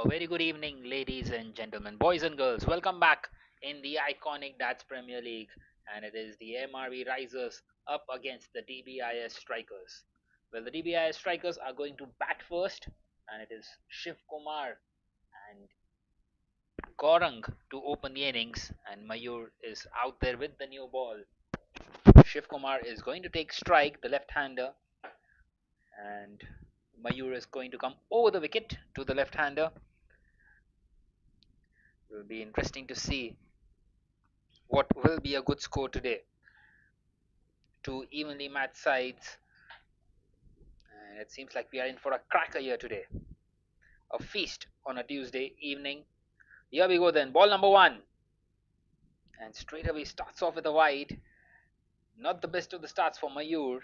very good evening, ladies and gentlemen, boys and girls. Welcome back in the iconic Dats Premier League, and it is the MRV Risers up against the DBIS Strikers. Well, the DBIS Strikers are going to bat first, and it is Shiv Kumar and Gaurang to open the innings, and Mayur is out there with the new ball. Shiv Kumar is going to take strike, the left-hander, and Mayur is going to come over the wicket to the left-hander. It will be interesting to see what will be a good score today. Two evenly matched sides, and it seems like we are in for a cracker here today. A feast on a Tuesday evening. Here we go then. Ball number one. And straight away starts off with a wide. Not the best of the starts for Mayur.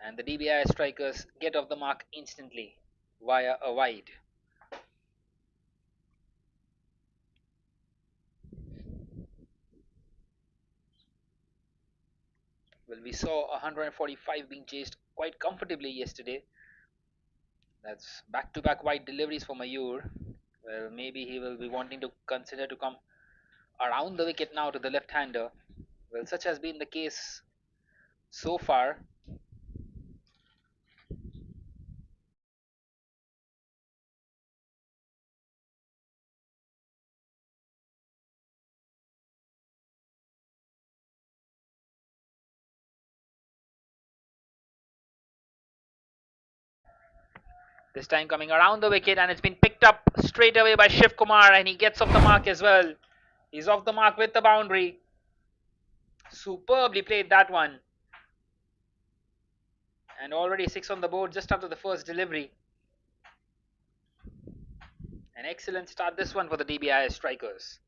And the DBI strikers get off the mark instantly via a wide. Well, we saw 145 being chased quite comfortably yesterday. That's back-to-back wide deliveries for Mayur. Well, maybe he will be wanting to consider to come around the wicket now to the left-hander. Well, such has been the case so far. This time coming around the wicket, and it's been picked up straight away by Shiv Kumar, and he gets off the mark as well. He's off the mark with the boundary. Superbly played that one. And already 6 on the board just after the first delivery. An excellent start this one for the DBIS strikers.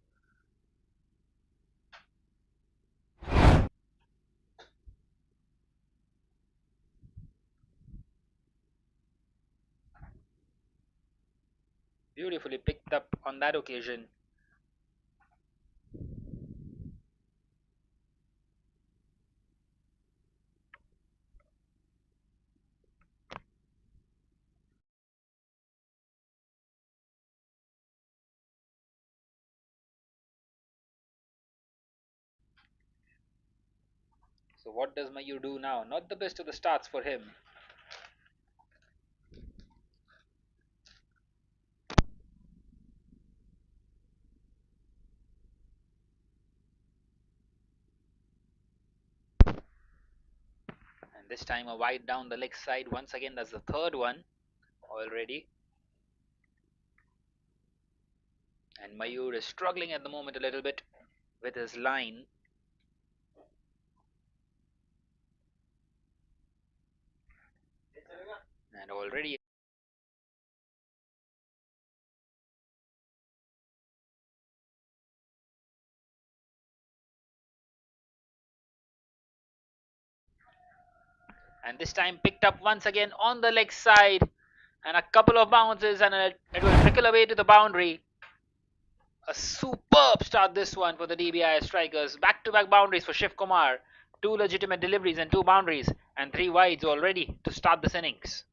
Beautifully picked up on that occasion. So what does Mayur do now? Not the best of the starts for him. And this time a wide down the leg side once again. That's the third one already. And Mayur is struggling at the moment a little bit with his line. And already and this time picked up once again on the leg side, and a couple of bounces, and it will trickle away to the boundary. A superb start this one for the DBI strikers. Back-to-back boundaries for Shiv Kumar. Two legitimate deliveries and two boundaries, and three wides already to start this innings.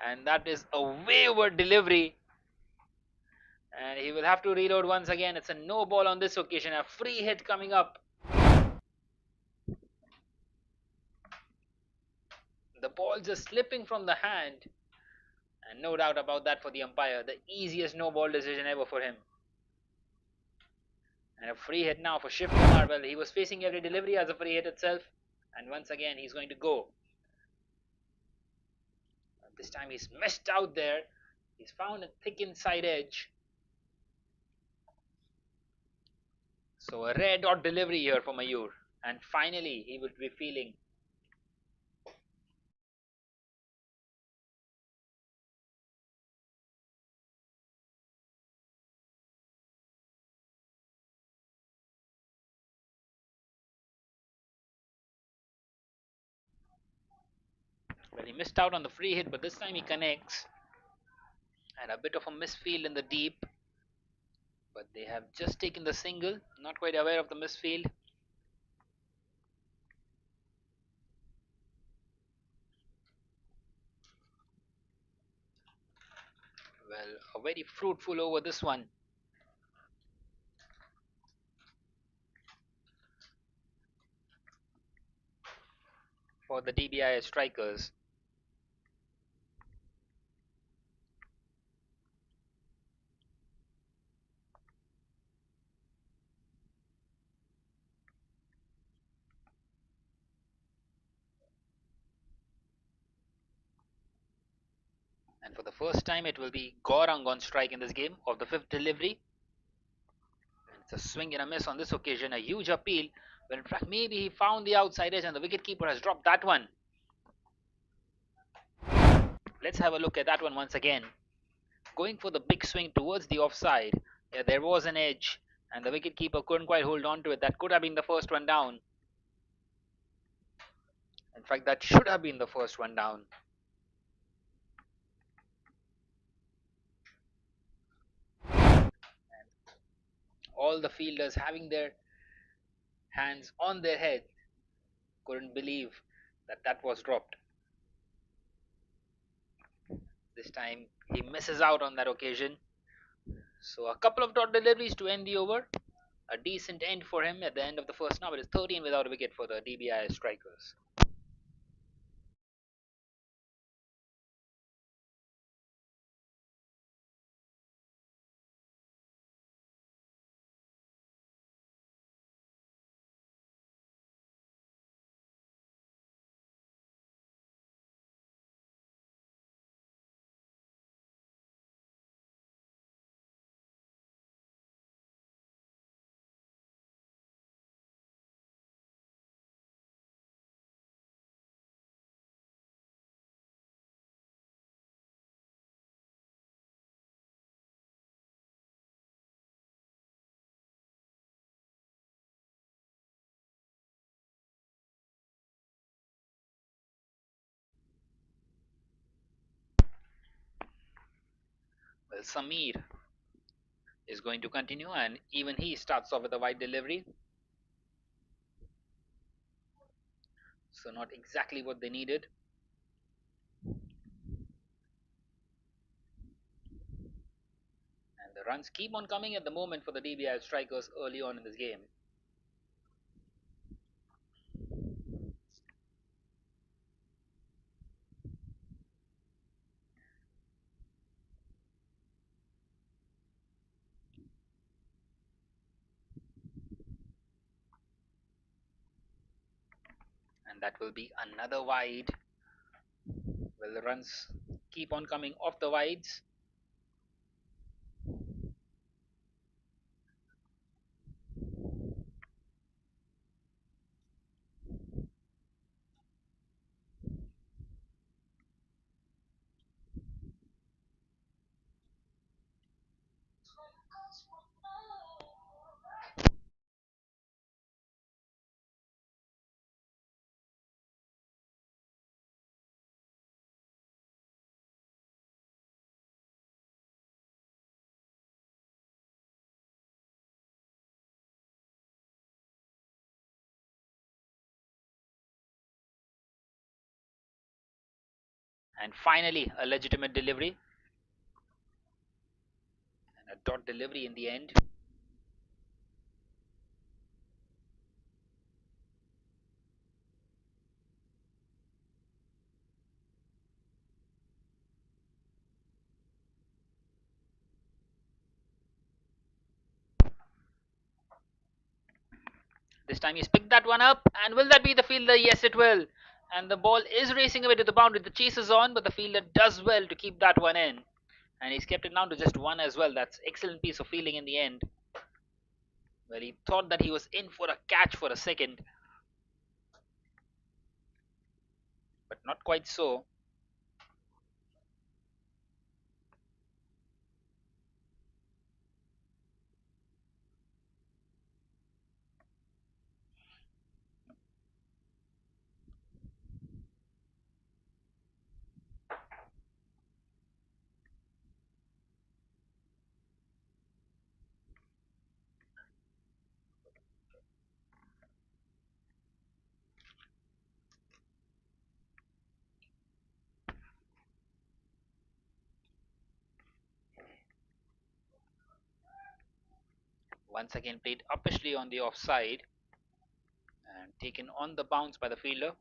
And that is a wayward delivery. And he will have to reload once again. It's a no ball on this occasion. A free hit coming up. The ball just slipping from the hand. And no doubt about that for the umpire. The easiest no ball decision ever for him. And a free hit now for Shiv Kumar. Well, he was facing every delivery as a free hit itself. And once again, he's going to go. This time he's missed out there. He's found a thick inside edge. So a rare dot delivery here for Mayur. And finally, he would be feeling. Well, he missed out on the free hit, but this time he connects. And a bit of a misfield in the deep. But they have just taken the single, not quite aware of the misfield. Well, a very fruitful over this one. For the Dbis strikers. And for the first time, it will be Gaurang on strike in this game of the fifth delivery. And it's a swing and a miss on this occasion, a huge appeal. But in fact, maybe he found the outside edge and the wicketkeeper has dropped that one. Let's have a look at that one once again. Going for the big swing towards the offside. Yeah, there was an edge, and the wicketkeeper couldn't quite hold on to it. That could have been the first one down. In fact, that should have been the first one down. All the fielders having their hands on their head couldn't believe that that was dropped. This time he misses out on that occasion. So a couple of dot deliveries to end the over. A decent end for him at the end of the first. Now it is 13 without a wicket for the DBI strikers. Well, Samir is going to continue, and even he starts off with a wide delivery. So not exactly what they needed. And the runs keep on coming at the moment for the DBI strikers early on in this game. And that will be another wide. Well, the runs keep on coming off the wides. And finally, a legitimate delivery and a dot delivery in the end. This time he's picked that one up, and will that be the fielder? Yes, it will. And the ball is racing away to the boundary. The chase is on, but the fielder does well to keep that one in. And he's kept it down to just one as well. That's excellent piece of fielding in the end. Well, he thought that he was in for a catch for a second, but not quite so. Once again played uppishly on the offside and taken on the bounce by the fielder.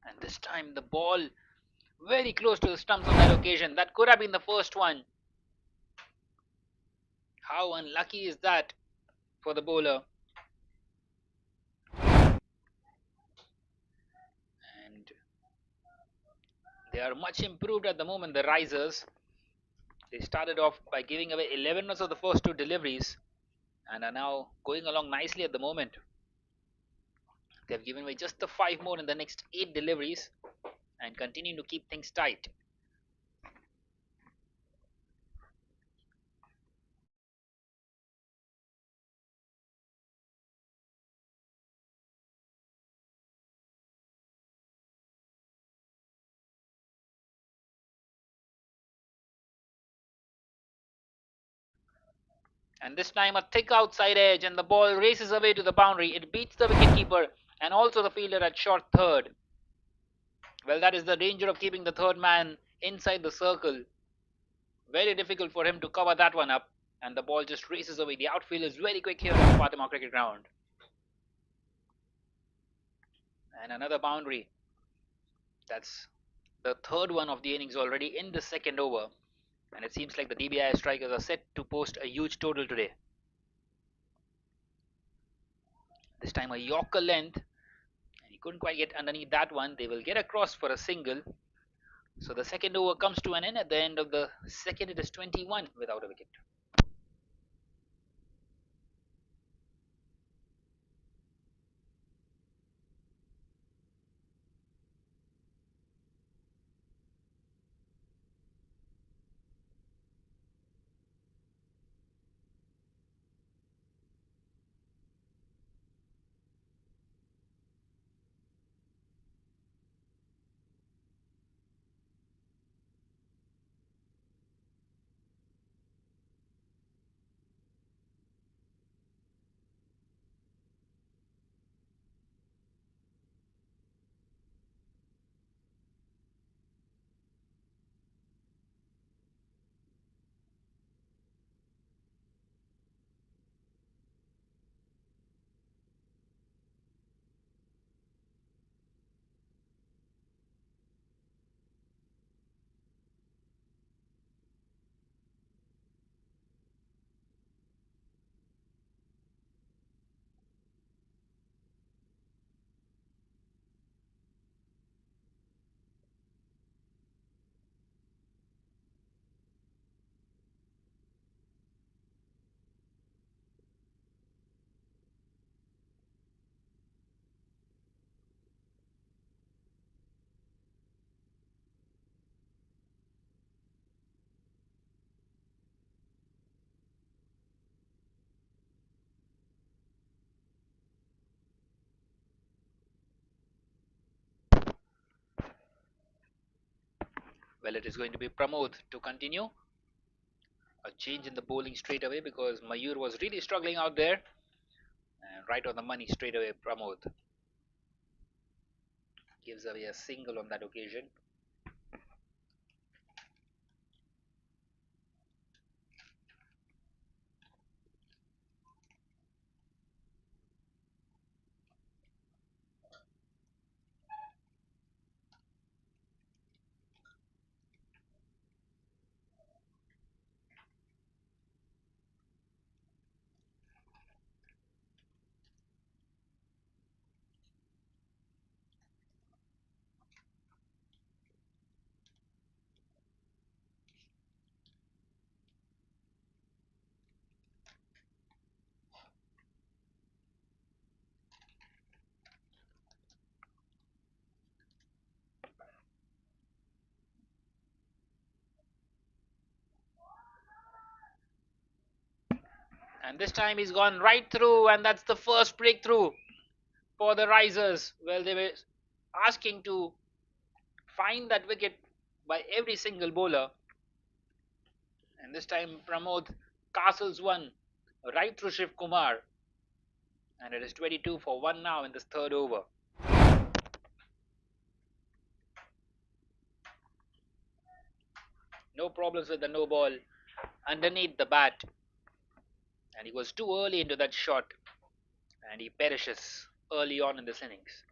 And this time the ball very close to the stumps on that occasion. That could have been the first one. How unlucky is that for the bowler? And they are much improved at the moment, the Risers. They started off by giving away 11 runs of the first two deliveries and are now going along nicely at the moment. They've given away just the 5 more in the next 8 deliveries and continue to keep things tight. And this time a thick outside edge and the ball races away to the boundary. It beats the wicketkeeper and also the fielder at short third. Well, that is the danger of keeping the third man inside the circle. Very difficult for him to cover that one up, and the ball just races away. The outfield is very quick here at the Fatima cricket ground. And another boundary. That's the third one of the innings already in the second over. And it seems like the DBI strikers are set to post a huge total today. This time a Yorker length, and he couldn't quite get underneath that one. They will get across for a single. So the second over comes to an end. At the end of the second, it is 21 without a wicket. Well, it is going to be Pramod to continue. A change in the bowling straight away because Mayur was really struggling out there. And right on the money straight away, Pramod gives away a single on that occasion. And this time he's gone right through, and that's the first breakthrough for the Risers. Well, they were asking to find that wicket by every single bowler. And this time Pramod castles one right through Shiv Kumar. And it is 22 for 1 now in this third over. No problems with the no ball underneath the bat. And he was too early into that shot. And he perishes early on in this innings.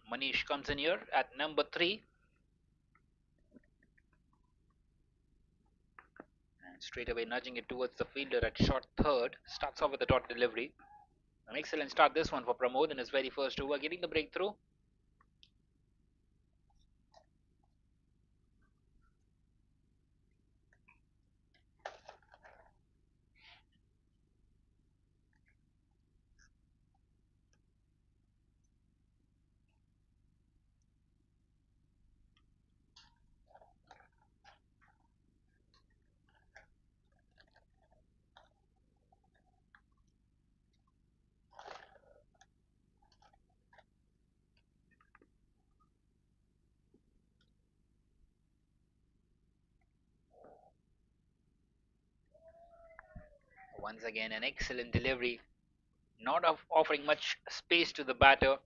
Manish comes in here at number 3. And straight away nudging it towards the fielder at short third. Starts off with a dot delivery. An excellent start this one for Pramod in his very first over, getting the breakthrough. Once again, an excellent delivery. Not offering much space to the batter.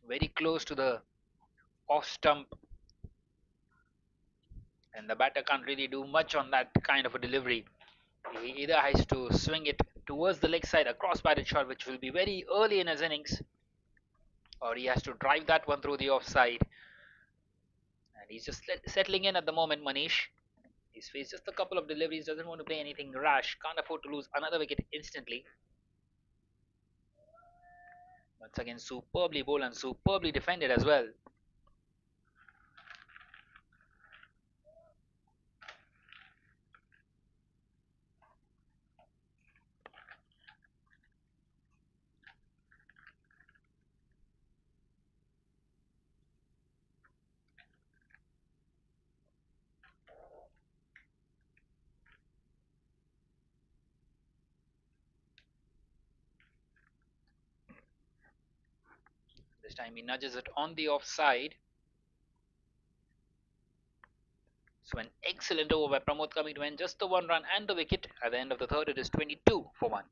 Very close to the off stump. And the batter can't really do much on that kind of a delivery. He either has to swing it towards the leg side, a cross batted shot, which will be very early in his innings, or he has to drive that one through the offside. And he's just settling in at the moment, Manish. He's faced just a couple of deliveries, doesn't want to play anything rash, can't afford to lose another wicket instantly. Once again, superbly bowled and superbly defended as well. This time he nudges it on the offside. So an excellent over by Pramod coming to end just the one run and the wicket. At the end of the third, it is 22 for 1.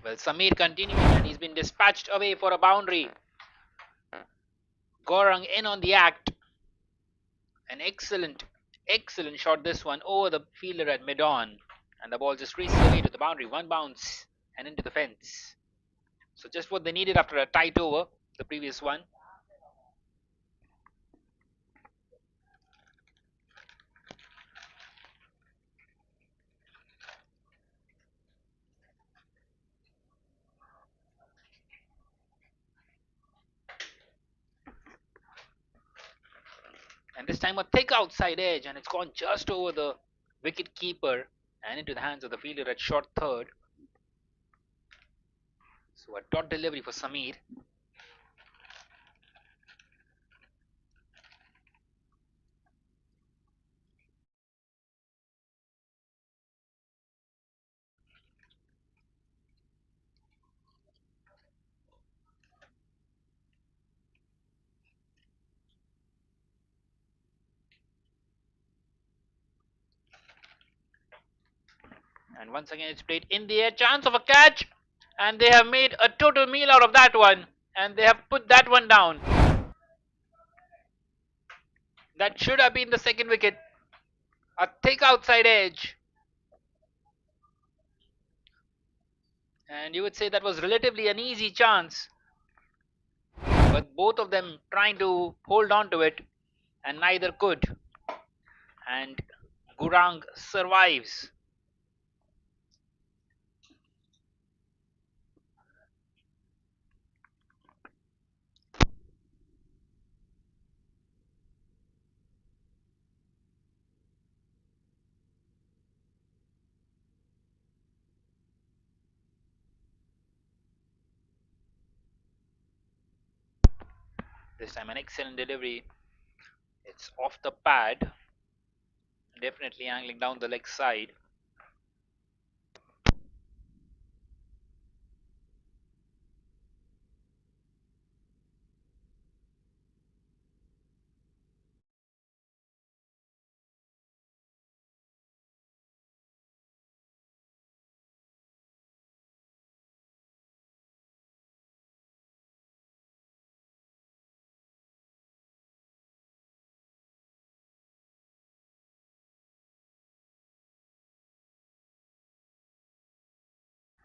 Well, Samir continuing, and he's been dispatched away for a boundary. Gorang in on the act. An excellent shot this one over the fielder at mid-on. And the ball just races away to the boundary. One bounce and into the fence. So just what they needed after a tight over, the previous one. And this time a thick outside edge, and it's gone just over the wicket keeper and into the hands of the fielder at short third. So a dot delivery for Samir. And once again it's played in the air. Chance of a catch. And they have made a total meal out of that one. And they have put that one down. That should have been the second wicket. A thick outside edge. And you would say that was relatively an easy chance. But both of them trying to hold on to it. And neither could. And Gurang survives. This time an excellent delivery. It's off the pad. Definitely angling down the leg side.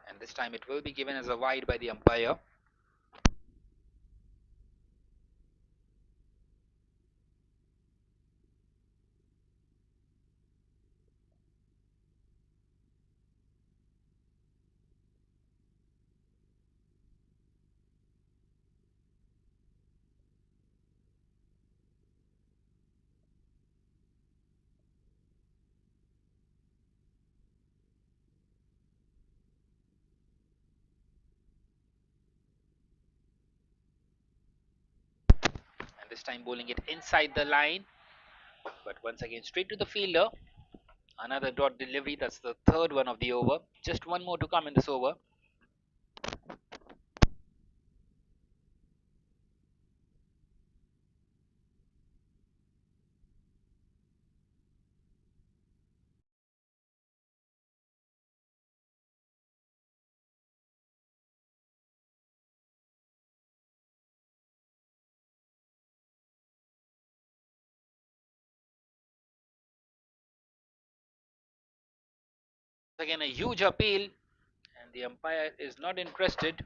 And this time it will be given as a wide by the umpire. And this time bowling it inside the line. But once again straight to the fielder. Another dot delivery. That's the third one of the over. Just one more to come in this over. Again a huge appeal. And the umpire is not interested.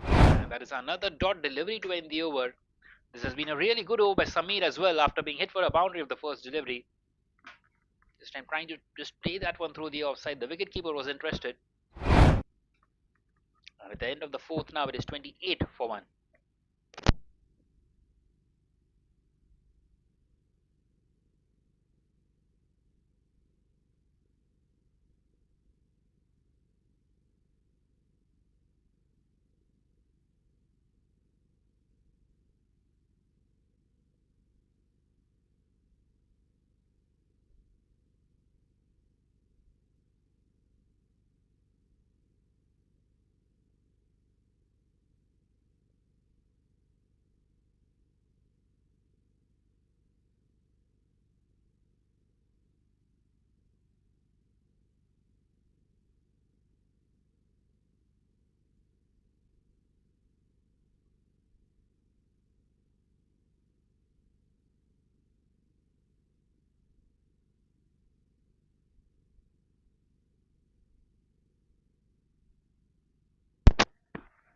And that is another dot delivery to end the over. This has been a really good over by Samir as well after being hit for a boundary of the first delivery. This time trying to just play that one through the offside. The wicketkeeper was interested. And at the end of the fourth now it is 28 for 1.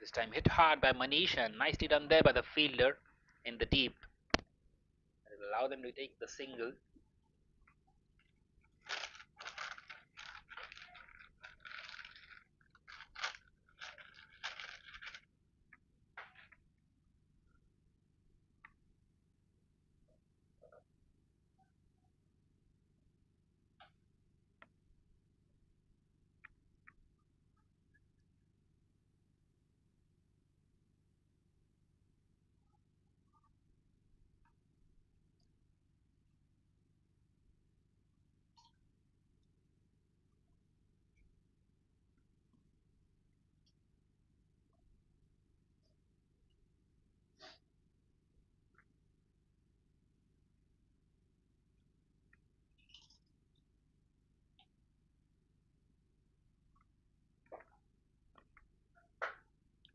This time hit hard by Manish and nicely done there by the fielder in the deep. It will allow them to take the single.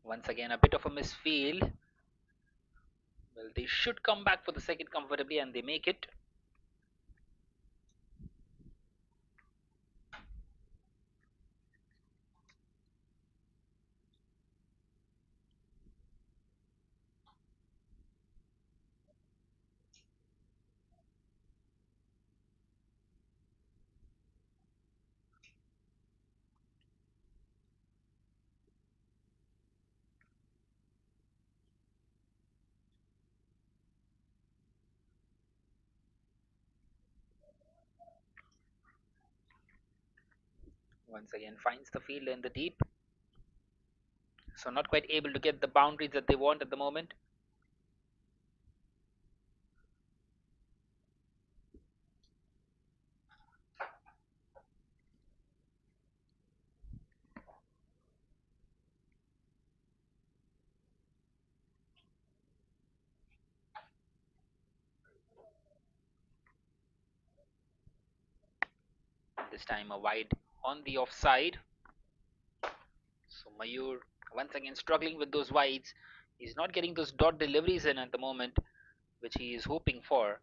Once again, a bit of a misfield. Well, they should come back for the second comfortably, and they make it. Once again, finds the fielder in the deep. So not quite able to get the boundaries that they want at the moment. This time a wide on the offside. So Mayur once again struggling with those wides. He's not getting those dot deliveries in at the moment, which he is hoping for.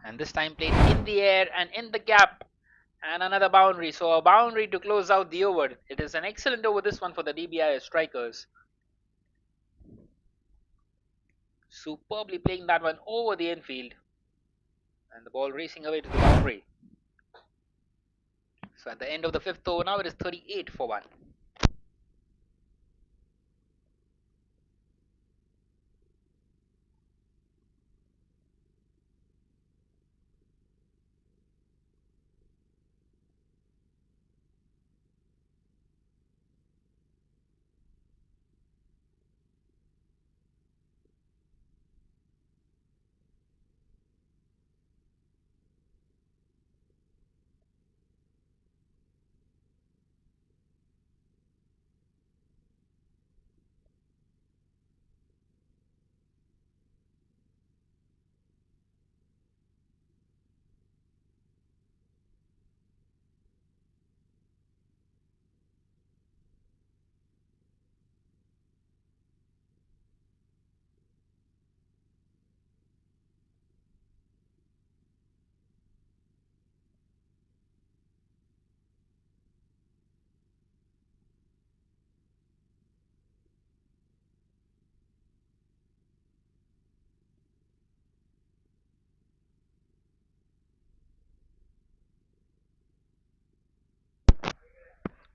And this time played in the air and in the gap. And another boundary. So a boundary to close out the over. It is an excellent over this one for the DBIS strikers. Superbly playing that one over the infield. And the ball racing away to the boundary. So at the end of the fifth over now it is 38 for 1.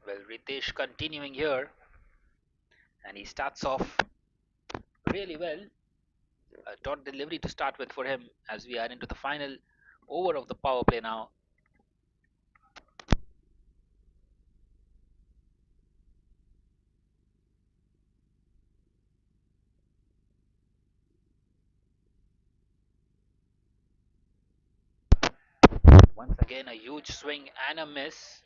Well, Ritesh continuing here. And he starts off really well. A dot delivery to start with for him as we are into the final over of the power play now. Once again, a huge swing and a miss.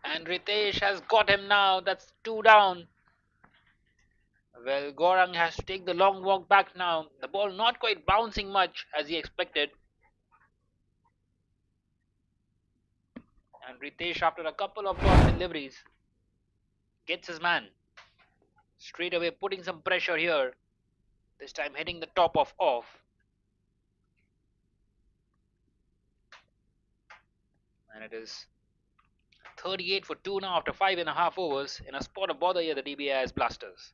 And Ritesh has got him now. That's two down. Well, Gorang has to take the long walk back now. The ball not quite bouncing much as he expected. And Ritesh, after a couple of dot deliveries, gets his man. Straight away putting some pressure here. This time hitting the top of off. And it is 38 for 2 now after 5.5 overs. In a spot of bother here, the Dbis Blasters.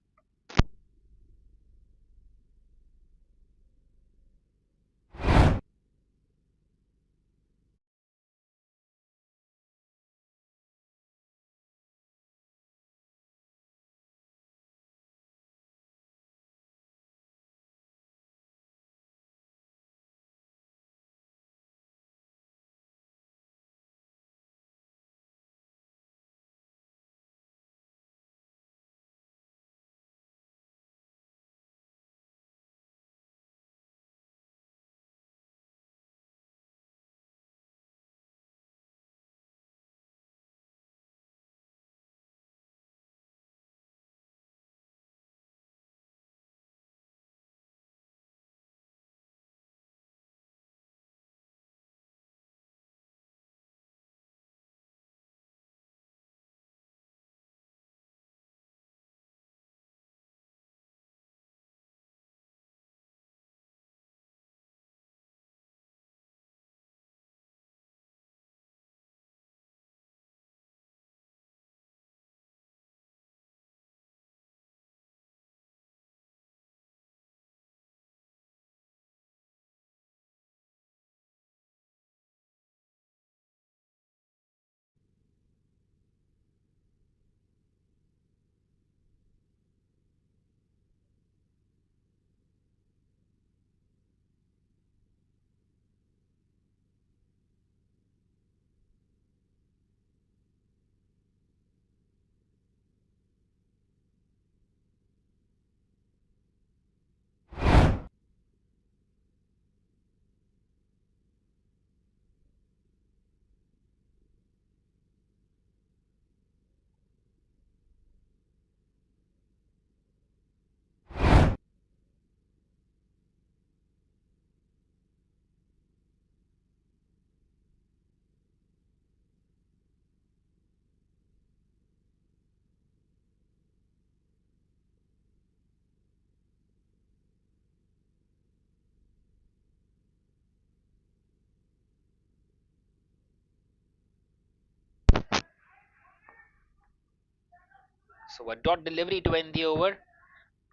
So a dot delivery to end the over.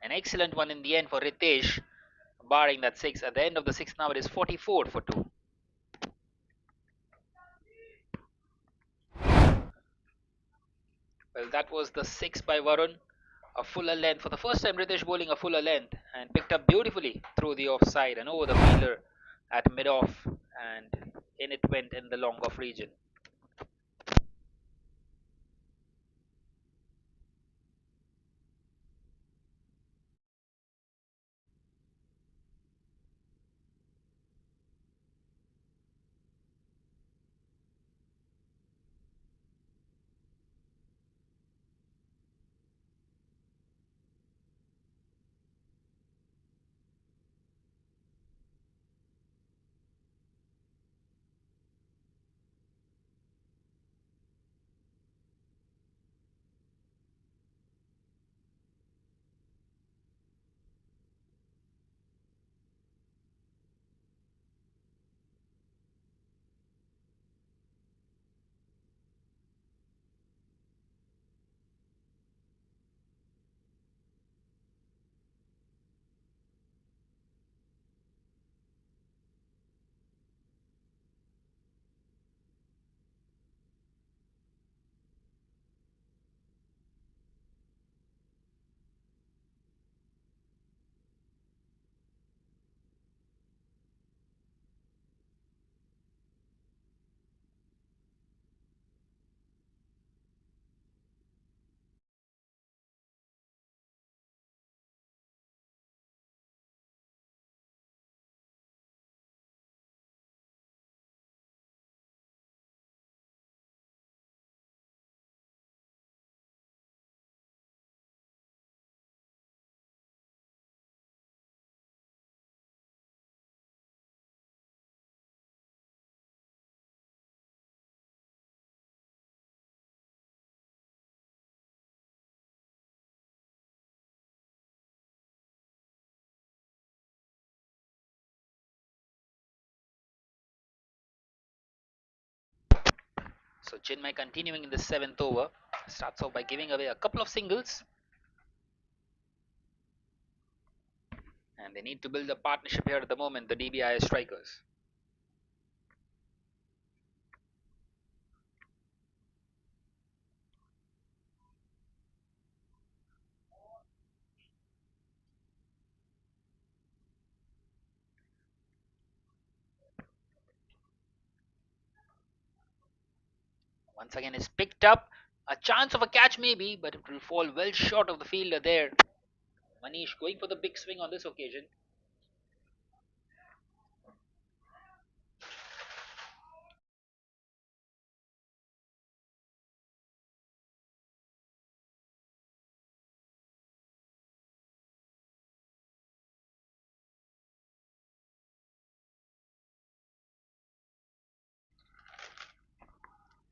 An excellent one in the end for Ritesh, barring that six. At the end of the sixth now, it is 44 for 2. Well, that was the six by Varun. A fuller length. For the first time, Ritesh bowling a fuller length and picked up beautifully through the offside and over the fielder at mid off. And in it went in the long off region. So Chinmay continuing in the seventh over starts off by giving away a couple of singles, and they need to build a partnership here at the moment, the DBIS strikers. Once again is picked up. A chance of a catch maybe, but it will fall well short of the fielder there. Manish going for the big swing on this occasion.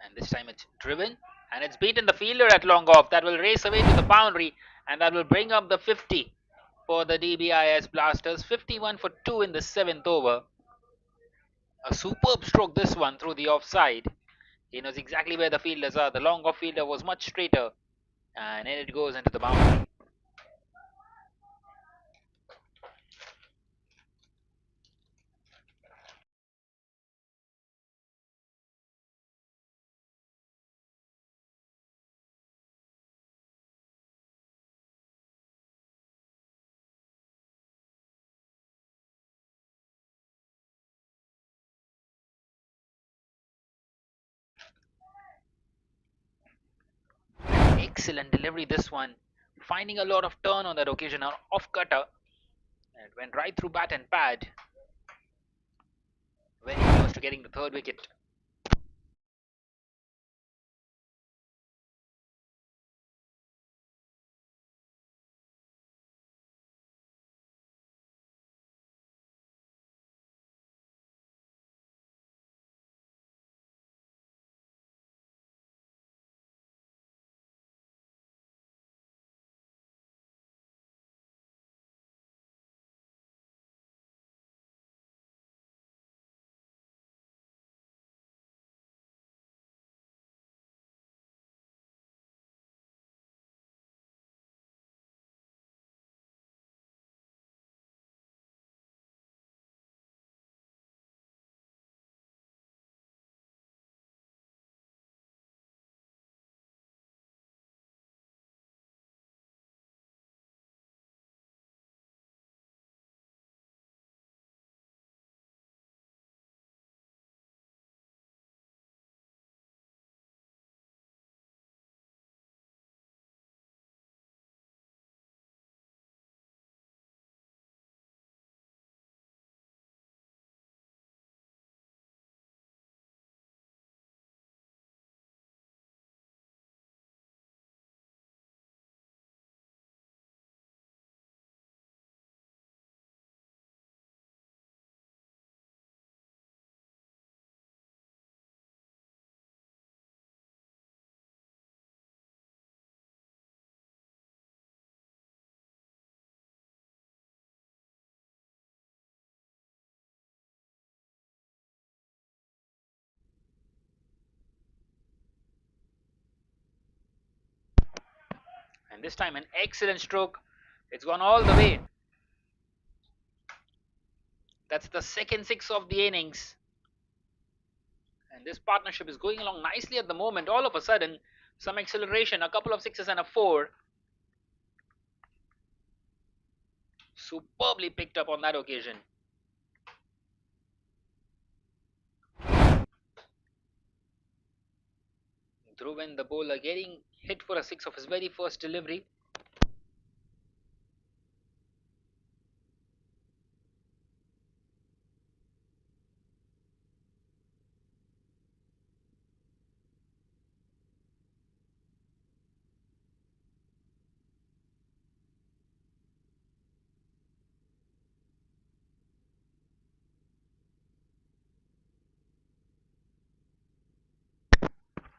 And this time it's driven and it's beaten the fielder at long off. That will race away to the boundary and that will bring up the 50 for the DBIS Blasters. 51 for 2 in the seventh over. A superb stroke this one through the offside. He knows exactly where the fielders are. The long off fielder was much straighter and in it goes into the boundary. Excellent delivery this one. Finding a lot of turn on that occasion, an off cutter. And it went right through bat and pad. Very close to getting the third wicket. And this time an excellent stroke. It's gone all the way. That's the second six of the innings. And this partnership is going along nicely at the moment. All of a sudden, some acceleration, a couple of sixes and a four. Superbly picked up on that occasion. Dhruvan, the bowler, getting hit for a six of his very first delivery.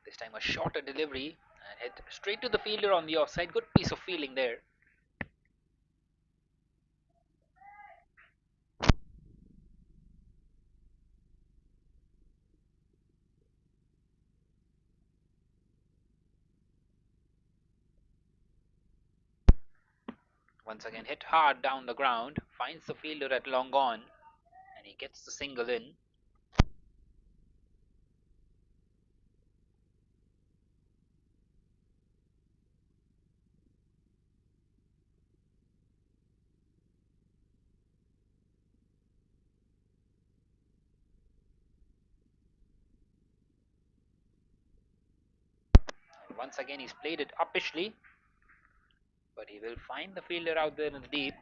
This time a shorter delivery and hit straight to the fielder on the offside. Good piece of fielding there. Once again hit hard down the ground, finds the fielder at long on, and he gets the single in. And once again he's played it uppishly, but he will find the fielder out there in the deep.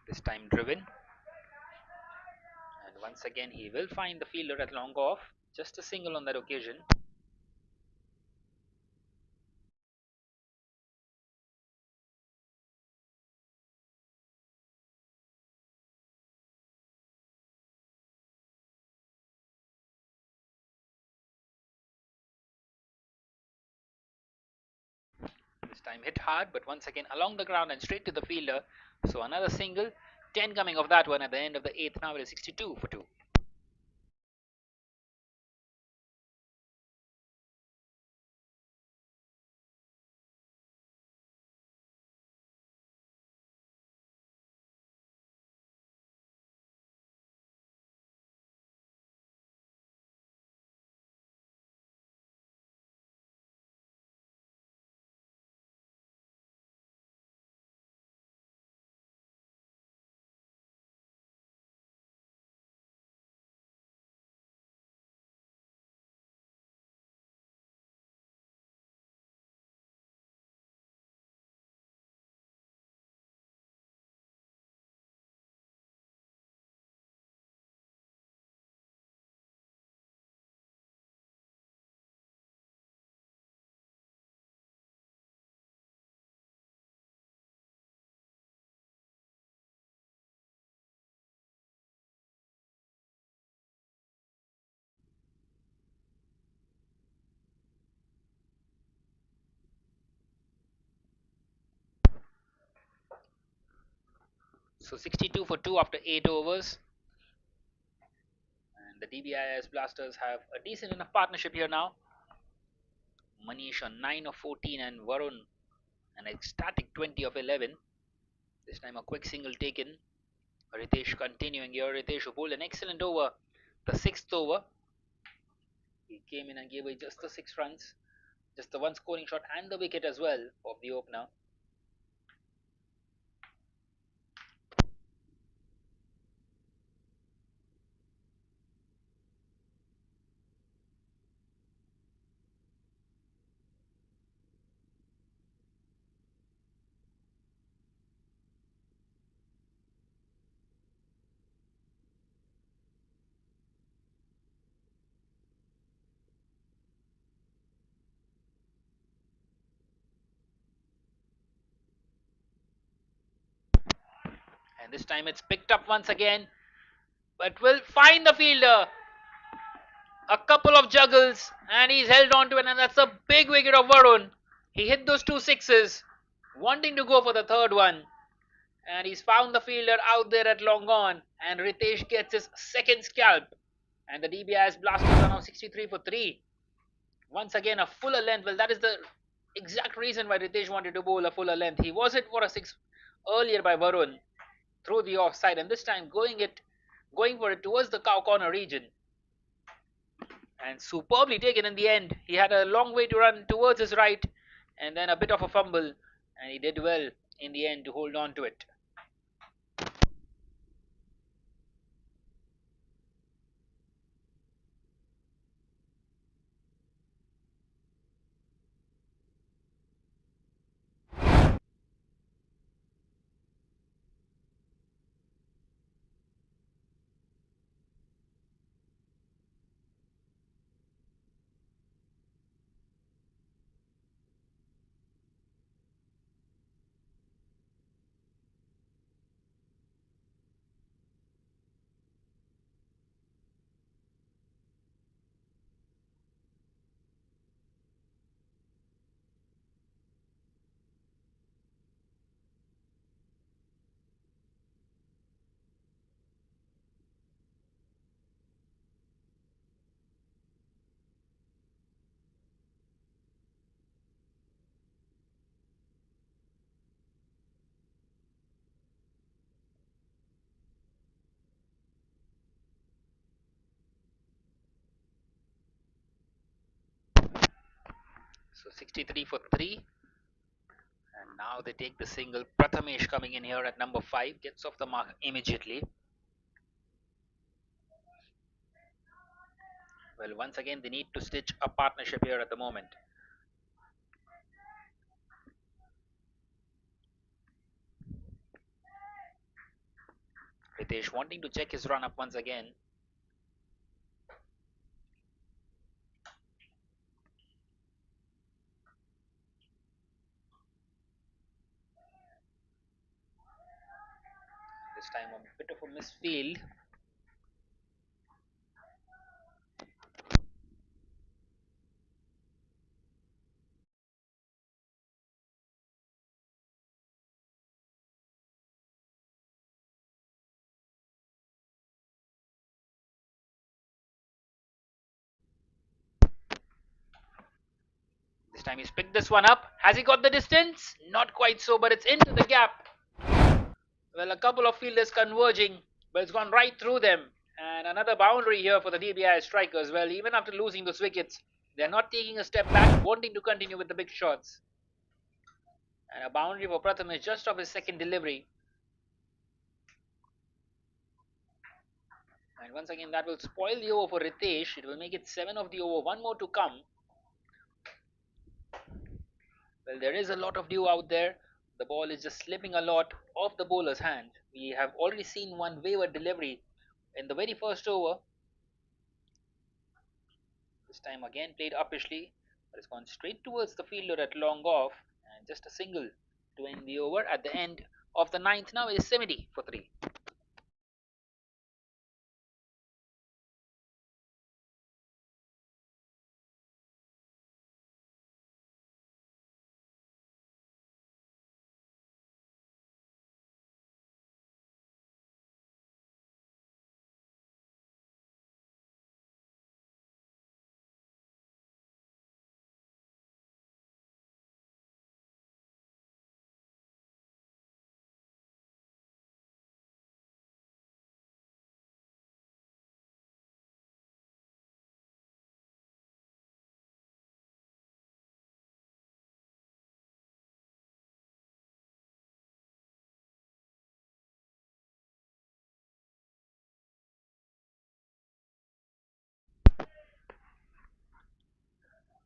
This time driven, and once again he will find the fielder at long off. Just a single on that occasion. This time hit hard, but once again along the ground and straight to the fielder. So another single, 10 coming off that one at the end of the 8th. Now it is 62 for 2. So 62 for 2 after 8 overs. And the Dbis Blasters have a decent enough partnership here now. Manish on 9 of 14 and Varun an ecstatic 20 of 11. This time a quick single taken. Ritesh continuing here. Ritesh who bowled an excellent over. The 6th over. He came in and gave away just the 6 runs. Just the one scoring shot and the wicket as well of the opener. And this time it's picked up once again. But will find the fielder. A couple of juggles and he's held on to it, and that's a big wicket of Varun. He hit those 2 6s, wanting to go for the third one. And he's found the fielder out there at long on, and Ritesh gets his second scalp. And the DBI's Blasters are now 63 for 3. Once again, a fuller length. Well, that is the exact reason why Ritesh wanted to bowl a fuller length. He was hit for a 6 earlier by Varun through the offside, and this time going for it towards the cow corner region. And superbly taken in the end. He had a long way to run towards his right, and then a bit of a fumble, and he did well in the end to hold on to it. So 63 for 3. And now they take the single. Prathamesh coming in here at number 5. Gets off the mark immediately. Well, once again, they need to stitch a partnership here at the moment. Ritesh wanting to check his run up once again. This time a bit of a misfield. This time he's picked this one up. Has he got the distance? Not quite so, but it's into the gap. Well, a couple of fielders converging, but it's gone right through them. And another boundary here for the Dbis strikers. Well, even after losing those wickets, they're not taking a step back, wanting to continue with the big shots. And a boundary for Pratham is just off his second delivery. And once again, that will spoil the over for Ritesh. It will make it 7 of the over. One more to come. Well, there is a lot of dew out there. The ball is just slipping a lot off the bowler's hand. We have already seen one wayward delivery in the very first over. This time again played uppishly, but it's gone straight towards the fielder at long off, and just a single to end the over at the end of the ninth. Now is 70 for 3.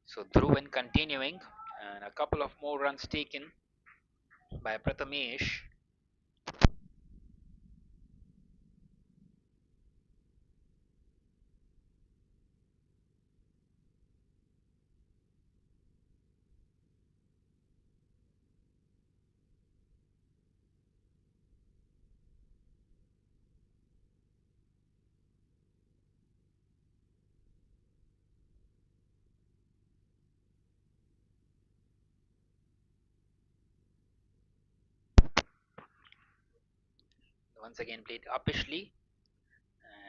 So Dhruvan continuing, and a couple of more runs taken by Prathamesh. Once again played uppishly,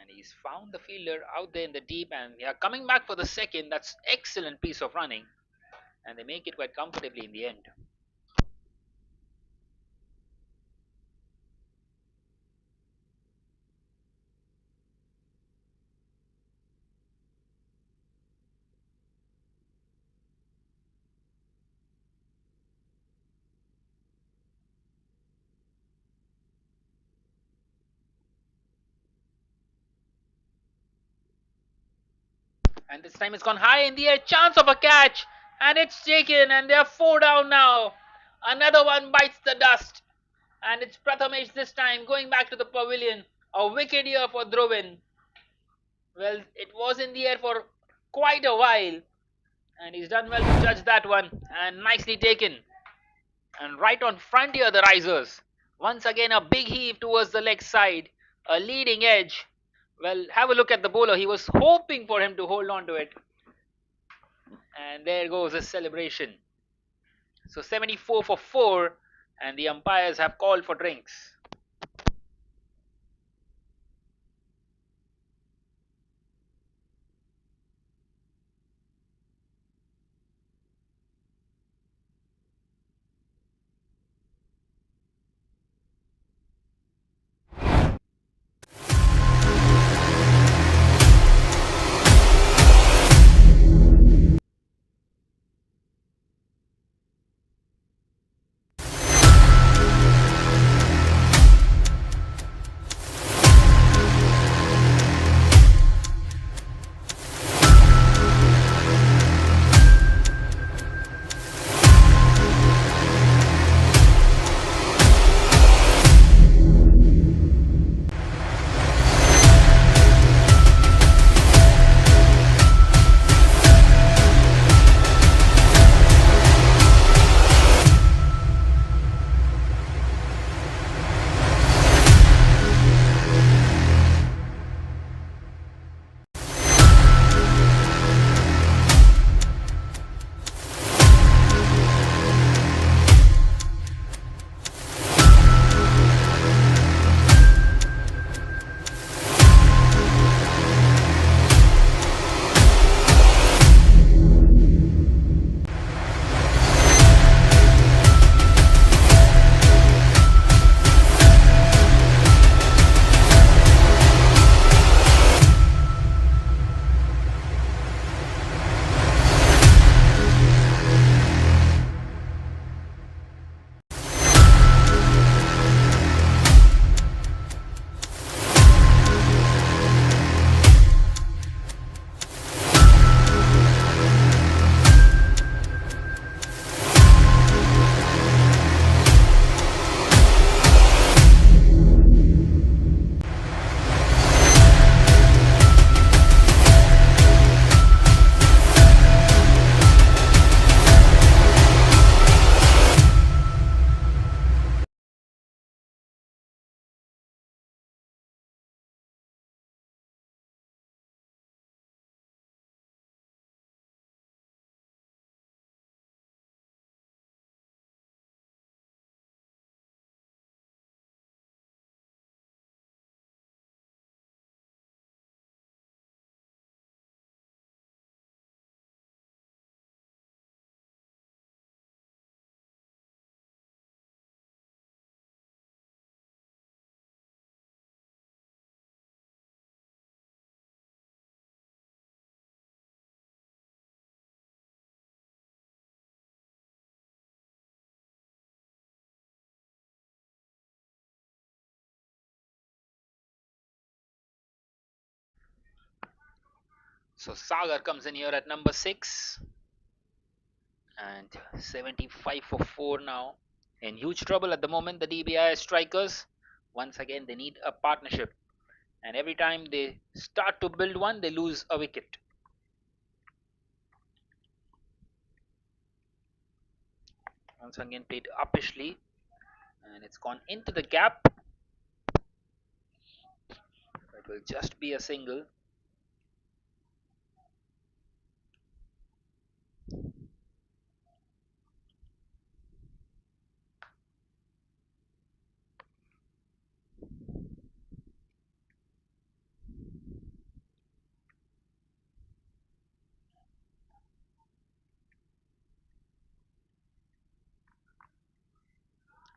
and he's found the fielder out there in the deep, and they are coming back for the second. That's excellent piece of running, and they make it quite comfortably in the end. And this time it's gone high in the air, chance of a catch, and it's taken, and they're 4 down now. Another one bites the dust, and it's Prathamesh this time going back to the pavilion. A wicket here for Dhruvan. Well, it was in the air for quite a while, and he's done well to judge that one, and nicely taken. And right on front here, the risers. Once again, a big heave towards the leg side, a leading edge. Well, have a look at the bowler. He was hoping for him to hold on to it. And there goes his celebration. So 74 for 4, and the umpires have called for drinks. So Sagar comes in here at number 6 and 75 for 4 now. In huge trouble at the moment, the DBI strikers. Once again, they need a partnership, and every time they start to build one, they lose a wicket. Once again, played uppishly, and it's gone into the gap. It will just be a single.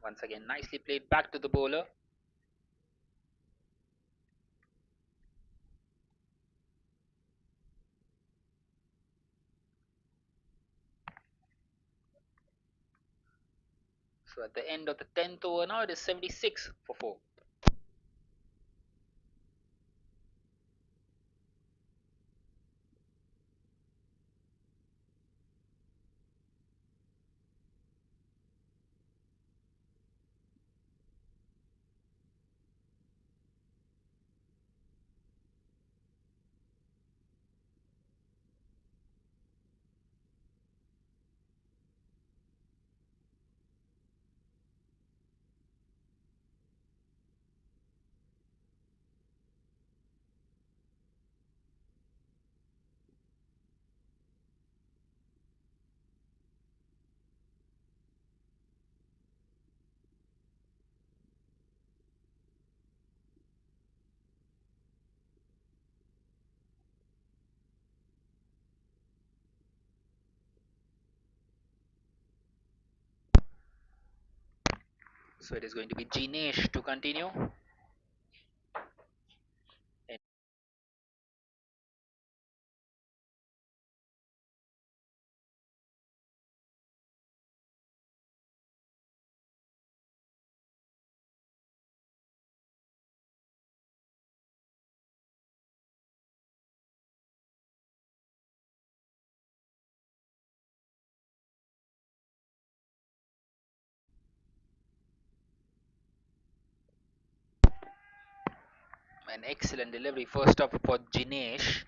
Once again, nicely played back to the bowler. So at the end of the 10th over now, it is 76 for 4. So it is going to be Jinesh to continue. And an excellent delivery first up for Jinesh.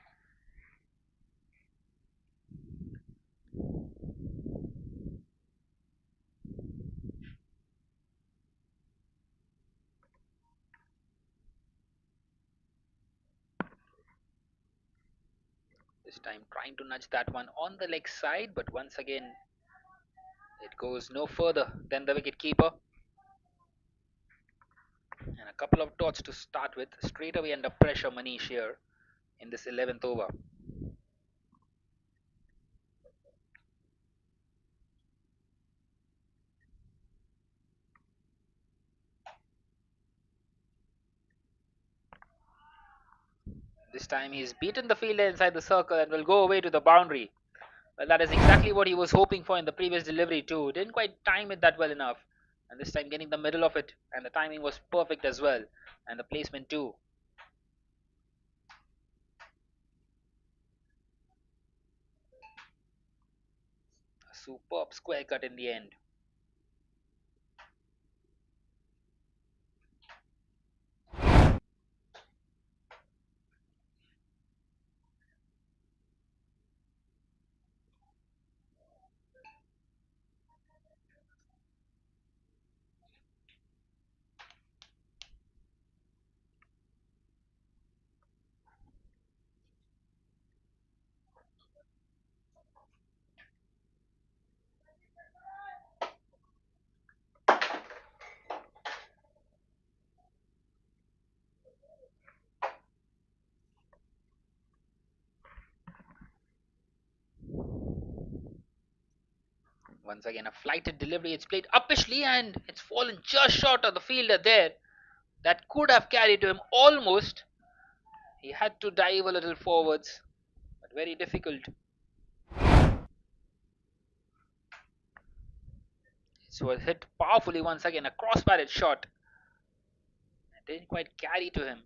This time trying to nudge that one on the leg side, but once again it goes no further than the wicket keeper. And a couple of dots to start with. Straight away under pressure, Manish here in this 11th over. This time he's beaten the fielder inside the circle and will go away to the boundary. Well, that is exactly what he was hoping for in the previous delivery too. Didn't quite time it that well enough. And this time getting the middle of it, and the timing was perfect as well. And the placement too. A superb square cut in the end. Once again, a flighted delivery. It's played uppishly and it's fallen just short of the fielder there. That could have carried him almost. He had to dive a little forwards, but very difficult. So it hit powerfully once again, a cross-barrel shot. It didn't quite carry to him.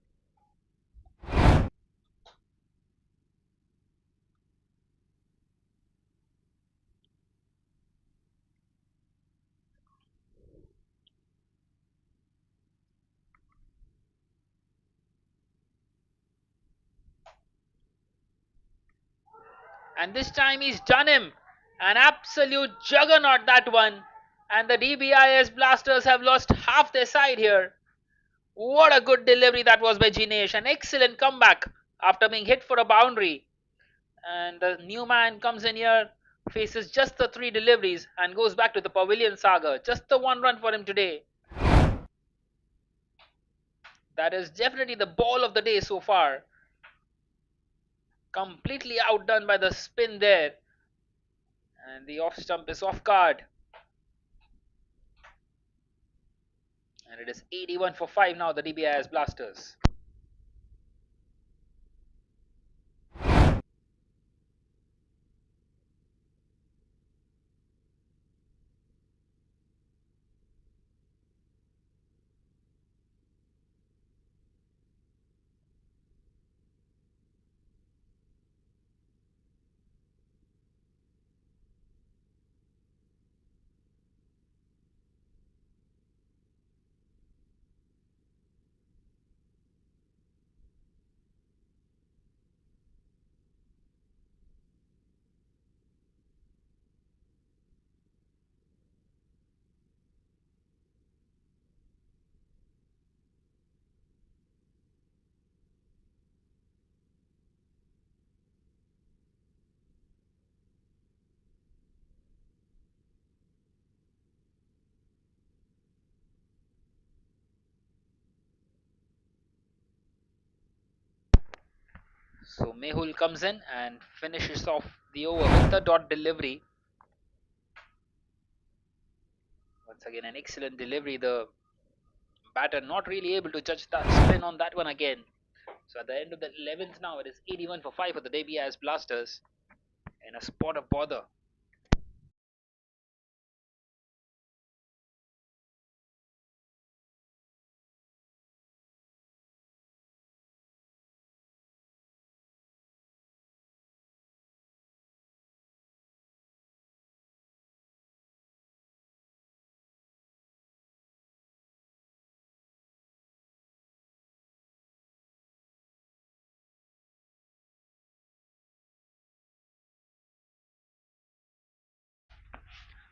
And this time he's done him. An absolute juggernaut, that one. And the DBIS Blasters have lost half their side here. What a good delivery that was by Jinesh. An excellent comeback after being hit for a boundary. And the new man comes in here, faces just the three deliveries, and goes back to the Pavilion Saga. Just the one run for him today. That is definitely the ball of the day so far. Completely outdone by the spin there. And the off stump is off guard. And it is 81 for 5 now, the DBIS Blasters. So Mehul comes in and finishes off the over with the dot delivery. Once again, an excellent delivery. The batter not really able to judge that spin on that one again. So at the end of the 11th now, it is 81 for 5 for the Dbis Blasters in a spot of bother.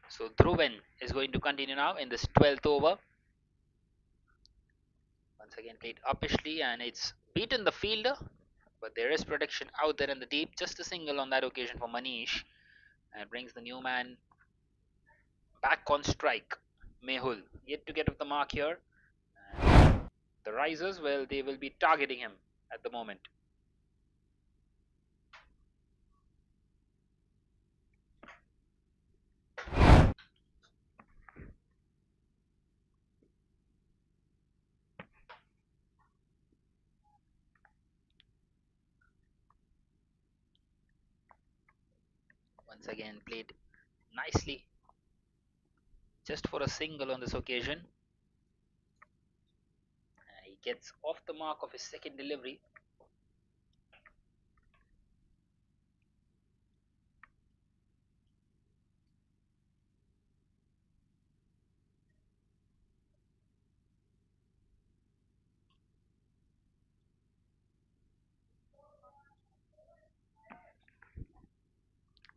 So Dhruvan is going to continue now in this 12th over. Once again played uppishly and it's beaten the fielder, but there is protection out there in the deep. Just a single on that occasion for Manish and brings the new man back on strike. Mehul yet to get off the mark here. And the Risers, well, they will be targeting him at the moment. Once again played nicely just for a single on this occasion. He gets off the mark of his second delivery.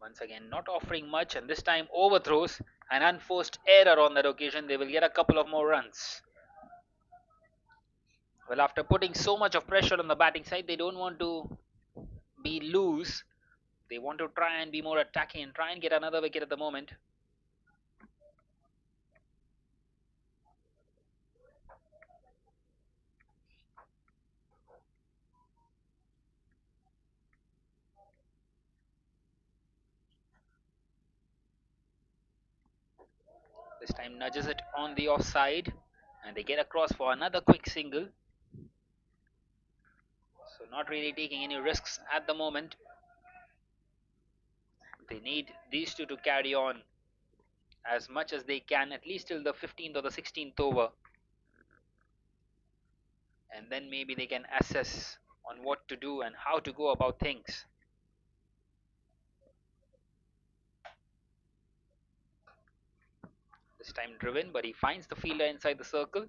Once again, not offering much, and this time overthrows. An unforced error on that occasion. They will get a couple of more runs. Well, after putting so much of pressure on the batting side, they don't want to be loose. They want to try and be more attacking and try and get another wicket at the moment. This time nudges it on the offside and they get across for another quick single. So not really taking any risks at the moment. They need these two to carry on as much as they can, at least till the 15th or the 16th over. And then maybe they can assess on what to do and how to go about things. This time driven, but he finds the fielder inside the circle.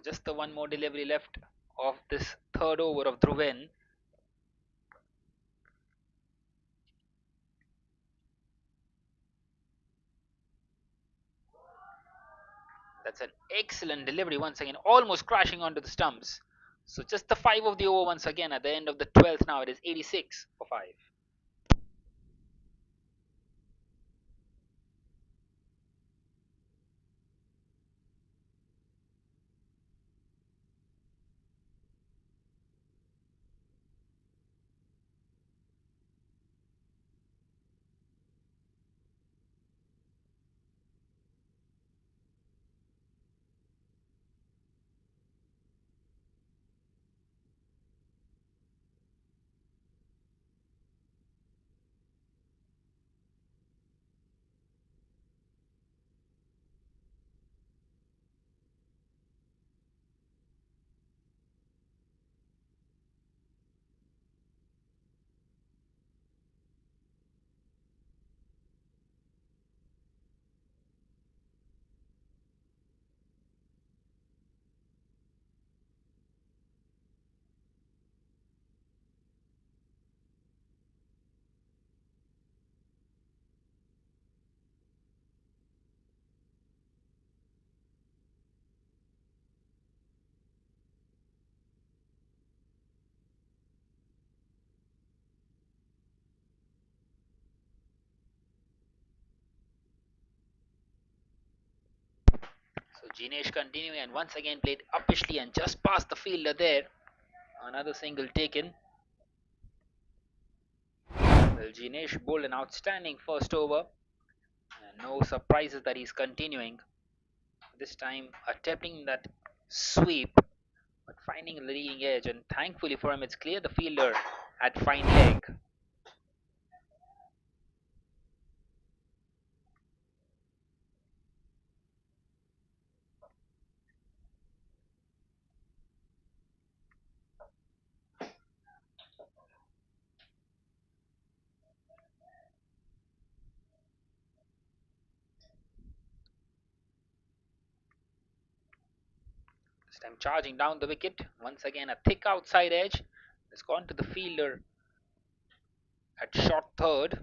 Just the one more delivery left of this third over of Dhruvin. That's an excellent delivery once again, almost crashing onto the stumps. So just the 5 of the over once again at the end of the 12th now. It is 86 for 5. So Jinesh continuing and once again played uppishly and just past the fielder there. Another single taken. Well, Jinesh bowled an outstanding first over. And no surprises that he's continuing. This time attempting that sweep but finding a leading edge, and thankfully for him it's clear the fielder at fine leg. This time charging down the wicket. Once again a thick outside edge. It's gone to the fielder at short third.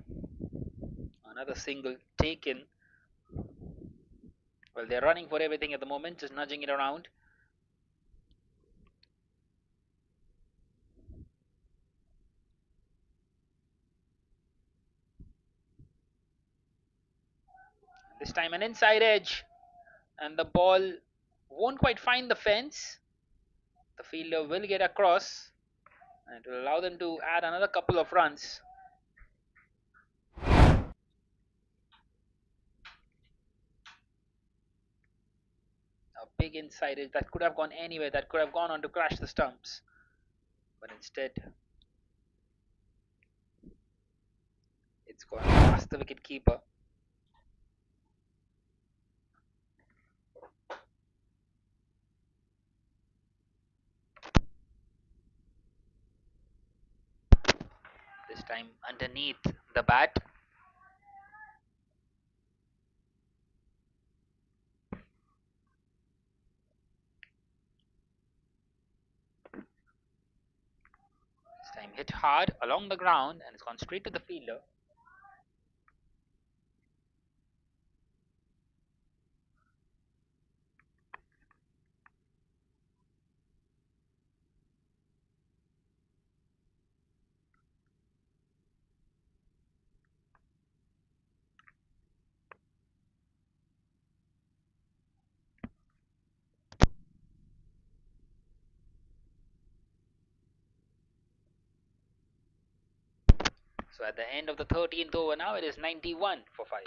Another single taken. Well, they're running for everything at the moment, just nudging it around. This time an inside edge, and the ball won't quite find the fence. The fielder will get across, and it will allow them to add another couple of runs. A big inside edge that could have gone anywhere, that could have gone on to crash the stumps, but instead it's gone past the wicket keeper. This time underneath the bat. This time hit hard along the ground and it's gone straight to the fielder. So at the end of the 13th over now, it is 91 for 5.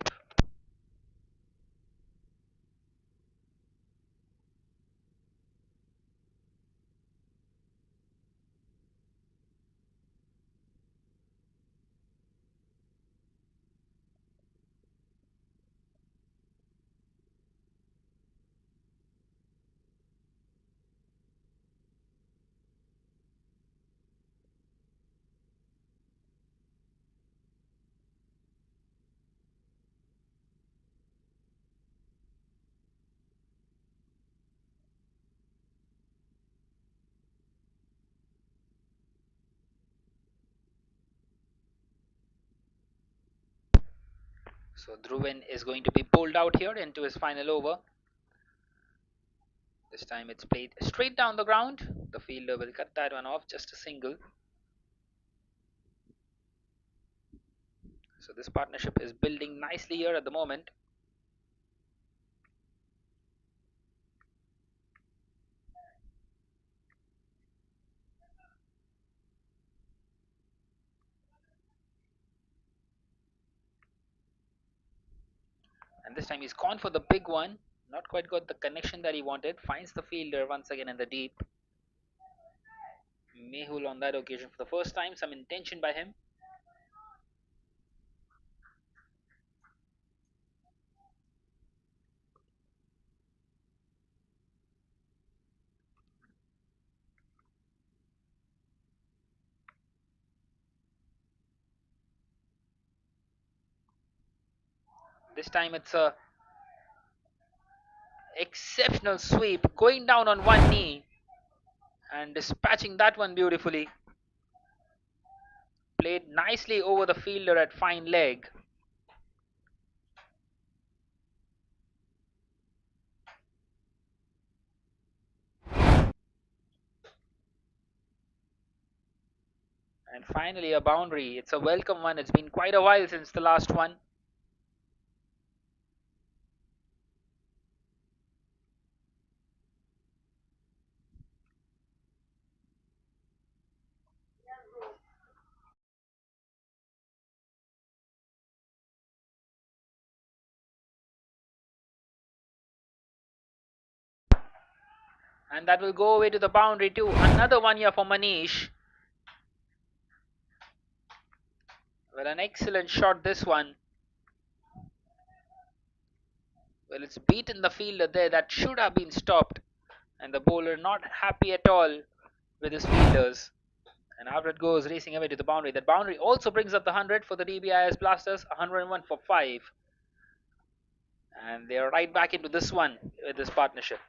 So Dhruvan is going to be pulled out here into his final over. This time it's played straight down the ground. The fielder will cut that one off, just a single. So this partnership is building nicely here at the moment. And this time he's gone for the big one. Not quite got the connection that he wanted. Finds the fielder once again in the deep. Mehul on that occasion for the first time. Some intention by him. This time it's a exceptional sweep. Going down on one knee. And dispatching that one beautifully. Played nicely over the fielder at fine leg. And finally a boundary. It's a welcome one. It's been quite a while since the last one. And that will go away to the boundary too. Another one here for Manish. Well, an excellent shot this one. Well, it's beaten the fielder there. That should have been stopped. And the bowler not happy at all with his fielders. And after it goes racing away to the boundary. That boundary also brings up the 100 for the Dbis Blasters. 101 for 5. And they are right back into this one with this partnership.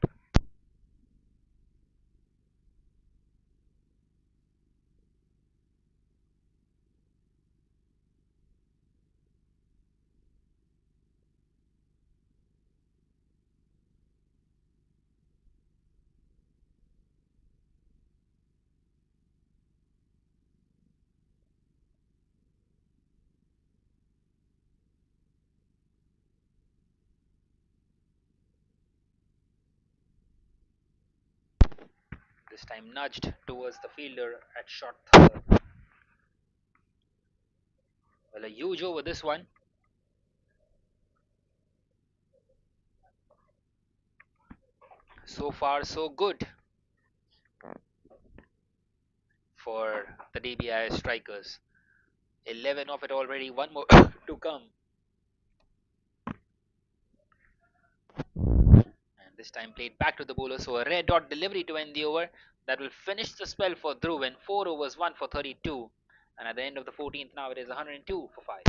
This time nudged towards the fielder at short third. Well, a huge over this one. So far, so good for the DBI strikers. 11 of it already, one more to come. And this time played back to the bowler, so a red dot delivery to end the over. That will finish the spell for Dhruvan. 4 overs, 1 for 32. And at the end of the 14th, now it is 102 for 5.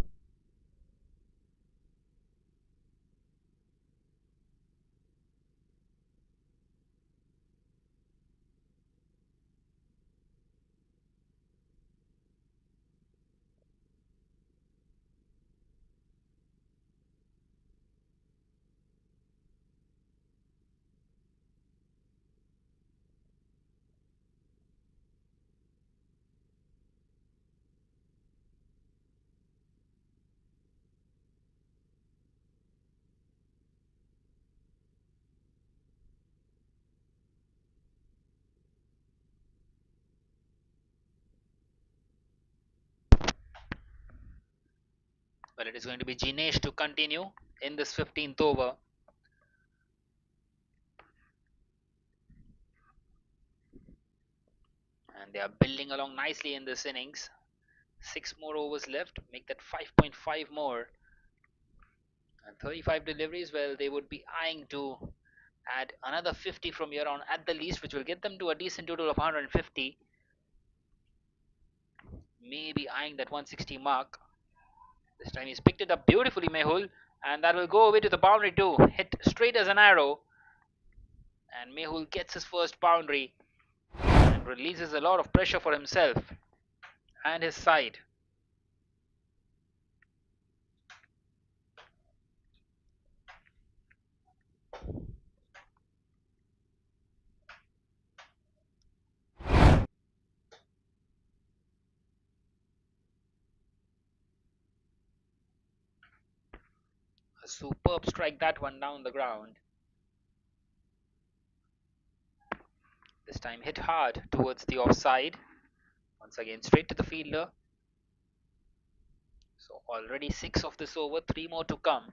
Well, it is going to be Jinesh to continue in this 15th over. And they are building along nicely in this innings. 6 more overs left, make that 5.5 more. And 35 deliveries, well, they would be eyeing to add another 50 from here on at the least, which will get them to a decent total of 150. Maybe eyeing that 160 mark. This time he's picked it up beautifully, Mehul, and that will go away to the boundary too. Hit straight as an arrow. And Mehul gets his first boundary and releases a lot of pressure for himself and his side. A superb strike, that one down the ground. This time hit hard towards the offside. Once again, straight to the fielder. So already 6 of this over, 3 more to come.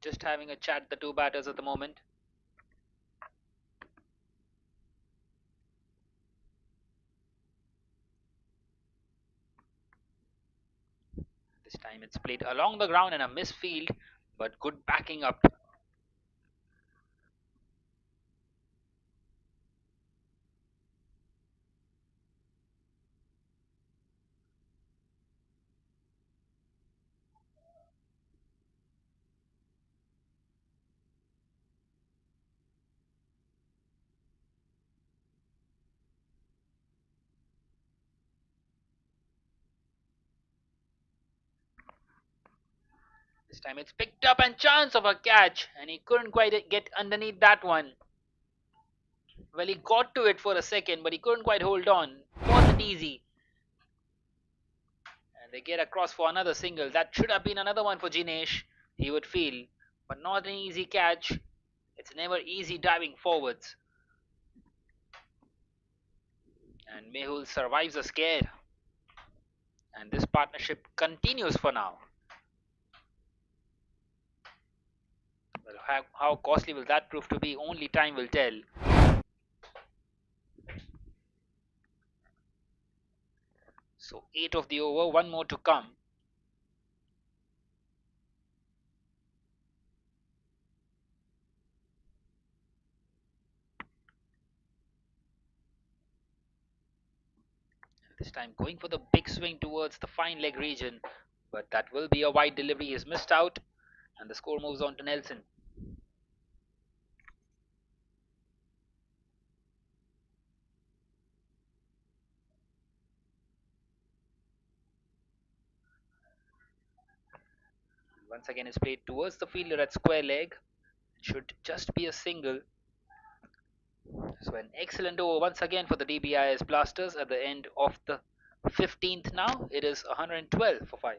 Just having a chat, the two batters at the moment. This time it's played along the ground and a misfield, but good backing up. This time it's picked up and chance of a catch, and he couldn't quite get underneath that one. Well, he got to it for a second, but he couldn't quite hold on. Wasn't easy. And they get across for another single. That should have been another one for Jinesh, he would feel. But not an easy catch. It's never easy diving forwards. And Mehul survives a scare. And this partnership continues for now. Well, how costly will that prove to be? Only time will tell. So 8 of the over, 1 more to come. This time going for the big swing towards the fine leg region, but that will be a wide delivery. Is missed out, and the score moves on to Nelson. Once again, is played towards the fielder at square leg. It should just be a single. So an excellent over once again for the Dbis Blasters at the end of the 15th. Now it is 112 for 5.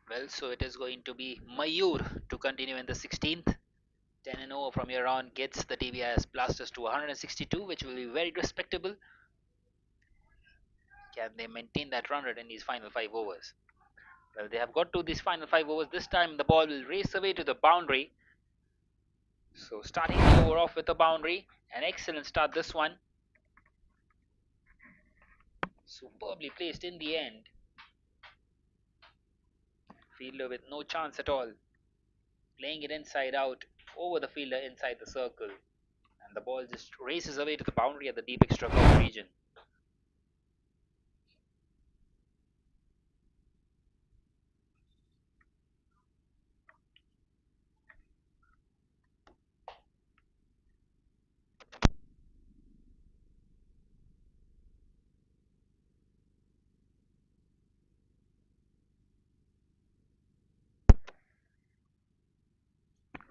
Well, so it is going to be Mayur to continue in the 16th. 10 and 0 from here on gets the Dbis Blasters to 162, which will be very respectable. Can they maintain that run rate in these final 5 overs? Well, they have got to these final 5 overs. This time the ball will race away to the boundary. So starting the over off with a boundary. An excellent start this one. Superbly placed in the end. Fielder with no chance at all. Playing it inside out over the fielder inside the circle. And the ball just races away to the boundary at the deep extra cover region.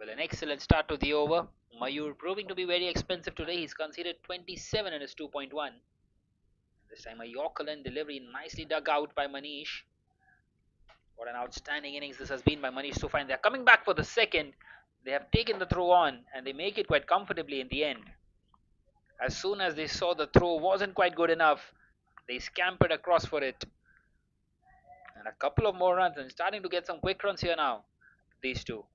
Well, an excellent start to the over. Mayur proving to be very expensive today. He's conceded 27 in his 2.1. This time a Yorker delivery nicely dug out by Manish. What an outstanding innings this has been by Manish so far. And they're coming back for the second. They have taken the throw on and they make it quite comfortably in the end. As soon as they saw the throw wasn't quite good enough, they scampered across for it. And a couple of more runs and starting to get some quick runs here now. These two.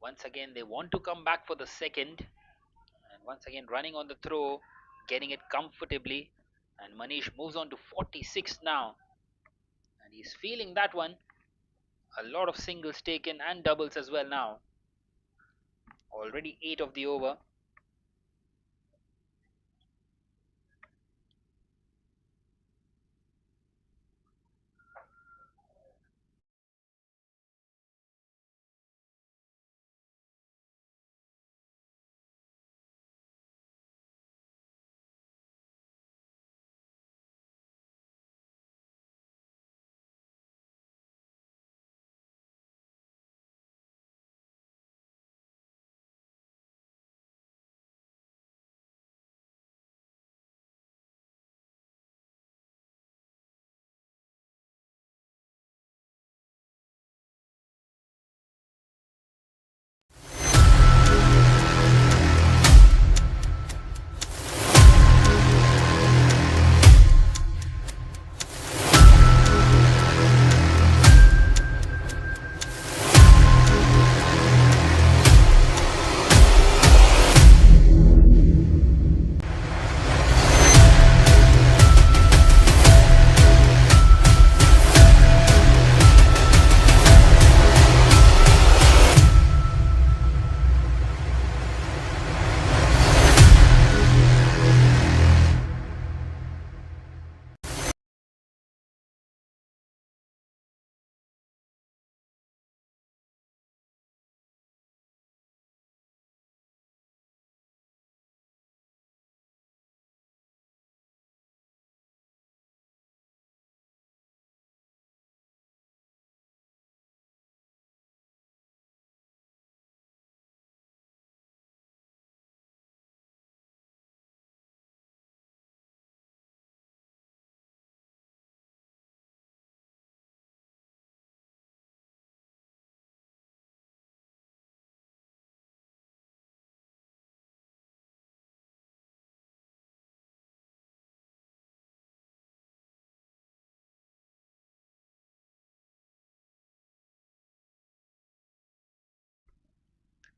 Once again, they want to come back for the second. And once again, running on the throw, getting it comfortably. And Manish moves on to 46 now. And he's feeling that one. A lot of singles taken and doubles as well now. Already 8 of the over.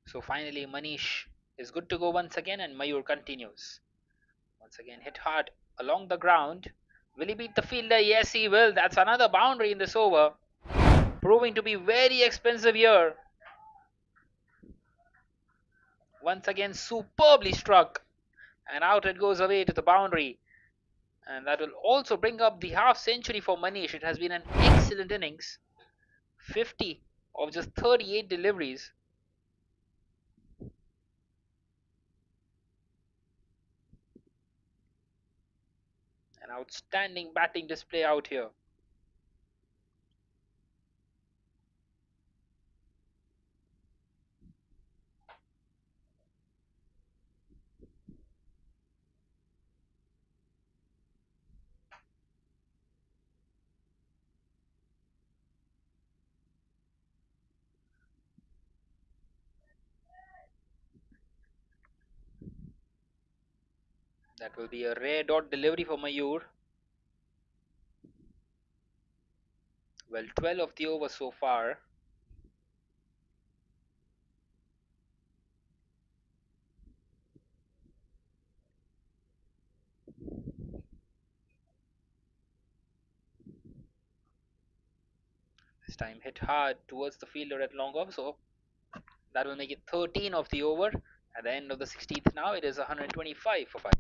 So finally, Manish is good to go once again, and Mayur continues. Once again, hit hard along the ground. Will he beat the fielder? Yes, he will. That's another boundary in this over. Proving to be very expensive here. Once again, superbly struck. And out it goes away to the boundary. And that will also bring up the half century for Manish. It has been an excellent innings. 50 of just 38 deliveries. An outstanding batting display out here. That will be a rare dot delivery for Mayur. Well, 12 of the over so far. This time hit hard towards the fielder at long off, so That will make it 13 of the over. At the end of the 16th now, it is 125 for 5.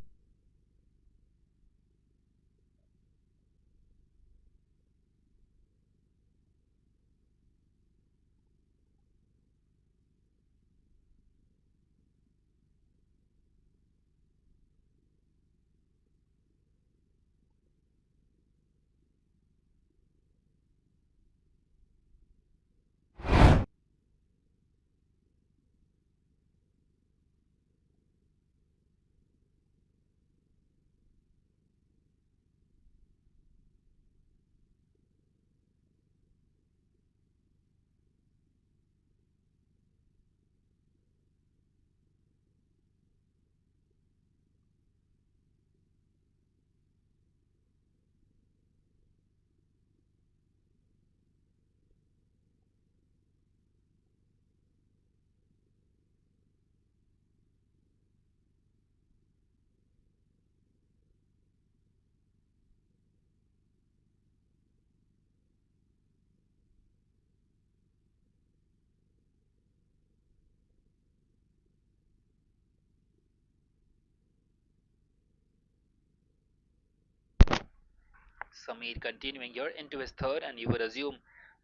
Samir continuing here into his third, and you would assume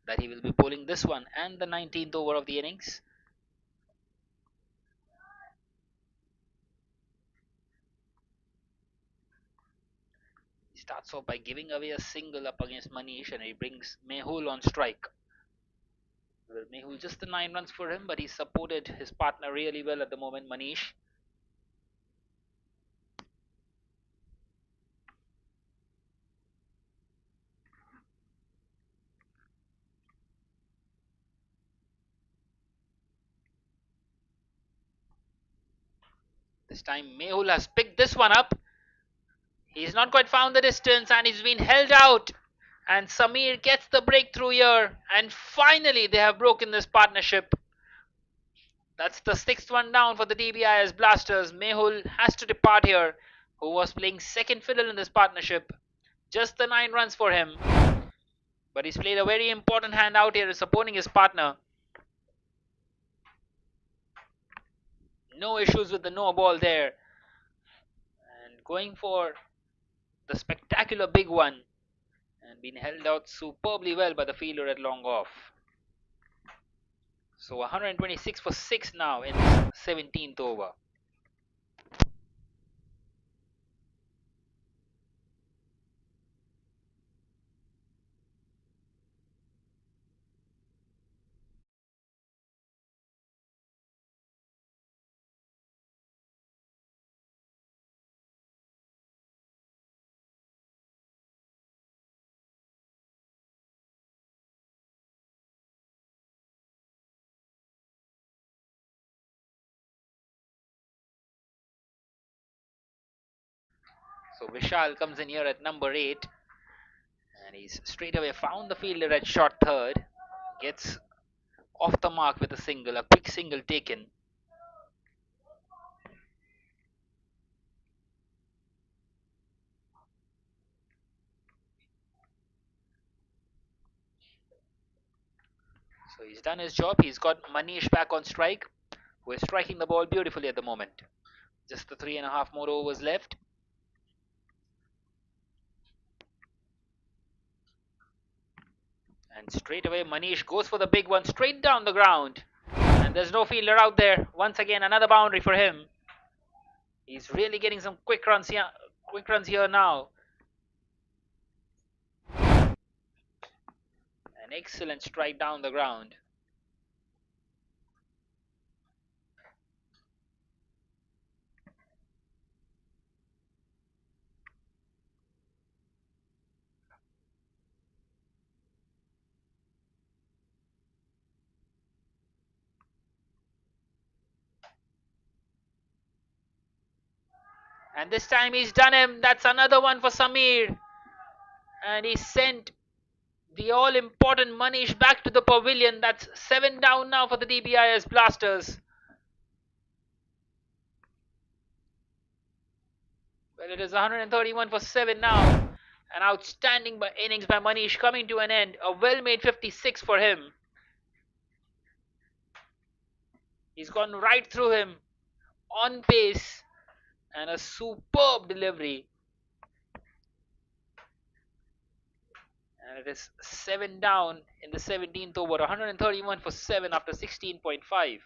that he will be bowling this one and the 19th over of the innings. He starts off by giving away a single up against Manish, and he brings Mehul on strike. Well, Mehul just the 9 runs for him, but he supported his partner really well at the moment, Manish. This time Mehul has picked this one up. He's not quite found the distance and he's been held out. And Samir gets the breakthrough here. And finally, they have broken this partnership. That's the sixth one down for the Dbis Blasters. Mehul has to depart here, who was playing second fiddle in this partnership. Just the 9 runs for him. But he's played a very important hand out here, supporting his partner. No issues with the no ball there. And going for the spectacular big one. And been held out superbly well by the fielder at long off. So 126 for 6 now in 17th over. So Vishal comes in here at number 8, and he's straight away found the fielder at short third. Gets off the mark with a single, a quick single taken. So he's done his job. He's got Manish back on strike, who is striking the ball beautifully at the moment. Just the 3.5 more overs left. And straight away Manish goes for the big one straight down the ground. And there's no fielder out there. Once again, another boundary for him. He's really getting some quick runs here now. An excellent strike down the ground. And this time he's done him. That's another one for Samir. And he sent the all important Manish back to the pavilion. That's 7 down now for the Dbis Blasters. Well, it is 131 for 7 now. An outstanding innings by Manish coming to an end. A well made 56 for him. He's gone right through him, on pace, and a superb delivery. And it is 7 down in the 17th over, 131 for 7 after 16.5.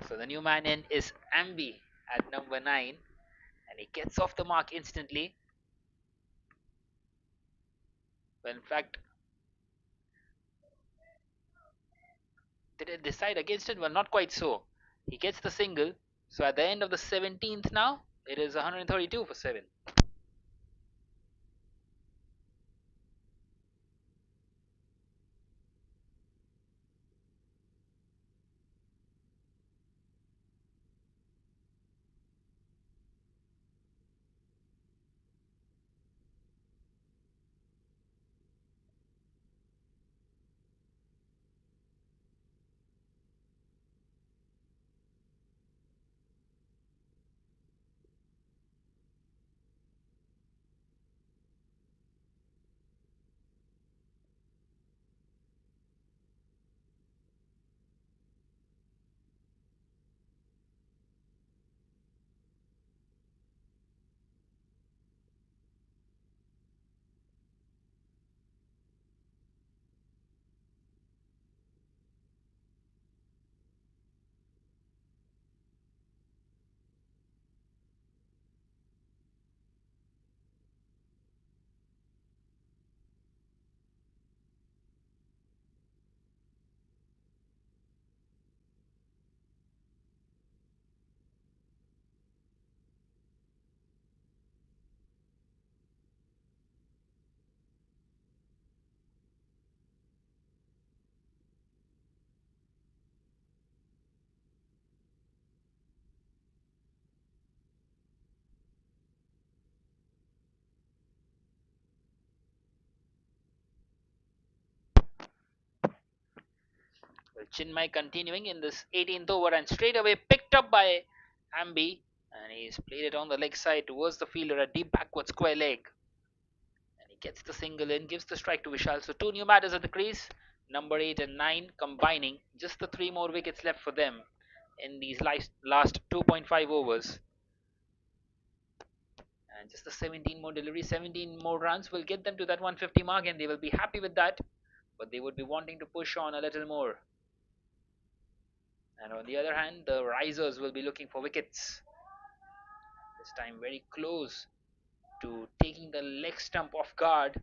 So the new man in is Ambi at number 9, and he gets off the mark instantly. But in fact, did it decide against it? Well, not quite so. He gets the single. So at the end of the 17th now, it is 132 for 7. Well, Chinmay continuing in this 18th over and straight away picked up by Ambi, and he's played it on the leg side towards the fielder, a deep backward square leg. And he gets the single in, gives the strike to Vishal. So two new batters at the crease, number 8 and 9 combining. Just the 3 more wickets left for them in these last 2.5 overs. And just the 17 more deliveries, 17 more runs will get them to that 150 mark, and they will be happy with that. But they would be wanting to push on a little more. And on the other hand, the risers will be looking for wickets. This time very close to taking the leg stump off guard.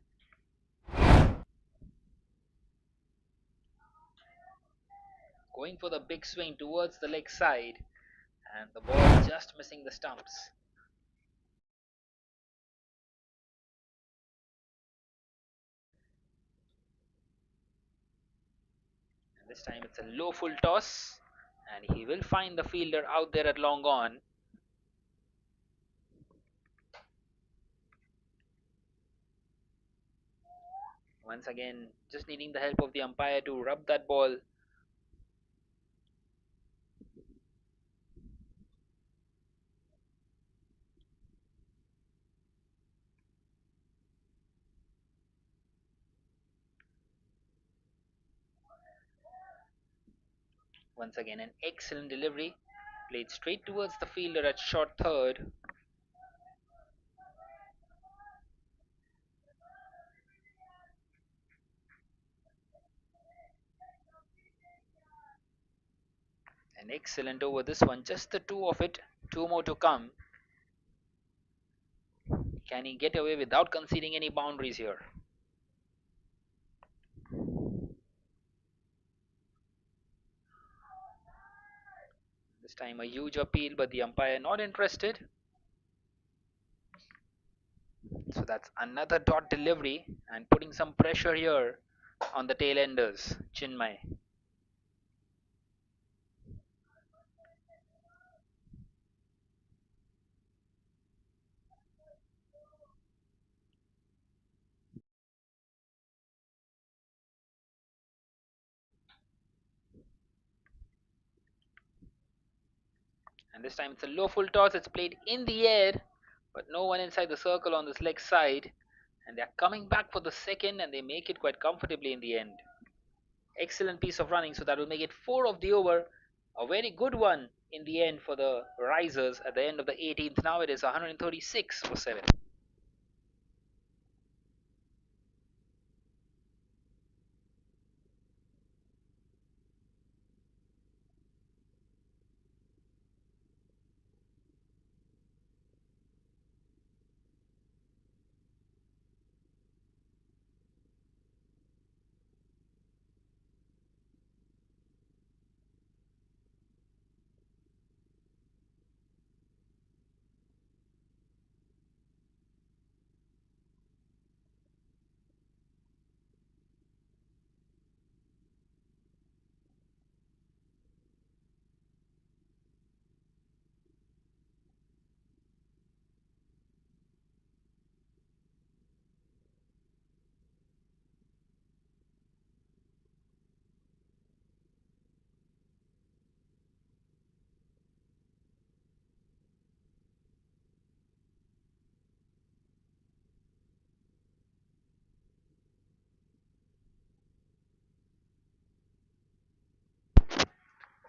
Going for the big swing towards the leg side, and the ball just missing the stumps. And this time it's a low full toss, and he will find the fielder out there at long on. Once again, just needing the help of the umpire to rub that ball. Once again, an excellent delivery, played straight towards the fielder at short third. An excellent over this one, just the two of it, two more to come. Can he get away without conceding any boundaries here? This time a huge appeal, but the umpire not interested. So that's another dot delivery and putting some pressure here on the tail enders, Chinmay. And this time it's a low full toss, it's played in the air, but no one inside the circle on this leg side. And they're coming back for the second and they make it quite comfortably in the end. Excellent piece of running, so that will make it 4 of the over. A very good one in the end for the Risers at the end of the 18th. Now it is 136 for 7.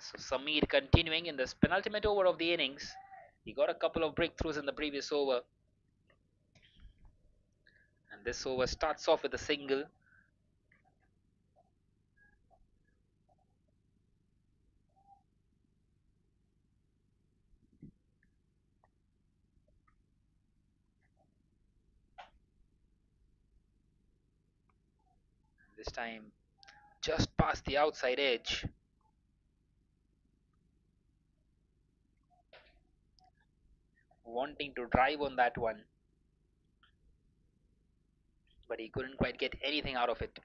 So Samir continuing in this penultimate over of the innings. He got a couple of breakthroughs in the previous over. And this over starts off with a single. This time just past the outside edge. Wanting to drive on that one, but he couldn't quite get anything out of it.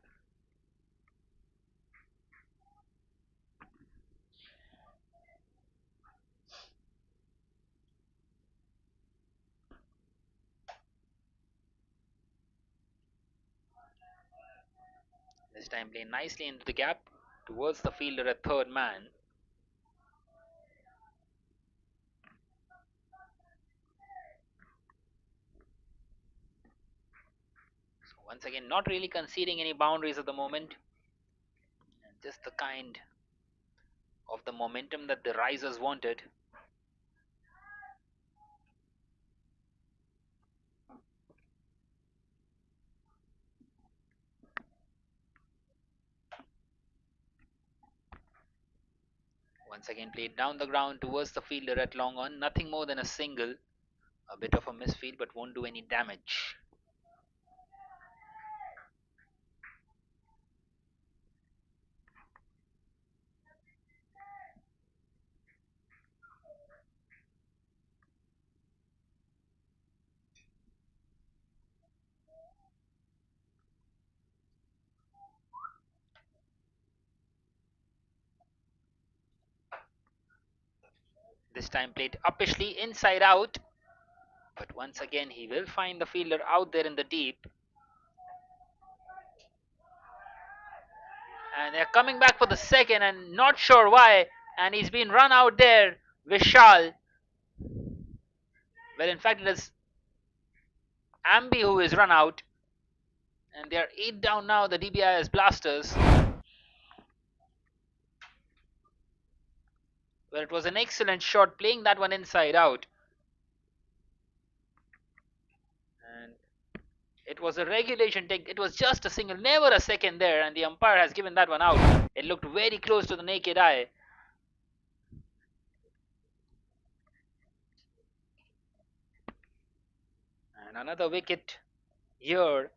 This time playing nicely into the gap towards the fielder at third man. So once again, not really conceding any boundaries at the moment. And just the kind of the momentum that the Risers wanted. Once again played down the ground towards the fielder at long on. Nothing more than a single. A bit of a misfield, but won't do any damage. This time played uppishly inside out. But once again, he will find the fielder out there in the deep. And they're coming back for the second and not sure why. And he's been run out there, Vishal. Well, in fact, it is Ambi who is run out. And they're 8 down now, the Dbis Blasters. Well, it was an excellent shot playing that one inside out. And it was a regulation take. It was just a single, never a second there. And the umpire has given that one out. It looked very close to the naked eye. another wicket here.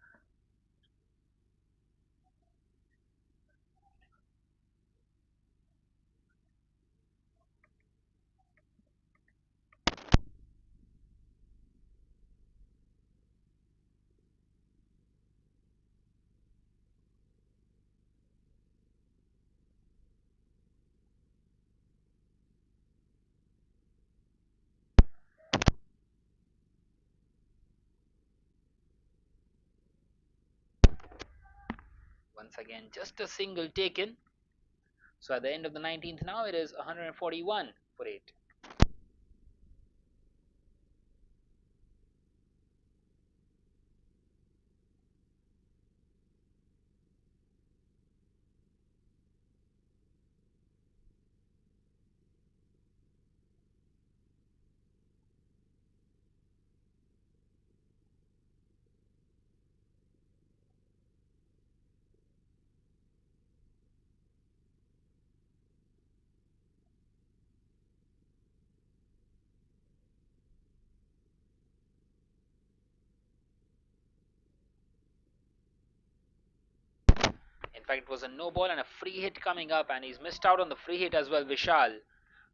Once again, just a single taken. So at the end of the 19th now, it is 141 for 8. In fact, it was a no ball and a free hit coming up, and he's missed out on the free hit as well, Vishal.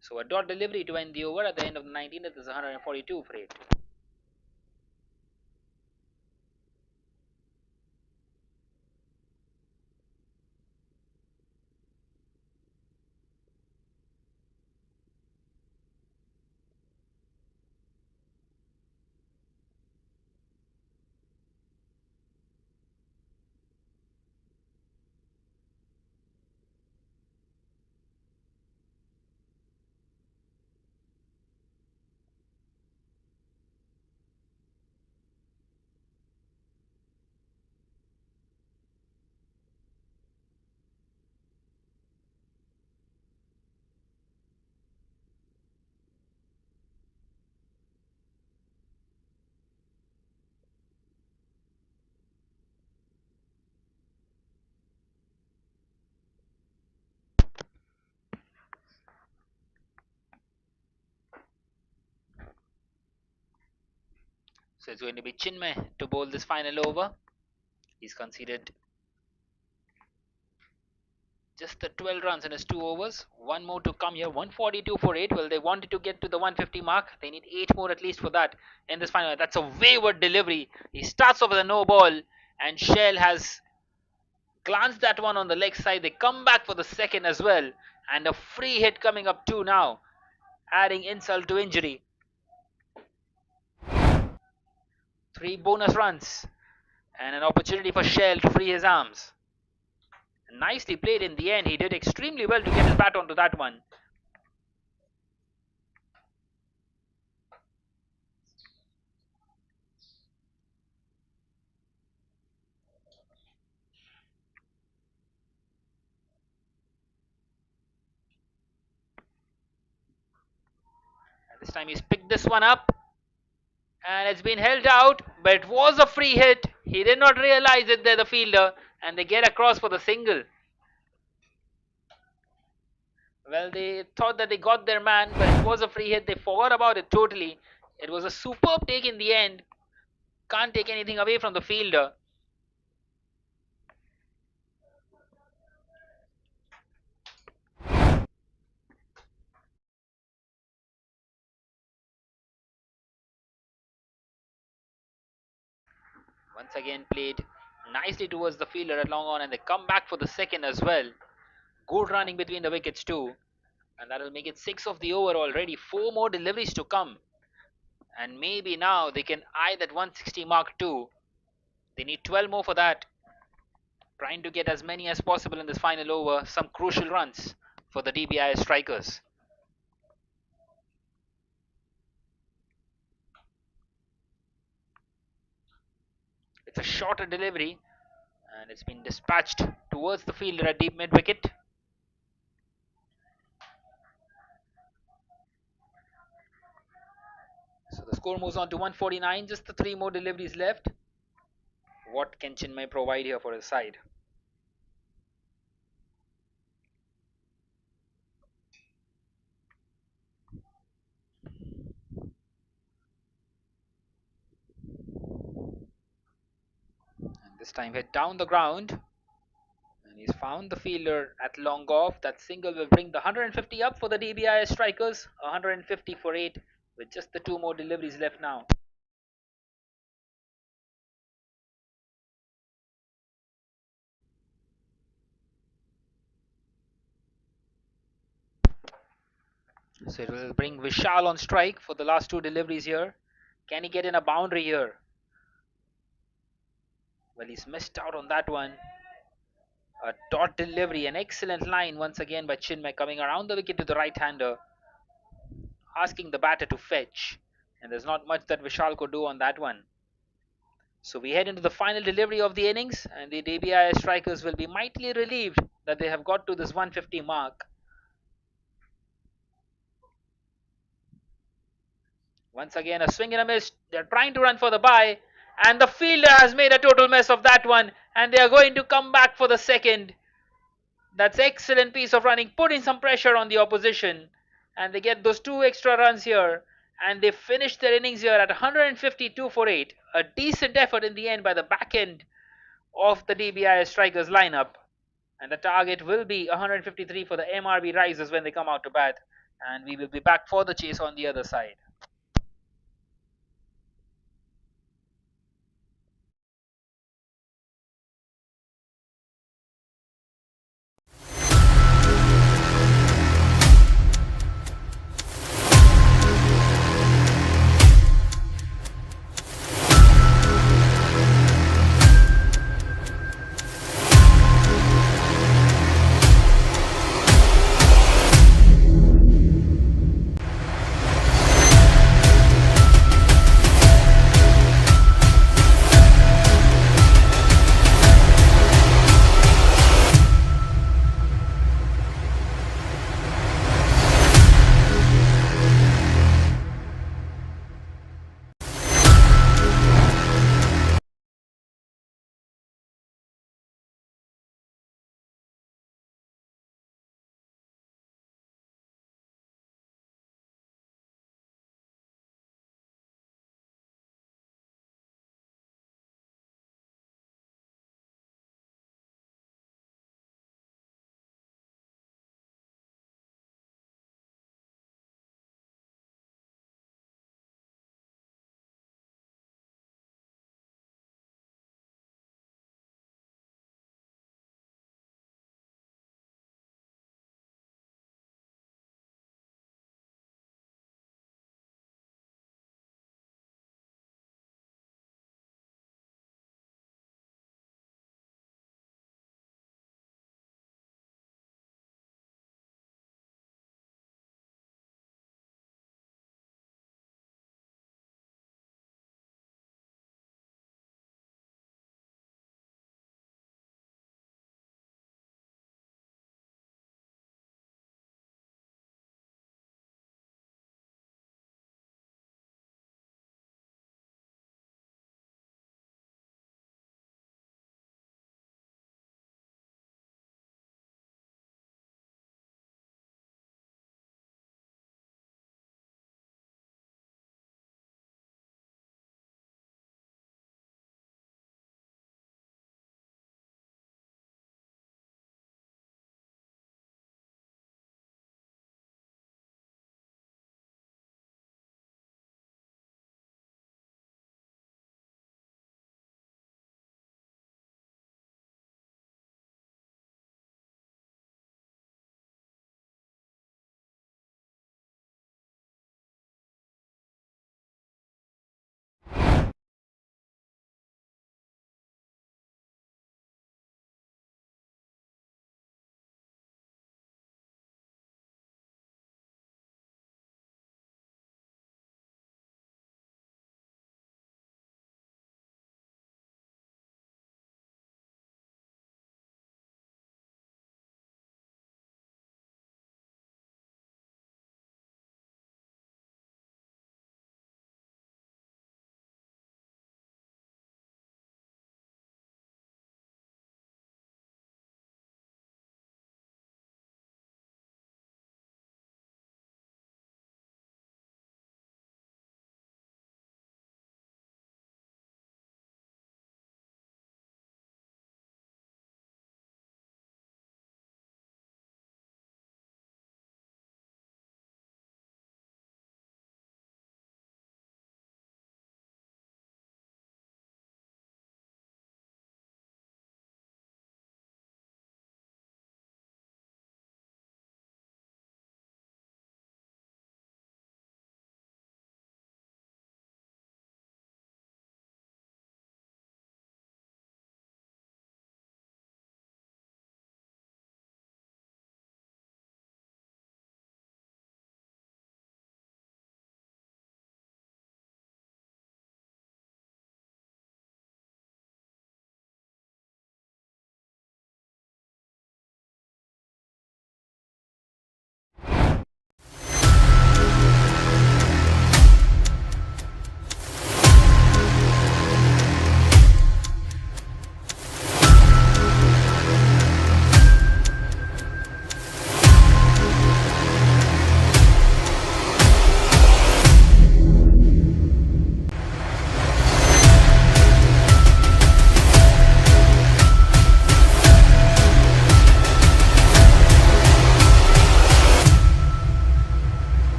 So a dot delivery to end the over at the end of the 19th. It is 142 for 8. So it's going to be Chinmay to bowl this final over. He's conceded just the 12 runs in his 2 overs. One more to come here. 142 for 8. Well, they wanted to get to the 150 mark. They need 8 more at least for that in this final. That's a wayward delivery. He starts off with a no ball, and Shell has glanced that one on the leg side. They come back for the second as well. And a free hit coming up too now, adding insult to injury. 3 bonus runs and an opportunity for Shell to free his arms. Nicely played in the end. He did extremely well to get his bat onto that one. And this time he's picked this one up, and it's been held out, but it was a free hit. He did not realize it there, the fielder, and they get across for the single. Well, they thought that they got their man, but it was a free hit. They forgot about it totally. It was a superb take in the end. Can't take anything away from the fielder. Once again played nicely towards the fielder at long on, and they come back for the second as well. Good running between the wickets too, and that'll make it 6 of the over already. 4 more deliveries to come, and maybe now they can eye that 160 mark too. They need 12 more for that. Trying to get as many as possible in this final over. Some crucial runs for the Dbis strikers. It's a shorter delivery, and it's been dispatched towards the fielder at deep mid wicket. So the score moves on to 149. Just the 3 more deliveries left. What can Chinmay provide here for his side? This time hit down the ground. And he's found the fielder at long off. That single will bring the 150 up for the DBIS strikers. 150 for 8 with just the 2 more deliveries left now. So it will bring Vishal on strike for the last 2 deliveries here. Can he get in a boundary here? Well, he's missed out on that one. A dot delivery, an excellent line once again by Chinmay, coming around the wicket to the right-hander, asking the batter to fetch. And there's not much that Vishal could do on that one. So we head into the final delivery of the innings, and the DBIS strikers will be mightily relieved that they have got to this 150 mark. Once again, a swing and a miss. They're trying to run for the bye, and the fielder has made a total mess of that one, and they are going to come back for the second. That's excellent piece of running, putting some pressure on the opposition, and they get those 2 extra runs here, and they finish their innings here at 152 for 8. A decent effort in the end by the back end of the DBIS strikers lineup, and the target will be 153 for the MRB Risers when they come out to bat, and we will be back for the chase on the other side.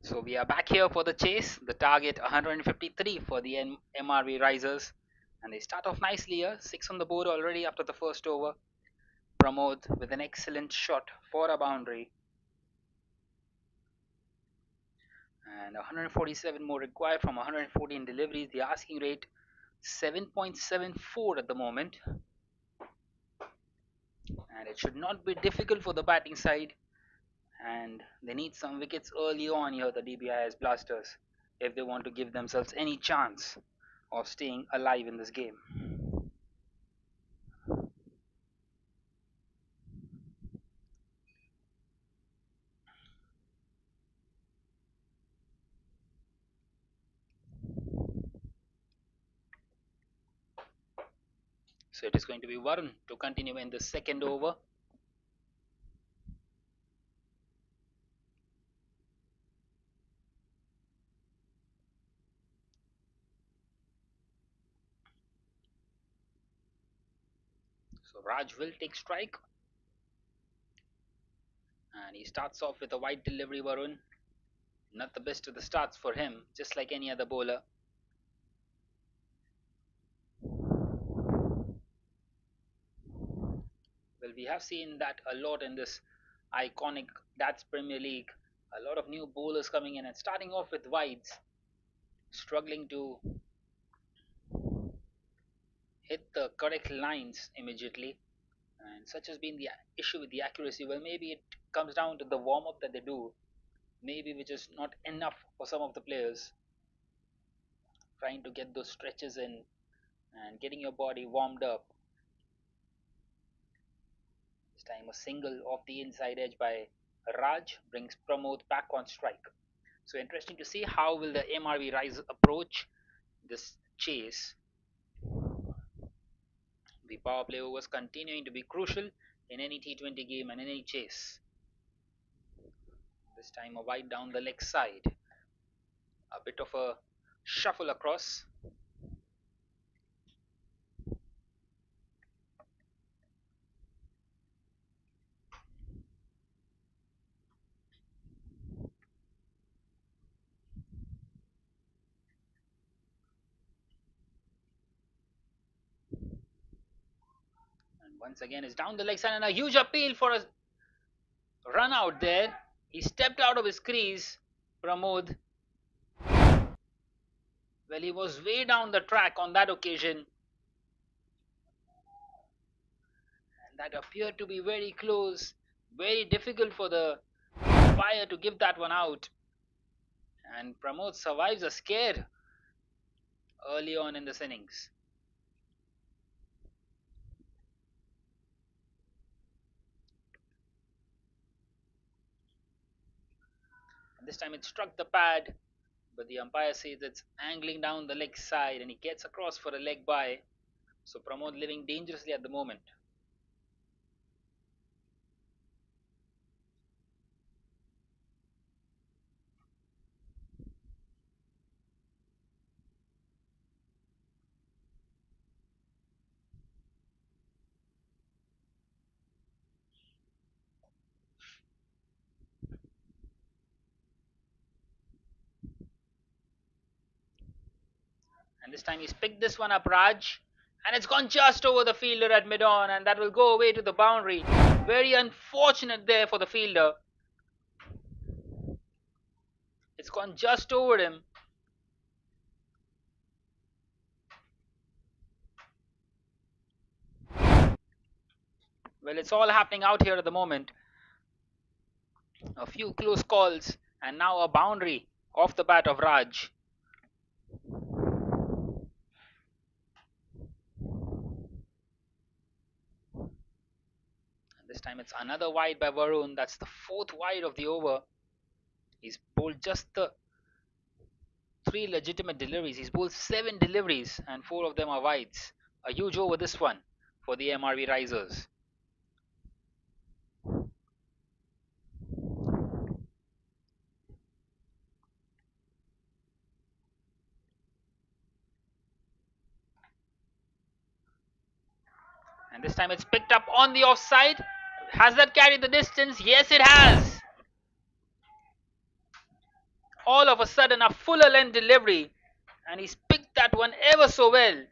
So we are back here for the chase. The target 153 for the MRV Risers. And they start off nicely here. 6 on the board already after the first over. Pramod with an excellent shot for a boundary. And 147 more required from 114 deliveries. The asking rate 7.74 at the moment. And it should not be difficult for the batting side. And they need some wickets early on here, the Dbis Blasters, if they want to give themselves any chance of staying alive in this game. So it is going to be Varun to continue in the second over. So Raj will take strike. And he starts off with a wide delivery, Varun. Not the best of the starts for him, just like any other bowler. Well, we have seen that a lot in this iconic That's Premier League. A lot of new bowlers coming in and starting off with wides, struggling to hit the correct lines immediately. And such has been the issue with the accuracy. Well, maybe it comes down to the warm up that they do, maybe which is not enough for some of the players. Trying to get those stretches in and getting your body warmed up. This time a single off the inside edge by Raj brings Pramod back on strike. So interesting to see how will the MRV Rise approach this chase. The power play overs continuing to be crucial in any T20 game and in any chase. This time a wide down the leg side. A bit of a shuffle across. And once again is down the leg side and a huge appeal for a run out there. He stepped out of his crease, Pramod. Well, he was way down the track on that occasion. And that appeared to be very close. Very difficult for the umpire to give that one out. And Pramod survives a scare early on in this innings. And this time it struck the pad, but the umpire says it's angling down the leg side and he gets across for a leg by. So Pramod living dangerously at the moment. And this time he's picked this one up, Raj. And it's gone just over the fielder at mid-on, and that will go away to the boundary. Very unfortunate there for the fielder. It's gone just over him. Well, it's all happening out here at the moment. A few close calls, and now a boundary off the bat of Raj. This time it's another wide by Varun. That's the fourth wide of the over. He's bowled just the three legitimate deliveries. He's bowled 7 deliveries, and 4 of them are wides. A huge over this one for the MRV Risers. And this time it's picked up on the offside. Has that carried the distance? Yes, it has. all of a sudden a fuller length delivery, and he's picked that one ever so well,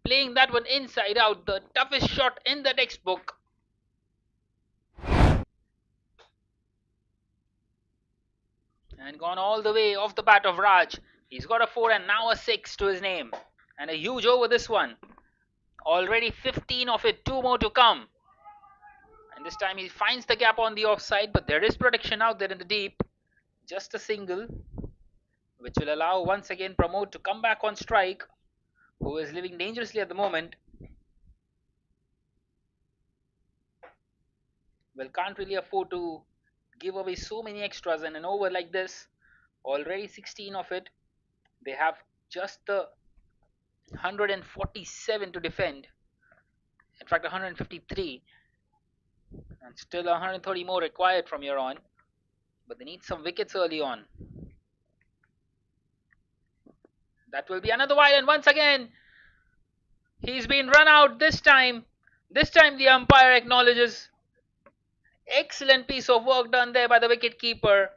playing that one inside out, the toughest shot in the textbook, and gone all the way off the bat of Raj. He's got a 4 and now a 6 to his name, and a huge over this one. Already 15 of it, 2 more to come. And this time he finds the gap on the offside, but there is protection out there in the deep. Just a single, which will allow once again Pramod to come back on strike, who is living dangerously at the moment. Well, can't really afford to give away so many extras in an over like this. Already 16 of it. They have just the 147 to defend. In fact, 153. And still 130 more required from here on. But they need some wickets early on. That will be another wide, and once again he's been run out this time. This time the umpire acknowledges. Excellent piece of work done there by the wicket keeper.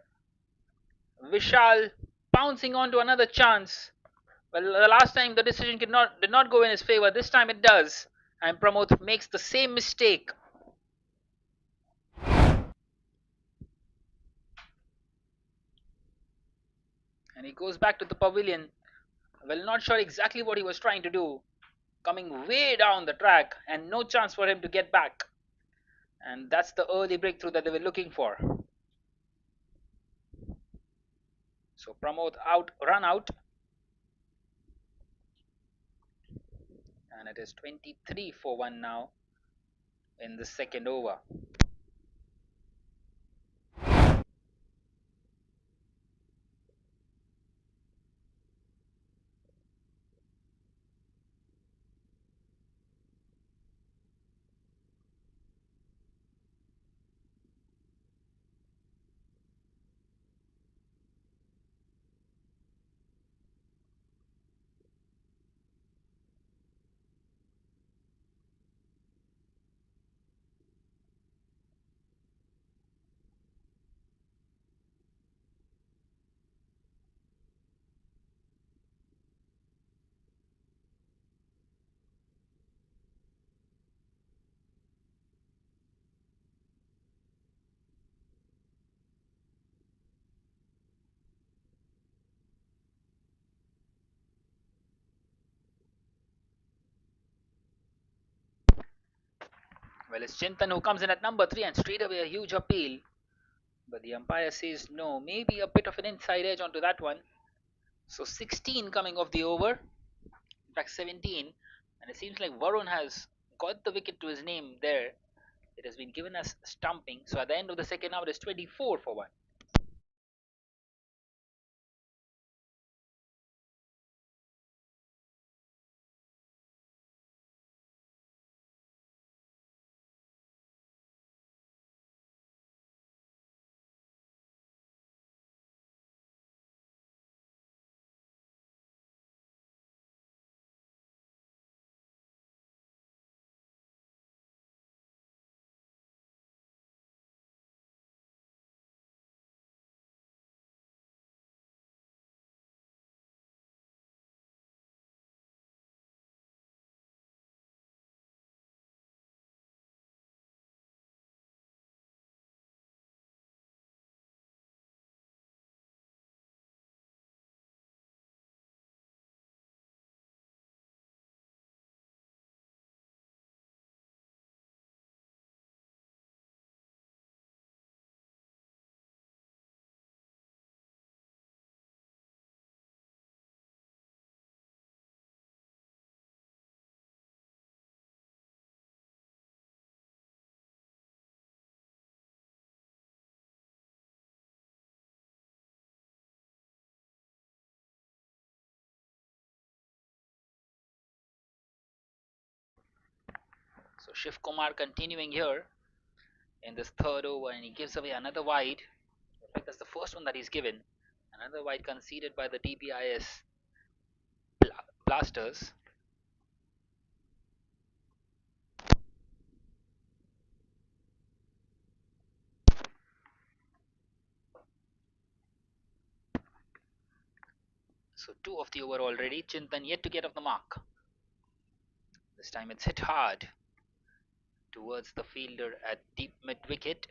Vishal pouncing onto another chance. Well, the last time the decision did not go in his favor. This time it does. And Pramod makes the same mistake. And he goes back to the pavilion. Well, not sure exactly what he was trying to do. Coming way down the track and no chance for him to get back. And that's the early breakthrough that they were looking for. So Pramod out, run out. And it is 23 for 1 now in the second over. Well, it's Chintan who comes in at number 3 and straight away a huge appeal. But the umpire says no, maybe a bit of an inside edge onto that one. So 16 coming off the over. In fact, 17. And it seems like Varun has got the wicket to his name there. It has been given as stumping. So at the end of the second hour, it is 24 for 1. So Shiv Kumar continuing here in this third over, and he gives away another wide. In fact, that's the first one that he's given. Another wide conceded by the Dbis Blasters. 2 of the over already. Chintan yet to get off the mark. This time it's hit hard towards the fielder at deep mid wicket.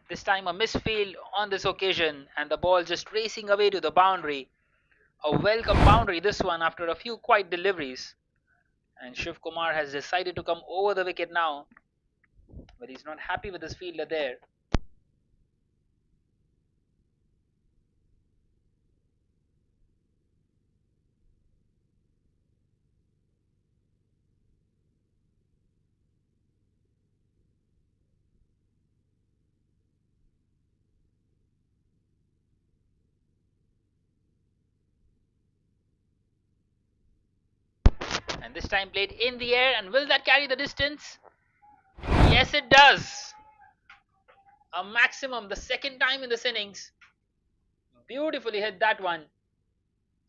This time a misfield on this occasion and the ball just racing away to the boundary. A welcome boundary this one after a few quiet deliveries. And Shiv Kumar has decided to come over the wicket now, but he's not happy with his fielder there. And this time played in the air, and will that carry the distance? Yes, it does. A maximum, the second time in this innings. Beautifully hit that one.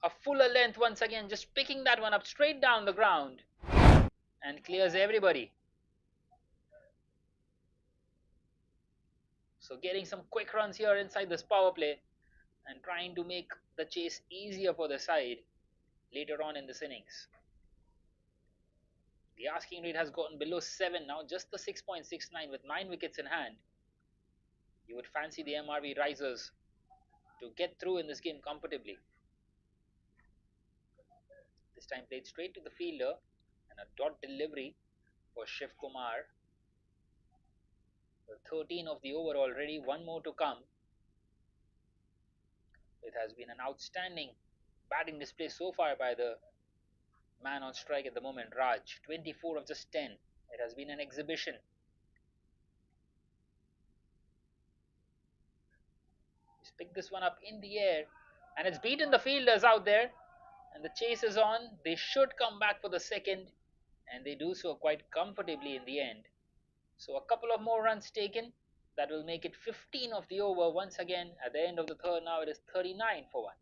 A fuller length once again, just picking that one up straight down the ground and clears everybody. So getting some quick runs here inside this power play and trying to make the chase easier for the side later on in this innings. The asking rate has gotten below 7 now, just the 6.69 with 9 wickets in hand. You would fancy the MRV Risers to get through in this game comfortably. This time played straight to the fielder and a dot delivery for Shiv Kumar. The 13 of the over already, one more to come. It has been an outstanding batting display so far by the man on strike at the moment, Raj. 24 of just 10. It has been an exhibition. He's picked this one up in the air and it's beaten the fielders out there. And the chase is on. They should come back for the second, and they do so quite comfortably in the end. So a couple of more runs taken. That will make it 15 of the over once again at the end of the third. Now it is 39 for 1.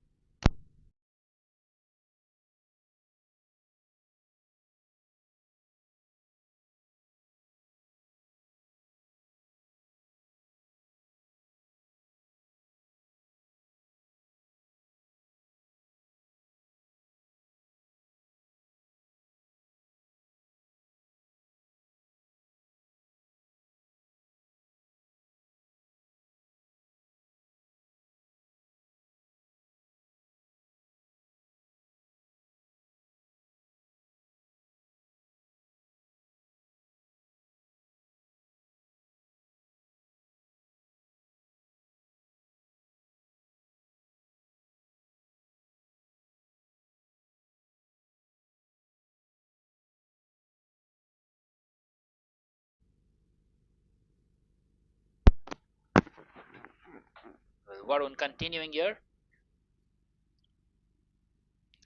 Varun continuing here.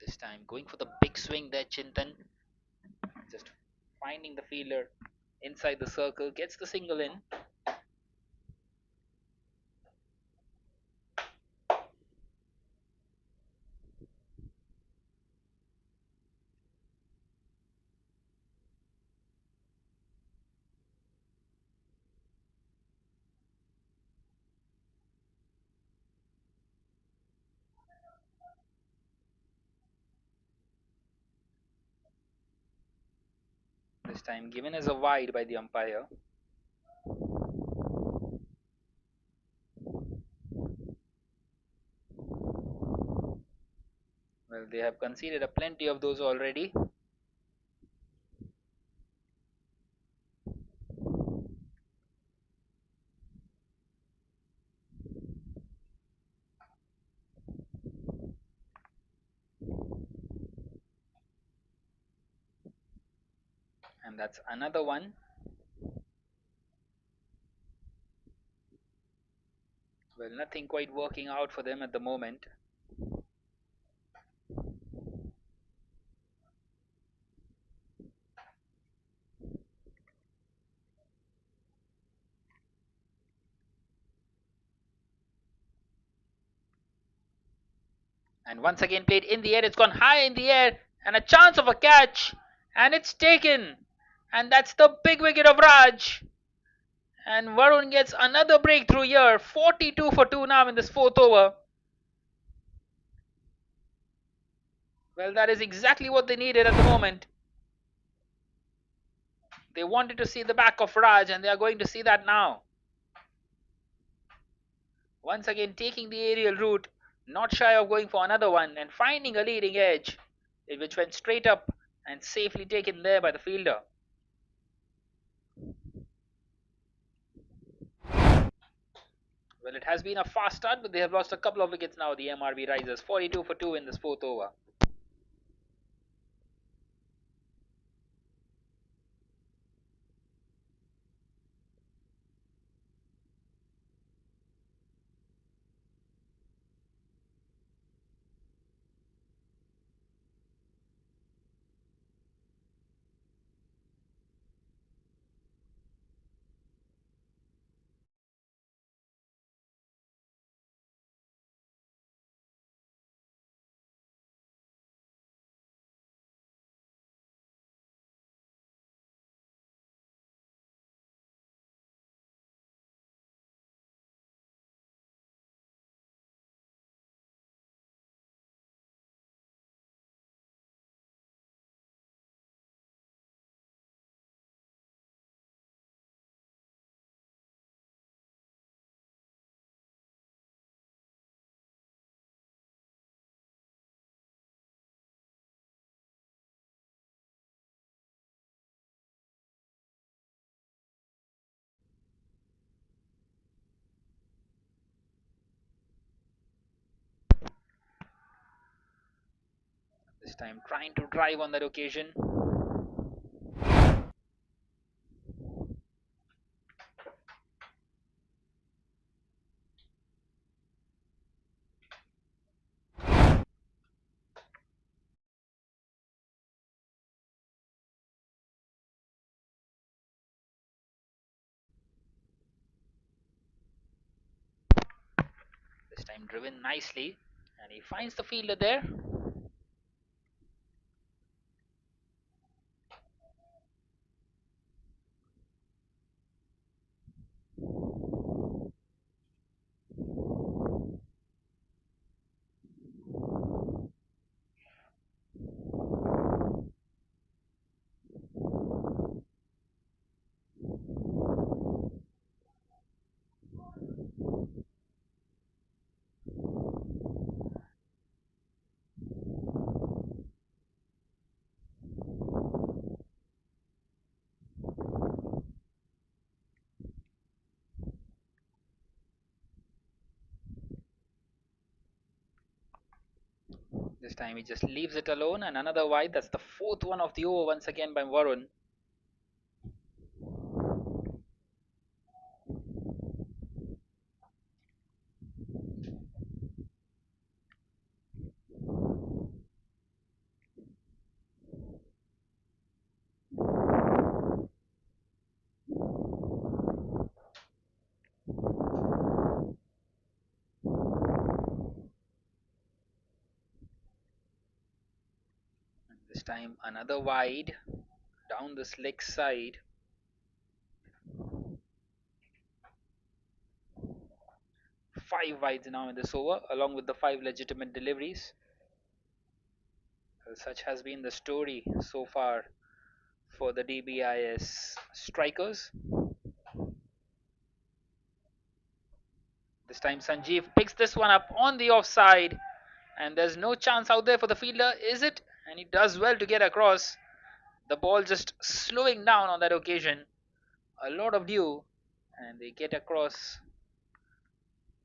This time going for the big swing there, Chintan. Just finding the fielder inside the circle, gets the single in. This time given as a wide by the umpire. Well, they have conceded a plenty of those already, and that's another one. Well, nothing quite working out for them at the moment. And once again played in the air. It's gone high in the air, and a chance of a catch, and it's taken. And that's the big wicket of Raj. And Varun gets another breakthrough here. 42 for 2 now in this fourth over. Well, that is exactly what they needed at the moment. They wanted to see the back of Raj, and they are going to see that now. Once again, taking the aerial route, not shy of going for another one, and finding a leading edge, which went straight up and safely taken there by the fielder. Well, it has been a fast start, but they have lost a couple of wickets now, the MRB Risers. 42 for 2 in this fourth over. This time trying to drive on that occasion. This time driven nicely, and he finds the fielder there. This time he just leaves it alone, and another wide. That's the fourth one of the over once again by Varun. This time another wide down the slick side. Five wides now in this over, along with the five legitimate deliveries. Well, such has been the story so far for the DBIS strikers. This time Sanjeev picks this one up on the offside, And there's no chance out there for the fielder, is it? And he does well to get across. The ball just slowing down on that occasion. A lot of dew, and they get across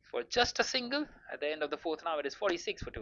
for just a single at the end of the fourth. Now it is 46 for 2.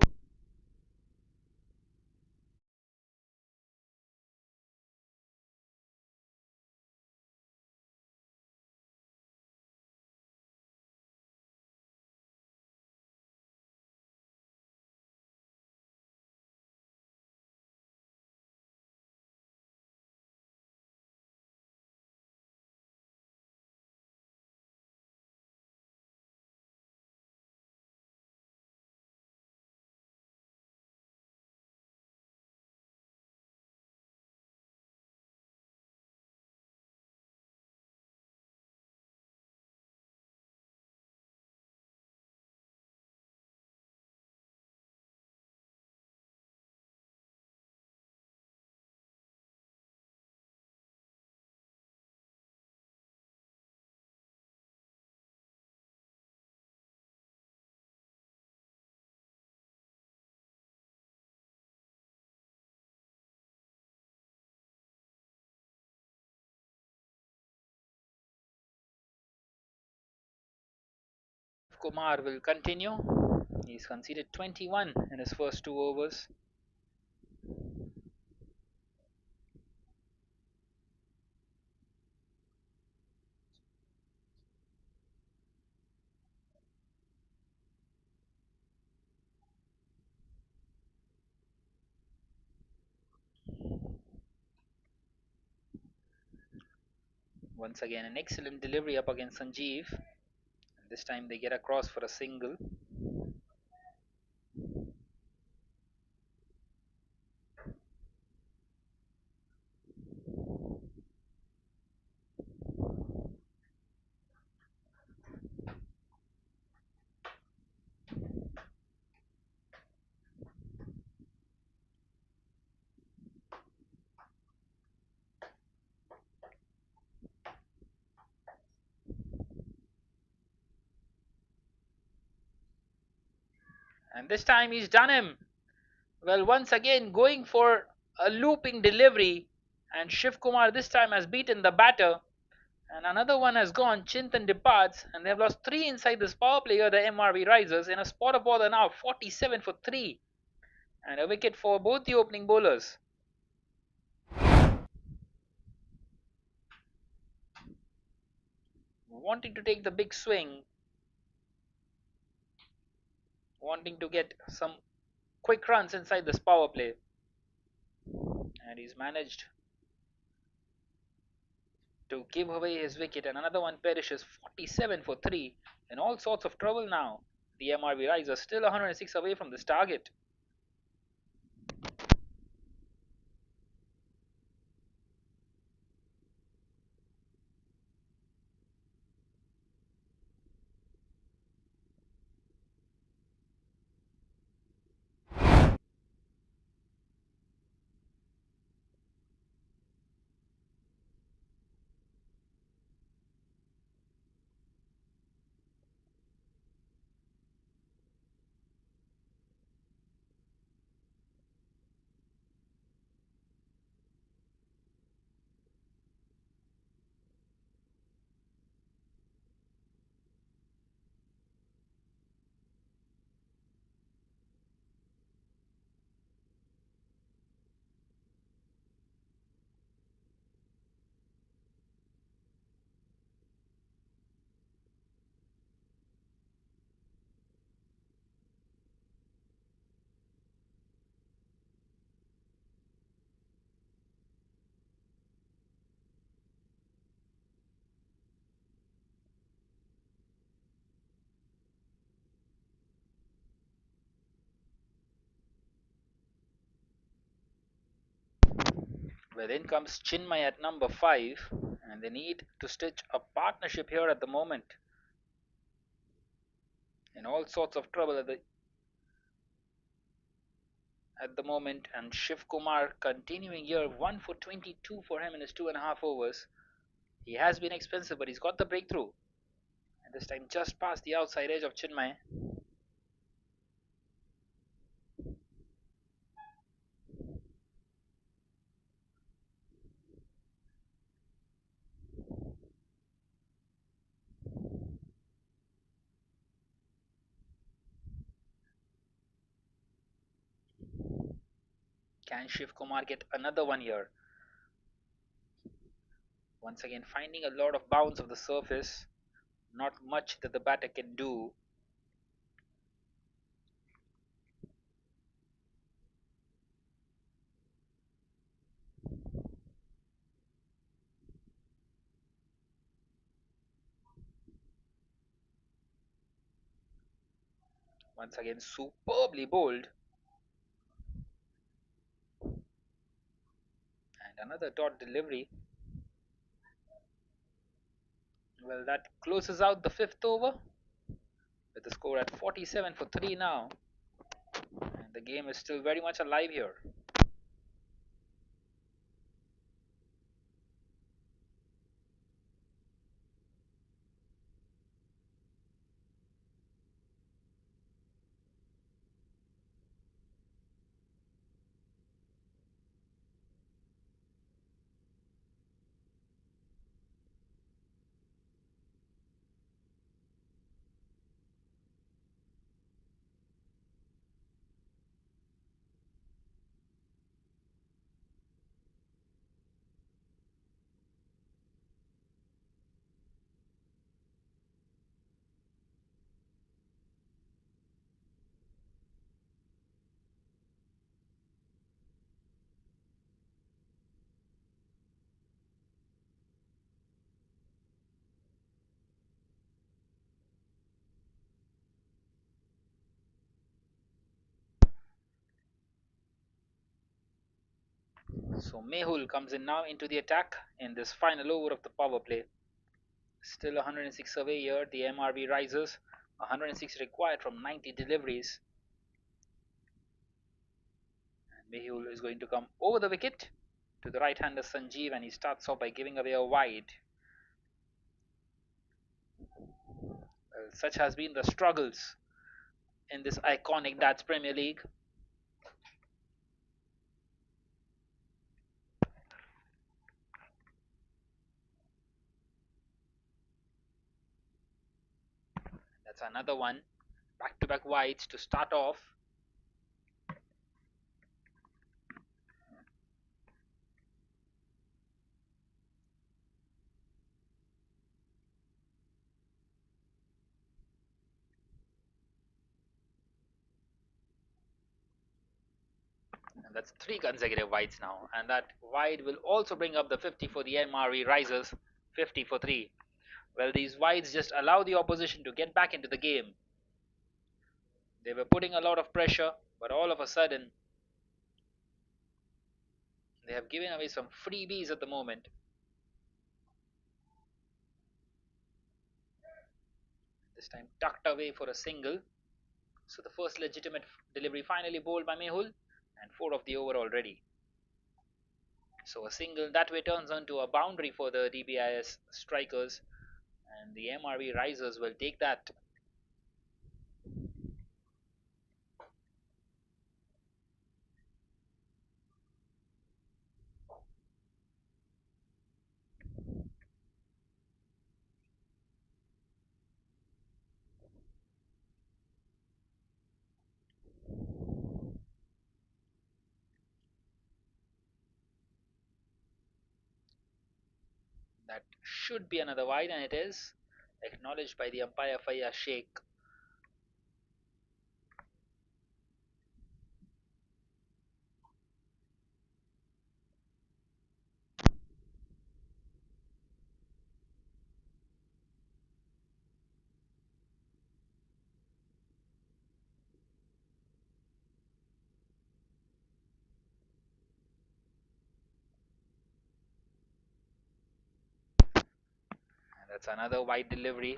Kumar will continue. He's conceded 21 in his first 2 overs. Once again, an excellent delivery up against Sanjeev. This time they get across for a single. And this time he's done him. Well, once again going for a looping delivery. And Shiv Kumar this time has beaten the batter. And another one has gone. Chintan departs. And they have lost 3 inside this power play here, the MRV Risers. In a spot of bother now, 47 for 3. And a wicket for both the opening bowlers. Wanting to take the big swing. Wanting to get some quick runs inside this power play. And he's managed to give away his wicket, and another one perishes. 47 for 3. In all sorts of trouble now. The MRV Risers still 106 away from this target. Well, in comes Chinmay at number 5, and they need to stitch a partnership here at the moment. In all sorts of trouble at the moment, and Shiv Kumar continuing here, 1 for 22 for him in his 2.5 overs. He has been expensive, but he's got the breakthrough. And this time just past the outside edge of Chinmay. Can Shiv Kumar get another one here? Once again, finding a lot of bounce of the surface. Not much that the batter can do. Once again, superbly bowled. And another dot delivery. Well, that closes out the fifth over with the score at 47 for 3 now. And the game is still very much alive here. So Mehul comes in now into the attack in this final over of the power play. Still 106 away here. The MRB rises. 106 required from 90 deliveries. And Mehul is going to come over the wicket to the right-hander Sanjeev, and he starts off by giving away a wide. Well, such has been the struggles in this iconic Dats Premier League. That's another one. Back-to-back wides to start off. And that's three consecutive wides now. And that wide will also bring up the 50 for the MRE Risers. 50 for 3. Well, these wides just allow the opposition to get back into the game. They were putting a lot of pressure, but all of a sudden, they have given away some freebies at the moment. This time tucked away for a single. So the first legitimate delivery finally bowled by Mehul, and 4 of the over already. So a single that way turns into a boundary for the DBIS strikers, and the MRV risers will take that. That should be another wide, and it is acknowledged by the umpire Faya Sheikh. And that's another wide delivery.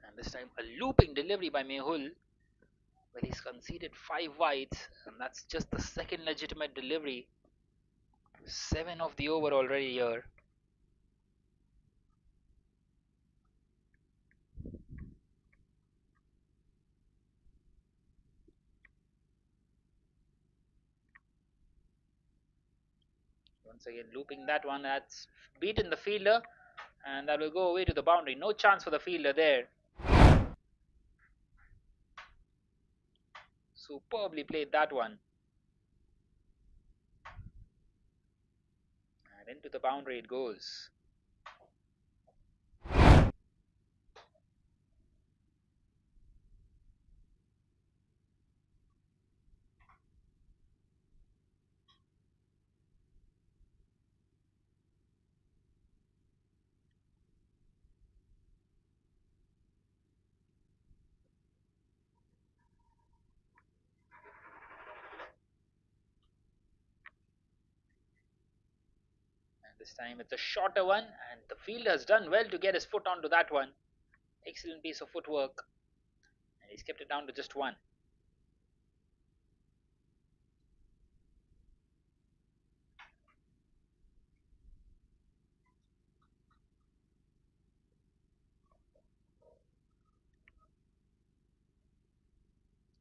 And this time a looping delivery by Mehul. Well, he's conceded 5 wides, and that's just the second legitimate delivery. 7 of the over already here. Once again, looping that one. That's beaten the fielder, and that will go away to the boundary. No chance for the fielder there. Superbly played that one. And into the boundary it goes. And this time it's a shorter one, and the fielder has done well to get his foot onto that one. Excellent piece of footwork. And he's kept it down to just one.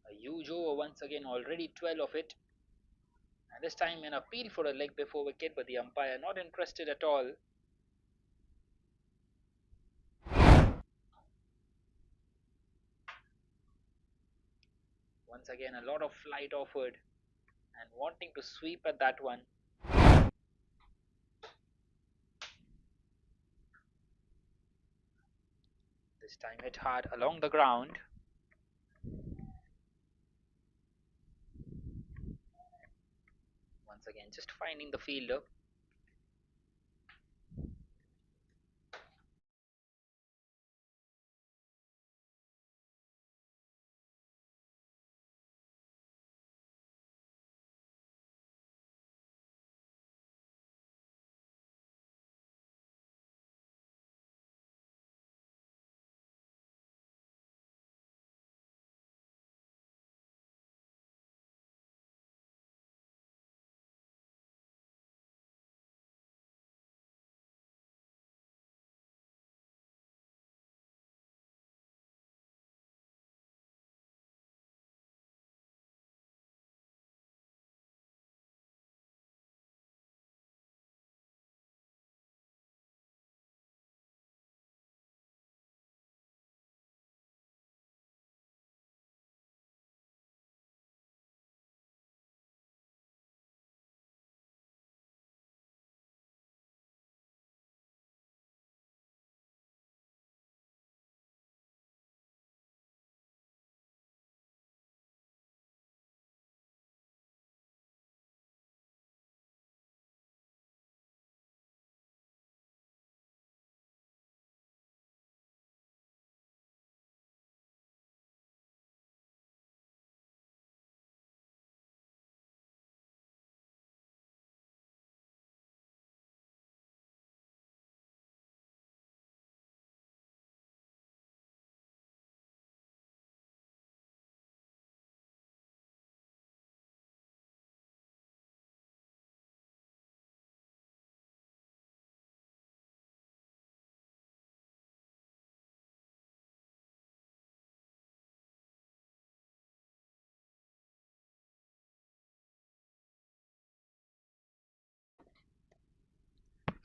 A huge over once again, already 12 of it. And this time an appeal for a leg before wicket, but the umpire not interested at all. Once again, a lot of flight offered and wanting to sweep at that one. This time hit hard along the ground. Once again, just finding the fielder.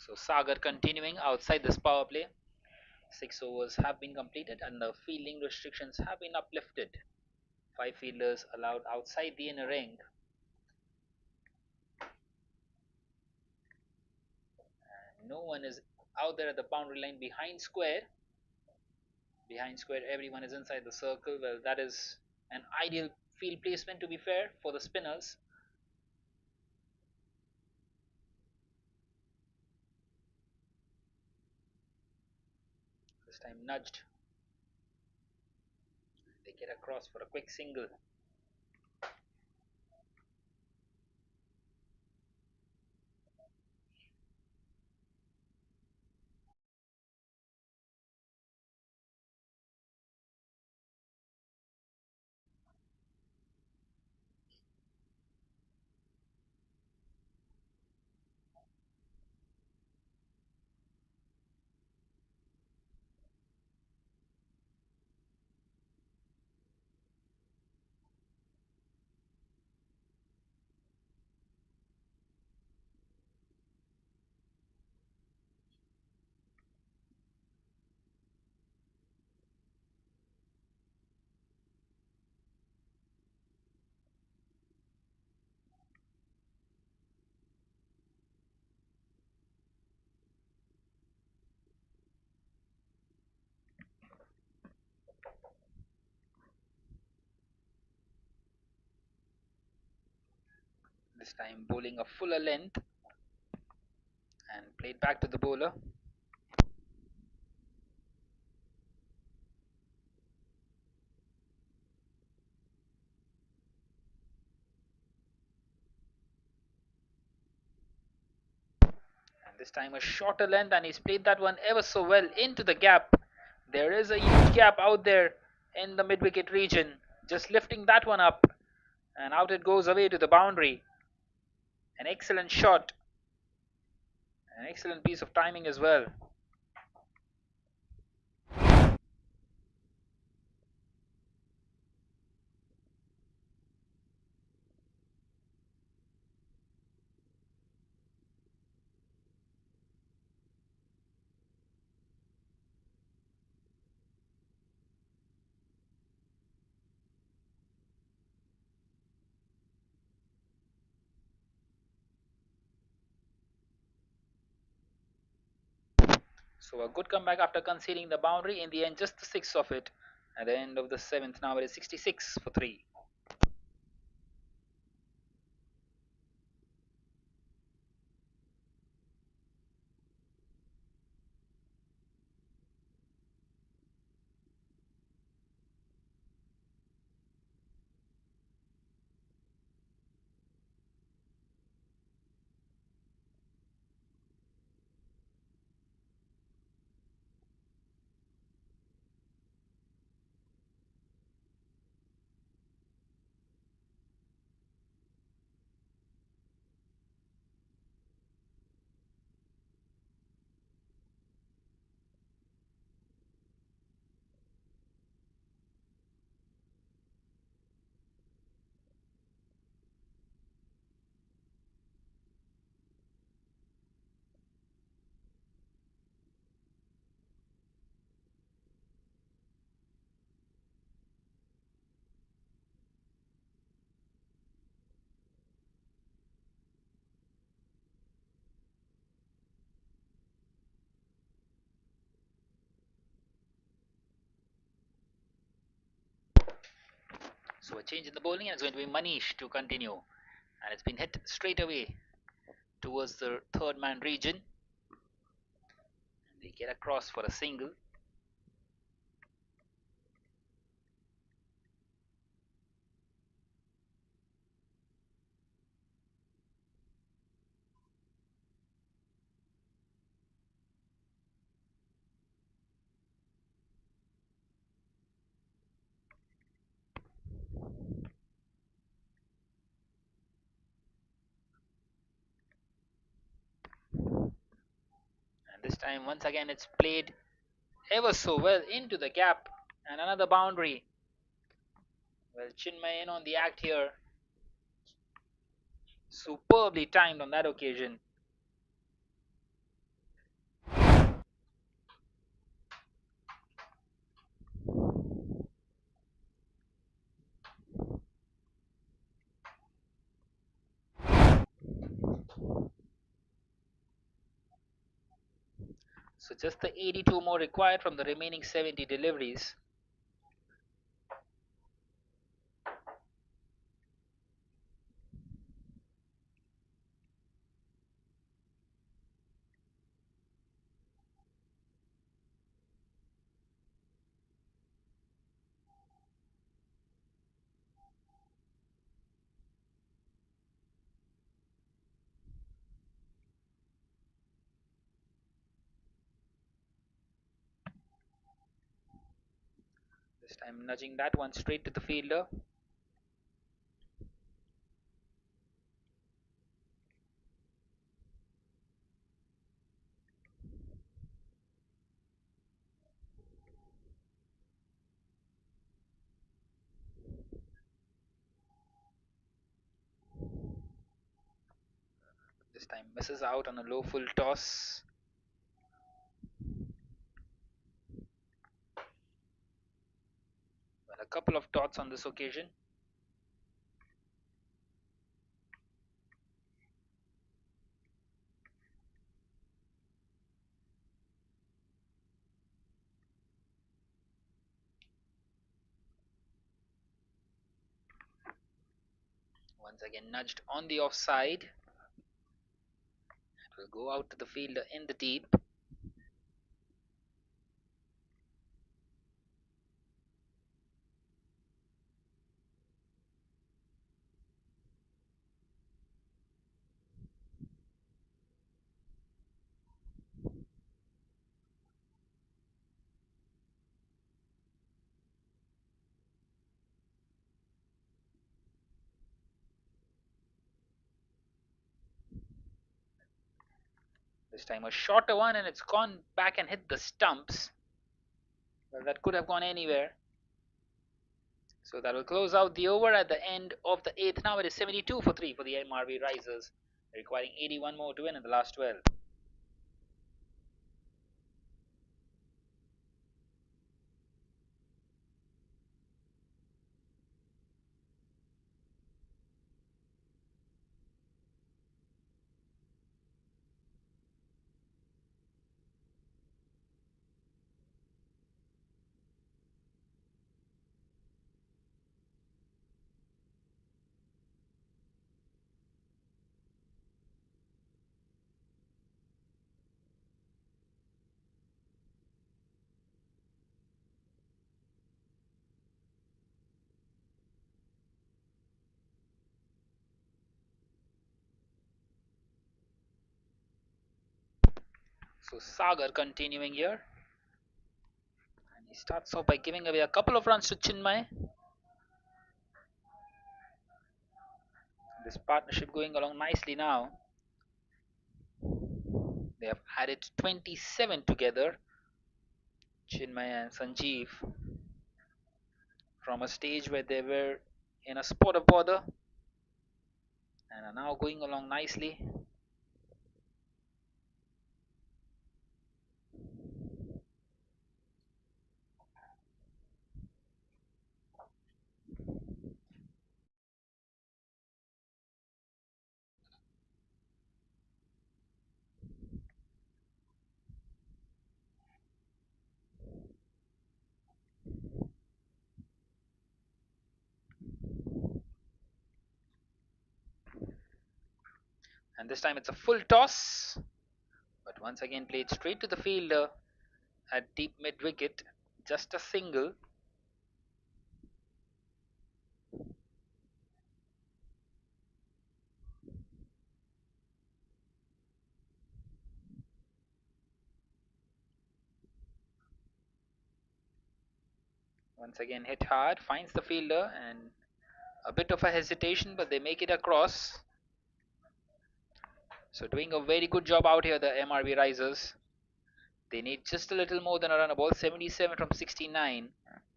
So Sagar continuing outside this power play. 6 overs have been completed and the fielding restrictions have been uplifted. 5 fielders allowed outside the inner ring. And no one is out there at the boundary line behind square. Behind square, everyone is inside the circle. Well, that is an ideal field placement to be fair for the spinners. This time nudged. They get across for a quick single. This time bowling a fuller length and played back to the bowler. And this time a shorter length, and he's played that one ever so well into the gap. There is a huge gap out there in the mid wicket region. Just lifting that one up, and out it goes away to the boundary. An excellent shot, an excellent piece of timing as well. So a good comeback after conceding the boundary. In the end, just the sixth of it. At the end of the seventh, now it is 66 for 3. So a change in the bowling, and it's going to be Manish to continue. And it's been hit straight away towards the third man region. And they get across for a single. And this time, once again, it's played ever so well into the gap. And another boundary. Well, Chinmay in on the act here. Superbly timed on that occasion. So just the 82 more required from the remaining 70 deliveries. This time nudging that one straight to the fielder. This time misses out on a low full toss. Well, a couple of dots on this occasion. Once again nudged on the offside. It will go out to the fielder in the deep. This time a shorter one, and it's gone back and hit the stumps. Well, that could have gone anywhere. So that will close out the over at the end of the eighth. Now it is 72 for 3 for the MRV Risers, requiring 81 more to win in the last 12. So Sagar continuing here. And he starts off by giving away a couple of runs to Chinmay. This partnership going along nicely now. They have added 27 together, Chinmay and Sanjeev, from a stage where they were in a spot of bother and are now going along nicely. And this time it's a full toss, but once again played straight to the fielder at deep mid wicket. Just a single. Once again hit hard, finds the fielder, and a bit of a hesitation, but they make it across. So doing a very good job out here, the MRB Risers. They need just a little more than a run, a ball 77 from 69,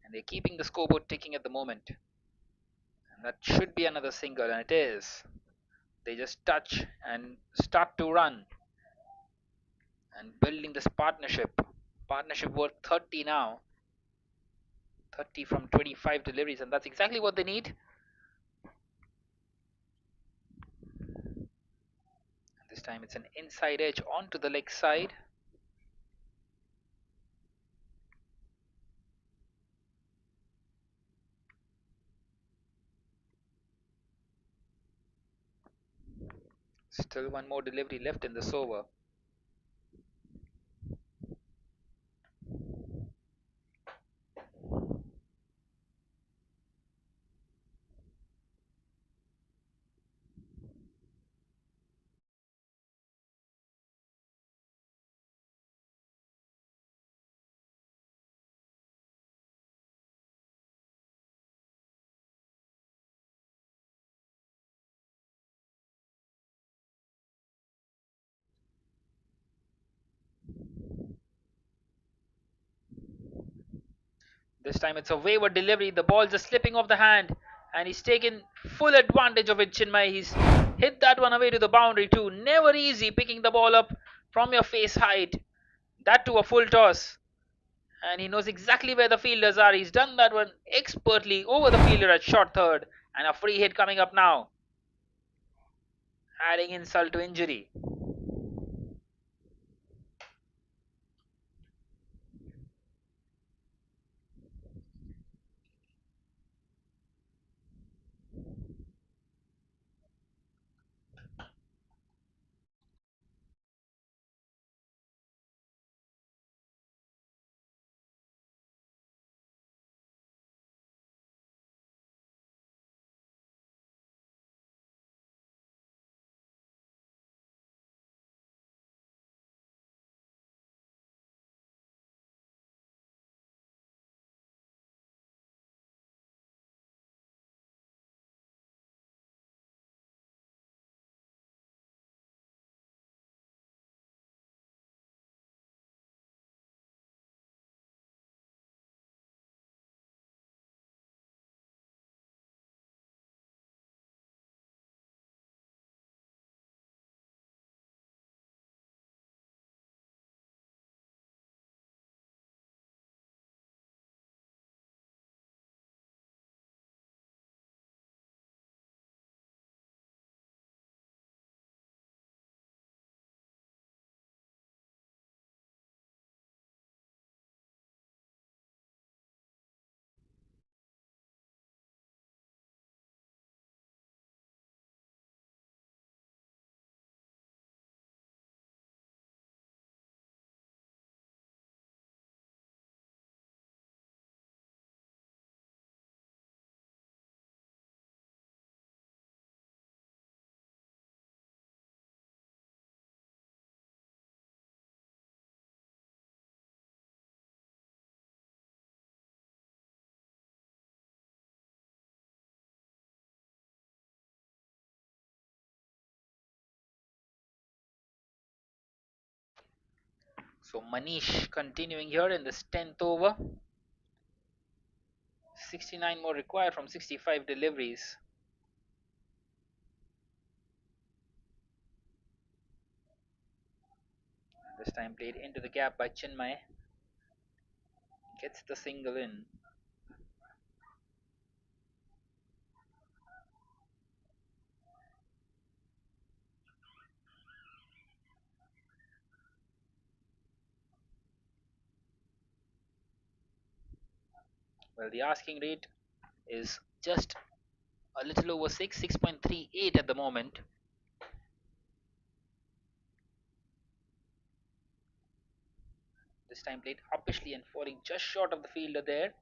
and they're keeping the scoreboard ticking at the moment. And that should be another single, and it is. They just touch and start to run and building this partnership. Partnership worth 30 now. 30 from 25 deliveries, and that's exactly what they need. This time it's an inside edge onto the leg side. Still one more delivery left in this over. This time it's a wayward delivery. The ball just slipping off the hand, and he's taken full advantage of it. Chinmay, he's hit that one away to the boundary too. Never easy picking the ball up from your face height. That to a full toss. And he knows exactly where the fielders are. He's done that one expertly over the fielder at short third. And a free hit coming up now. Adding insult to injury. So Manish continuing here in this 10th over. 69 more required from 65 deliveries. This time played into the gap by Chinmay. Gets the single in. Well, the asking rate is just a little over 6.38 at the moment. This time played uppishly and falling just short of the fielder there.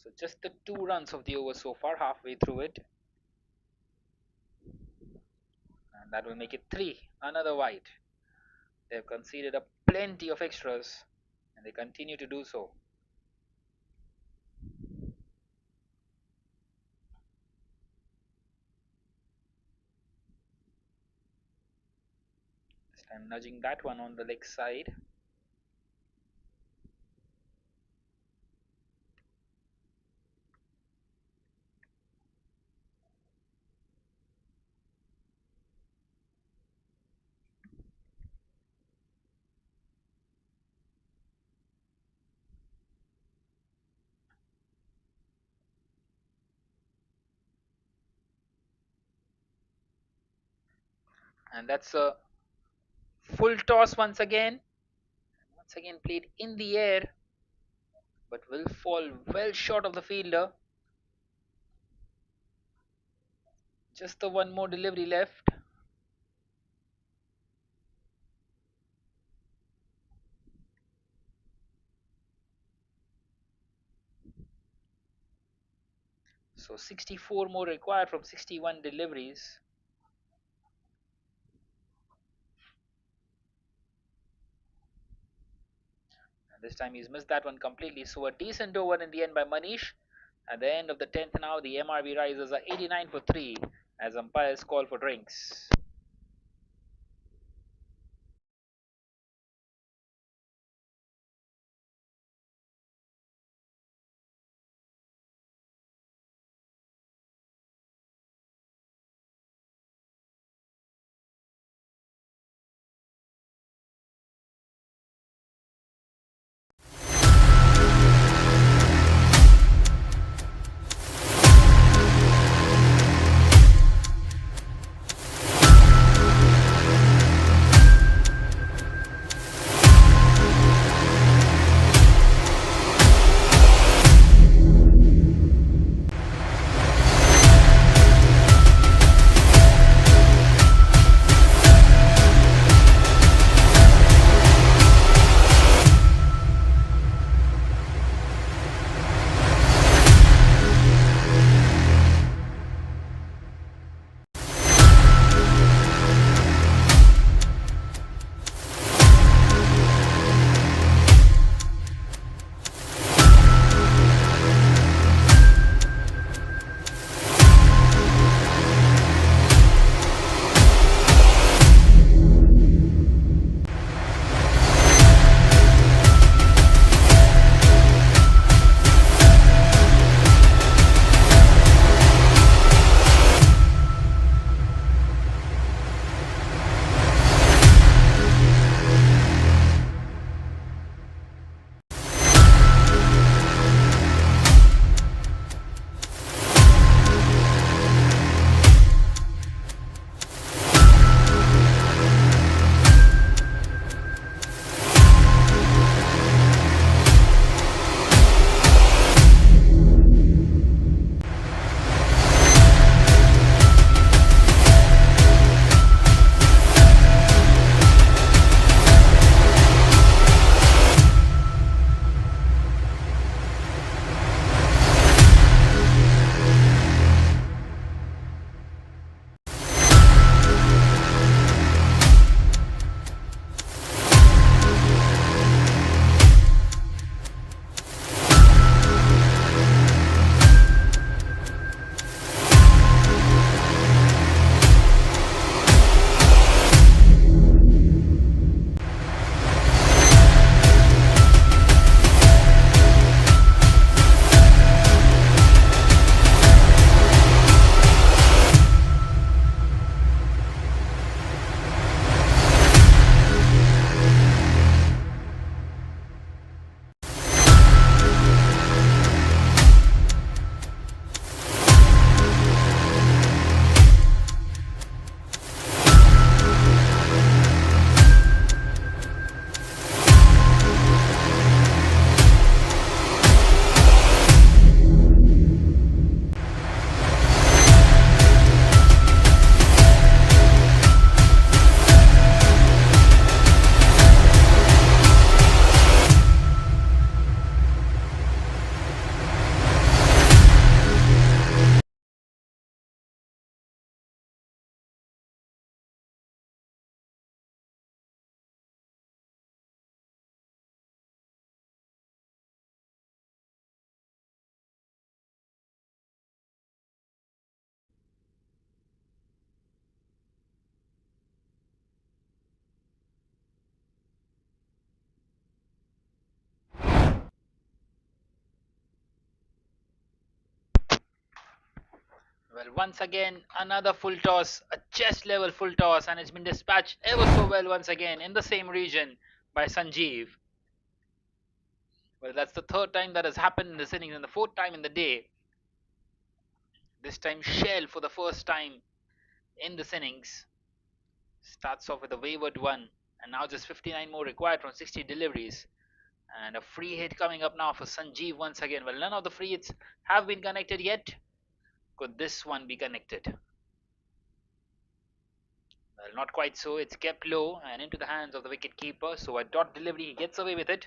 So just the 2 runs of the over so far, halfway through it. And that will make it 3. Another wide. They've conceded a plenty of extras and they continue to do so. This time nudging that one on the leg side. And that's a full toss once again. Once again played in the air, but will fall well short of the fielder. Just the one more delivery left. So 64 more required from 61 deliveries. And this time he's missed that one completely. So a decent over in the end by Manish. At the end of the 10th now, the MRB Risers are 89 for 3 as umpires call for drinks. Well, once again, another full toss, a chest level full toss, and it's been dispatched ever so well once again in the same region by Sanjeev. Well, that's the third time that has happened in this innings and the fourth time in the day. This time, Shell for the first time in this innings starts off with a wayward one, and now just 59 more required from 60 deliveries. And a free hit coming up now for Sanjeev once again. Well, none of the free hits have been connected yet. Could this one be connected? Well, not quite so. It's kept low and into the hands of the wicket keeper. So a dot delivery, he gets away with it.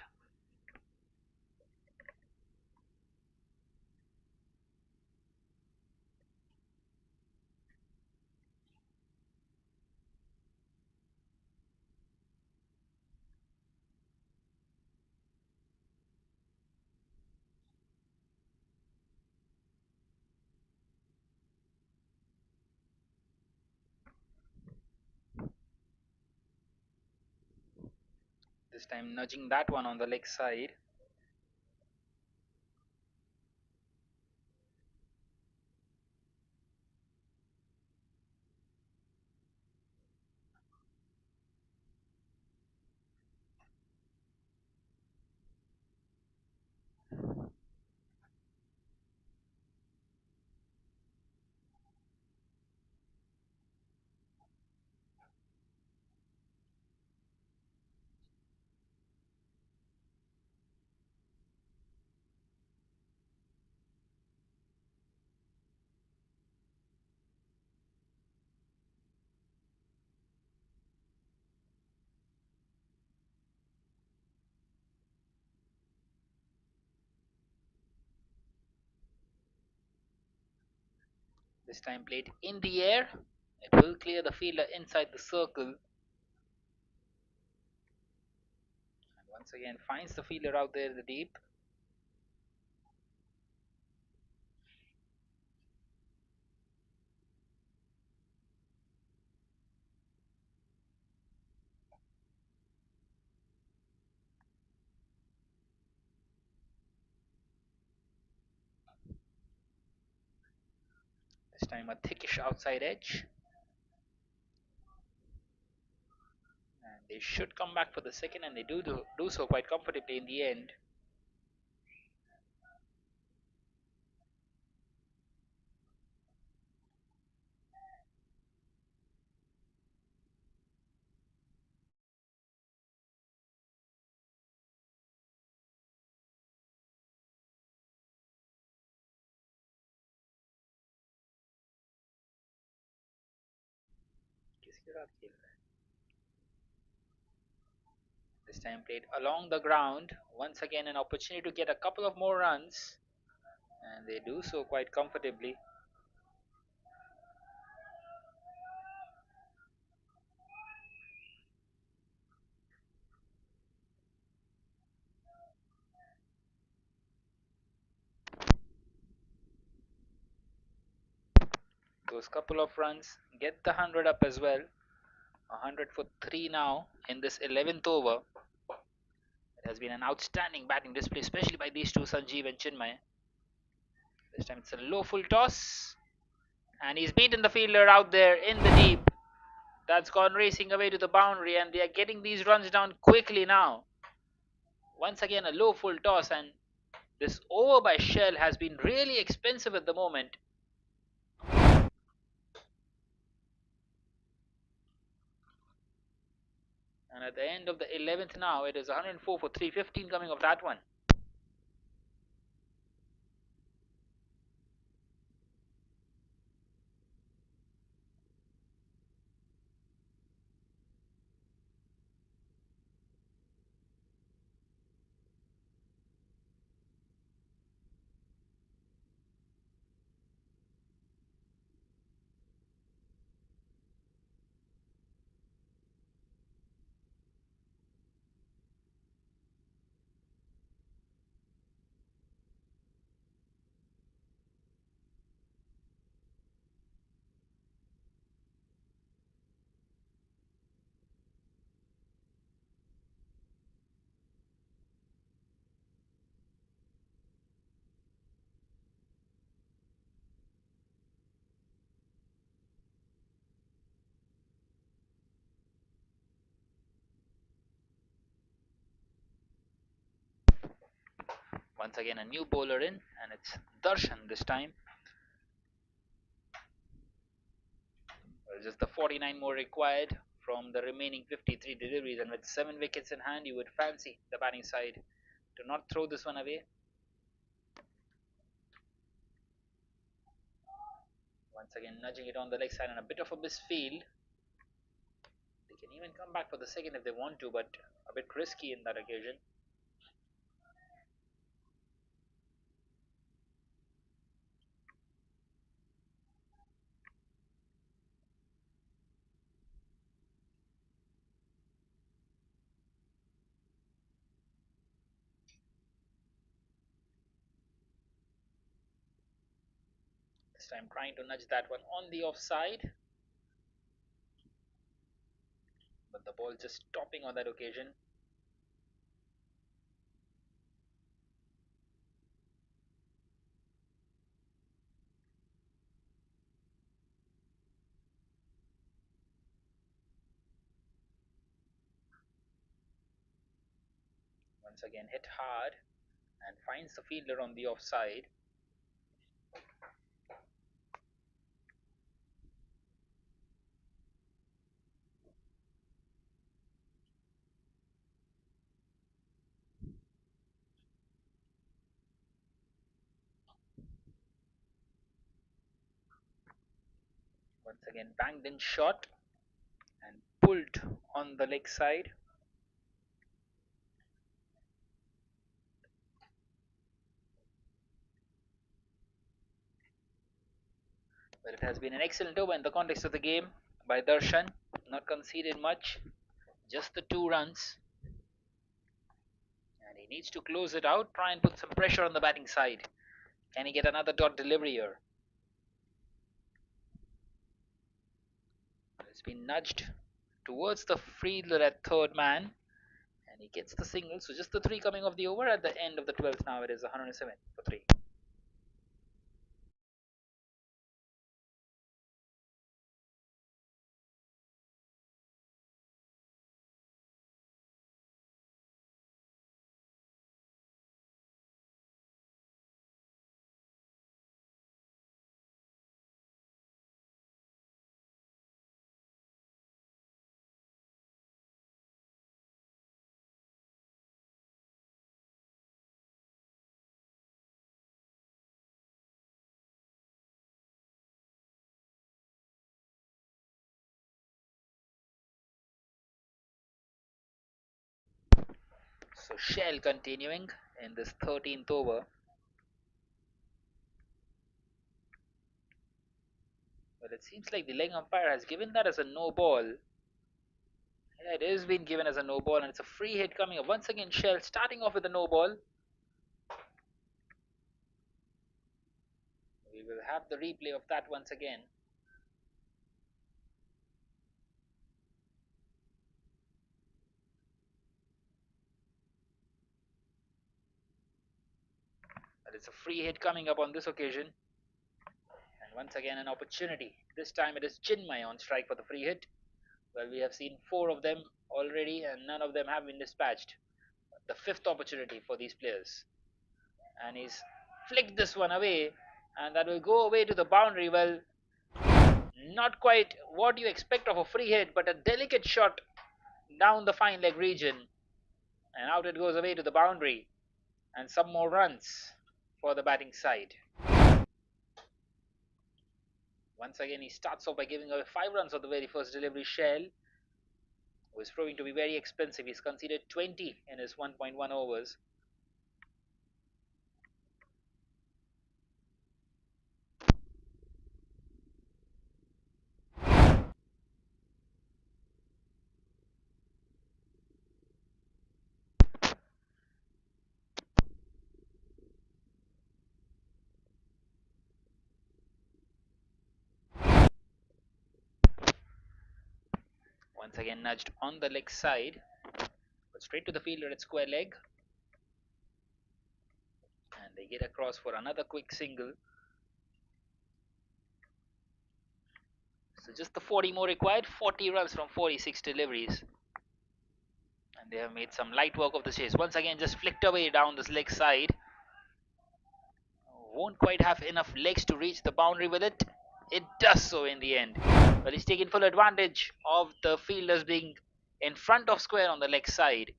This time nudging that one on the leg side. This time played in the air. It will clear the fielder inside the circle. And once again finds the fielder out there in the deep. This time a thickish outside edge. And they should come back for the second, and they do so quite comfortably in the end. This time played along the ground. Once again, an opportunity to get a couple of more runs, and they do so quite comfortably. Those couple of runs get the 100 up as well. 100 for 3 now in this 11th over. It has been an outstanding batting display, especially by these two, Sanjeev and Chinmay. This time it's a low full toss, and he's beaten the fielder out there in the deep. That's gone racing away to the boundary, and they are getting these runs down quickly now. Once again, a low full toss, and this over by Shell has been really expensive at the moment. And at the end of the 11th now, it is 104 for 315 coming off that one. Once again, a new bowler in, and it's Darshan this time. Just the 49 more required from the remaining 53 deliveries, and with 7 wickets in hand, you would fancy the batting side to not throw this one away. Once again, nudging it on the leg side, and a bit of a misfield. They can even come back for the second if they want to, but a bit risky in that occasion. This time trying to nudge that one on the offside, but the ball just stopping on that occasion. Once again hit hard and finds the fielder on the offside. Once again banged in shot and pulled on the leg side. But it has been an excellent over in the context of the game by Darshan. Not conceded much, just the 2 runs. And he needs to close it out, try and put some pressure on the batting side. Can he get another dot delivery here? It's been nudged towards the fielder at third man, and he gets the single. So just the 3 coming off the over at the end of the 12th. Now it is 107 for 3. So Shell continuing in this 13th over. But it seems like the leg umpire has given that as a no ball. Yeah, it is been given as a no ball, and it's a free hit coming up. Once again, Shell starting off with a no ball. We will have the replay of that once again. But it's a free hit coming up on this occasion. And once again, an opportunity. This time it is Chinmay on strike for the free hit. Well, we have seen 4 of them already, and none of them have been dispatched. The 5th opportunity for these players. And he's flicked this one away, and that will go away to the boundary. Well, not quite what you expect of a free hit, but a delicate shot down the fine leg region, and out it goes away to the boundary, and some more runs for the batting side. Once again, he starts off by giving away 5 runs on the very first delivery. Shell, who is proving to be very expensive, he's conceded 20 in his 1.1 overs. Once again nudged on the leg side, but straight to the fielder at square leg, and they get across for another quick single. So just the 40 more required, 40 runs from 46 deliveries, and they have made some light work of the chase. Once again just flicked away down this leg side, Won't quite have enough legs to reach the boundary with it. It does so in the end. Well, he's taking full advantage of the fielders being in front of square on the leg side.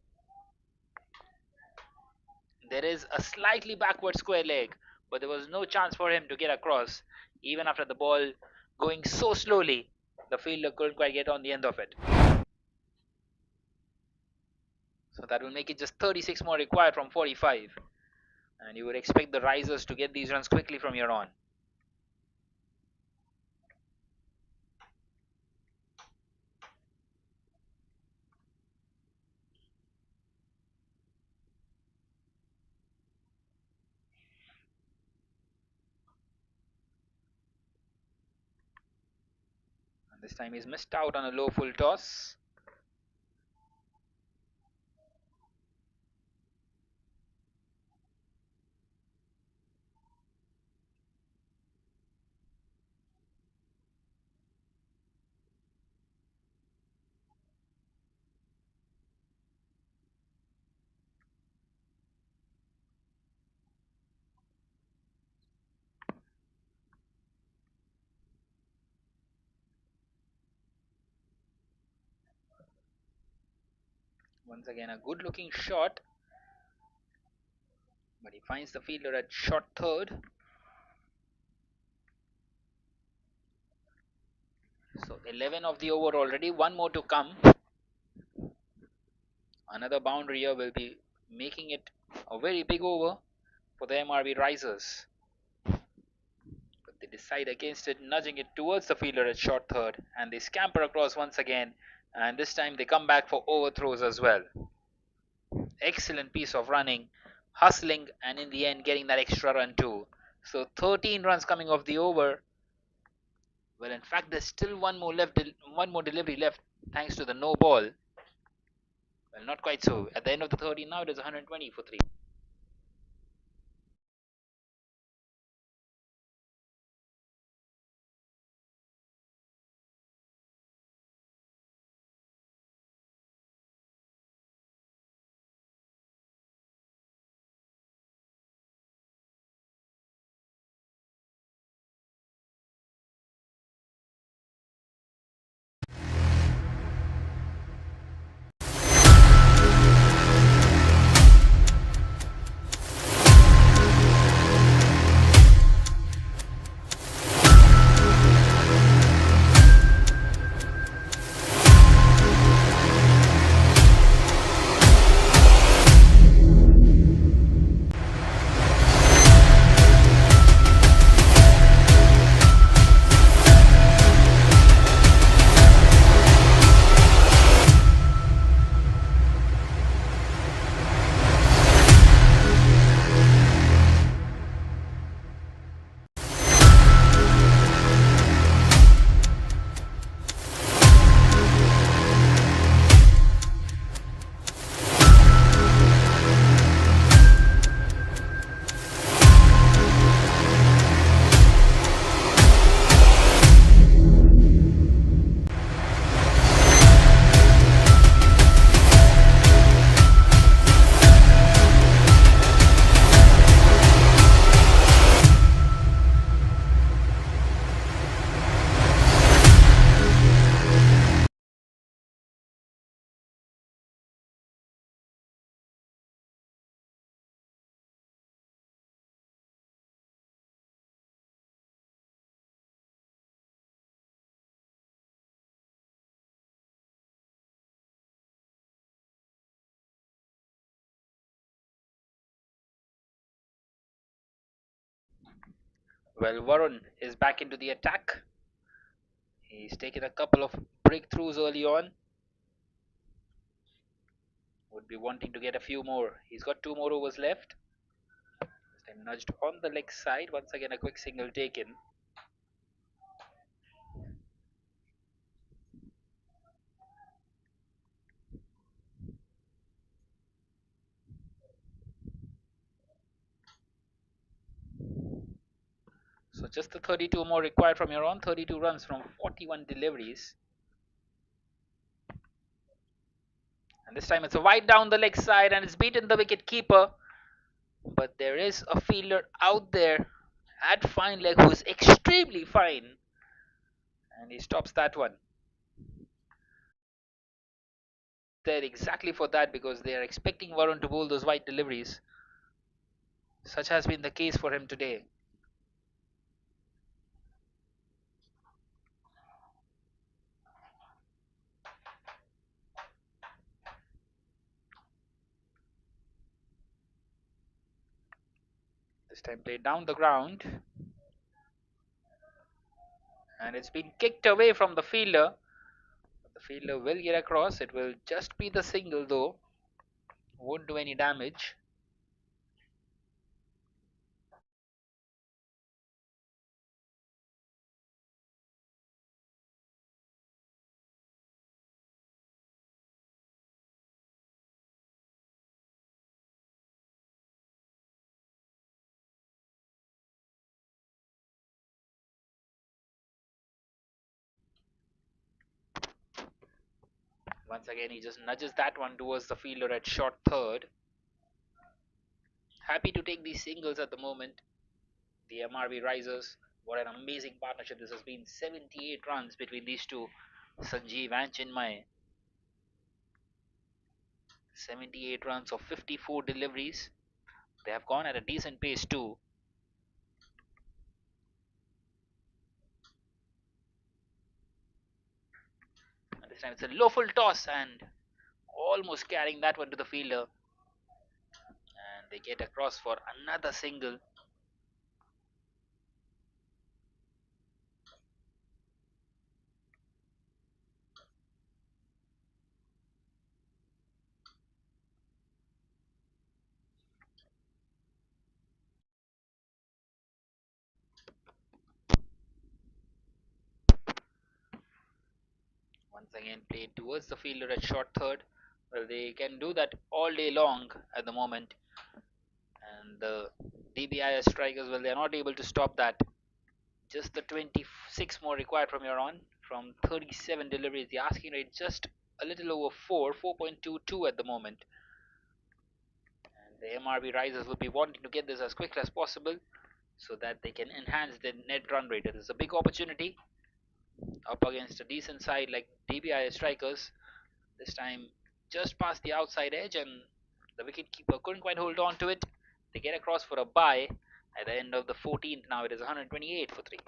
There is a slightly backward square leg, but there was no chance for him to get across. Even after the ball going so slowly, the fielder couldn't quite get on the end of it. So that will make it just 36 more required from 45. And you would expect the risers to get these runs quickly from here on. And this time he's missed out on a low full toss. Once again, a good looking shot, but he finds the fielder at short third. So 11 of the over already, one more to come. Another boundary here will be making it a very big over for the MRV risers. But they decide against it, nudging it towards the fielder at short third, and they scamper across once again, and this time they come back for overthrows as well. Excellent piece of running, hustling, and in the end getting that extra run too. So 13 runs coming off the over. Well, in fact, there's still one more delivery left, thanks to the no ball. Well, not quite so. At the end of the 13 now, it is 120 for 3. Well, Varun is back into the attack. He's taken a couple of breakthroughs early on. Would be wanting to get a few more. He's got 2 more overs left. This time nudged on the leg side. Once again, a quick single taken. So just the 32 more required from here on. 32 runs from 41 deliveries. And this time it's a wide down the leg side and it's beaten the wicket keeper. But there is a fielder out there at fine leg who is extremely fine, and he stops that one. There exactly for that because they are expecting Varun to bowl those wide deliveries. Such has been the case for him today. This time played down the ground, and it's been kicked away from the fielder. The fielder will get across. It will just be the single though. Won't do any damage. Once again, he just nudges that one towards the fielder at short third. Happy to take these singles at the moment. The MRB Risers. What an amazing partnership this has been. 78 runs between these two. Sanjeev and Chinmay. 78 runs of 54 deliveries. They have gone at a decent pace too. And this time it's a low full toss and almost carrying that one to the fielder. And they get across for another single. Once again played towards the fielder at short third. Well, they can do that all day long at the moment. And the Dbis strikers, well, they're not able to stop that. Just the 26 more required from here on. From 37 deliveries, the asking rate just a little over 4.22 at the moment. And the MRB Risers will be wanting to get this as quickly as possible so that they can enhance their net run rate. It is a big opportunity up against a decent side like DBI strikers. This time just past the outside edge, and the wicketkeeper couldn't quite hold on to it. They get across for a bye at the end of the 14th. Now it is 128 for 3.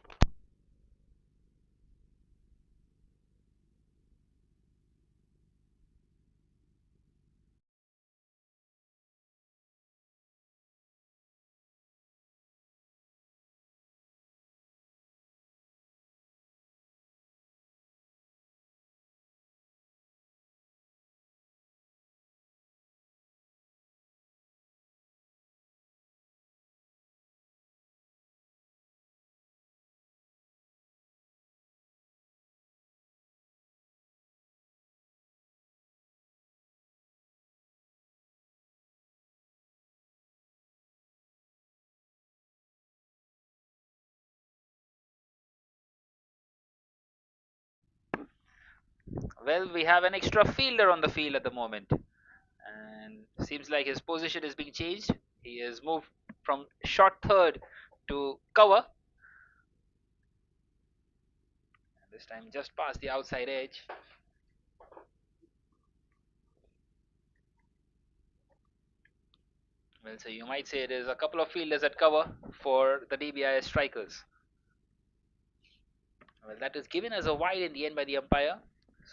Well, we have an extra fielder on the field at the moment, and seems like his position is being changed. He has moved from short third to cover. And this time just past the outside edge. Well, so you might say there's a couple of fielders at cover for the DBIS strikers. Well, that is given as a wide in the end by the umpire.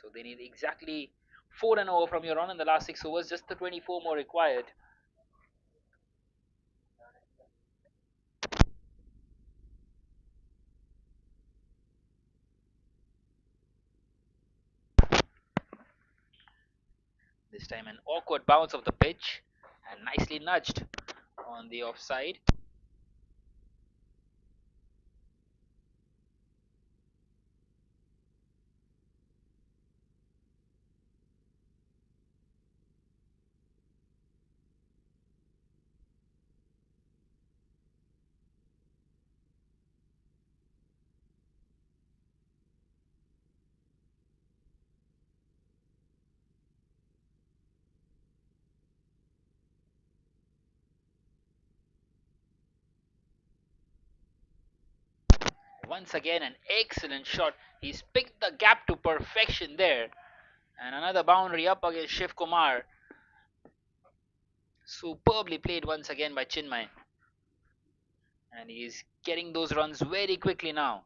So they need exactly 4 and over from here on in the last 6 overs, just the 24 more required. This time an awkward bounce of the pitch and nicely nudged on the offside. once again an excellent shot. He's picked the gap to perfection there. And another boundary up against Shiv Kumar. Superbly played once again by Chinmay. And he's getting those runs very quickly now.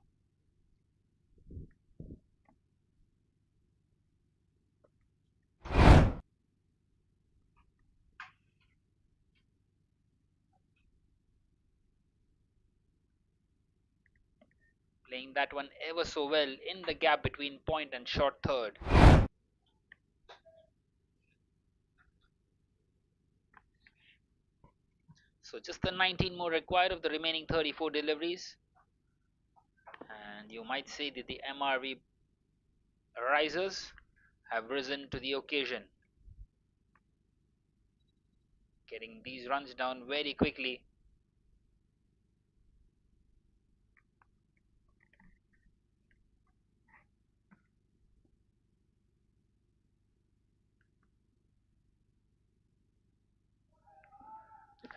Playing that one ever so well in the gap between point and short third. So just the 19 more required of the remaining 34 deliveries. And you might say that the MRV risers have risen to the occasion. Getting these runs down very quickly.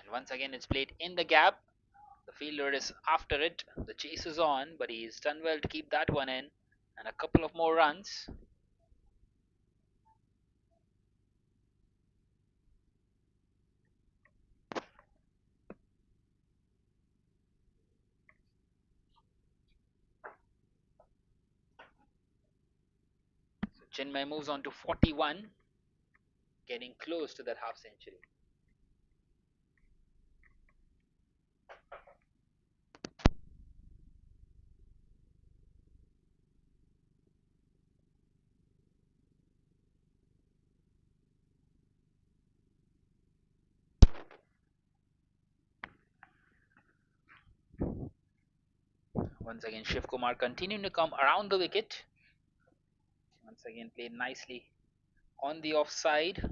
And once again it's played in the gap. The fielder is after it. The chase is on, but he's done well to keep that one in. And a couple of more runs. So Chinmay moves on to 41, getting close to that half century. Once again, Shiv Kumar continuing to come around the wicket. Once again, played nicely on the offside.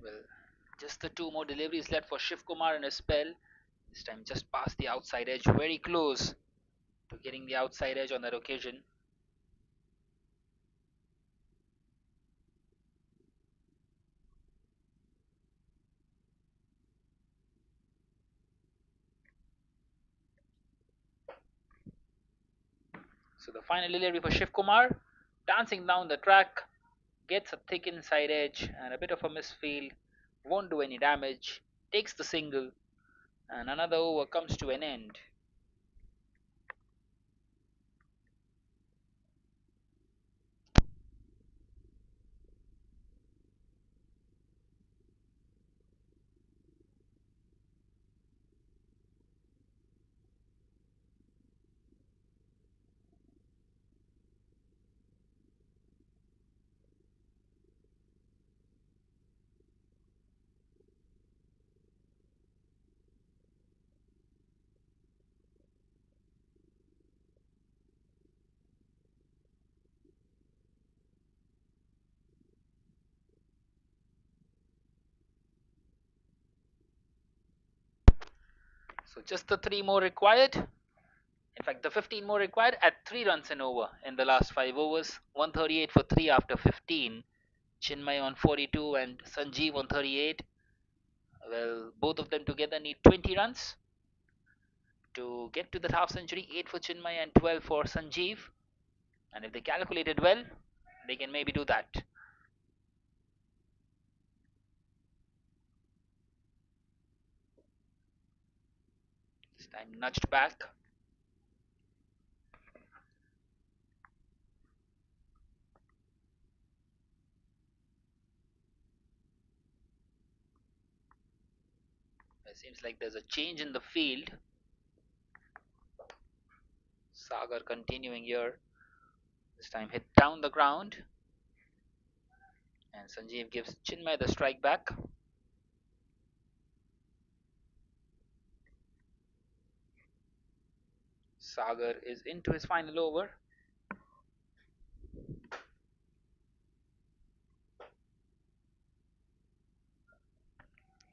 Well, just the two more deliveries left for Shiv Kumar in a spell. This time just past the outside edge, very close to getting the outside edge on that occasion. So the final delivery for Shiv Kumar, dancing down the track, gets a thick inside edge and a bit of a misfield, won't do any damage, takes the single, and another over comes to an end. So just the three more required. In fact, the 15 more required at 3 runs and over in the last 5 overs. 138 for 3 after 15. Chinmay on 42 and Sanjeev on 38. Well, both of them together need 20 runs to get to that half century. 8 for Chinmay and 12 for Sanjeev. And if they calculate it well, they can maybe do that. This time nudged back. It seems like there's a change in the field. Sagar continuing here. This time hit down the ground. And Sanjeev gives Chinmay the strike back. Sagar is into his final over.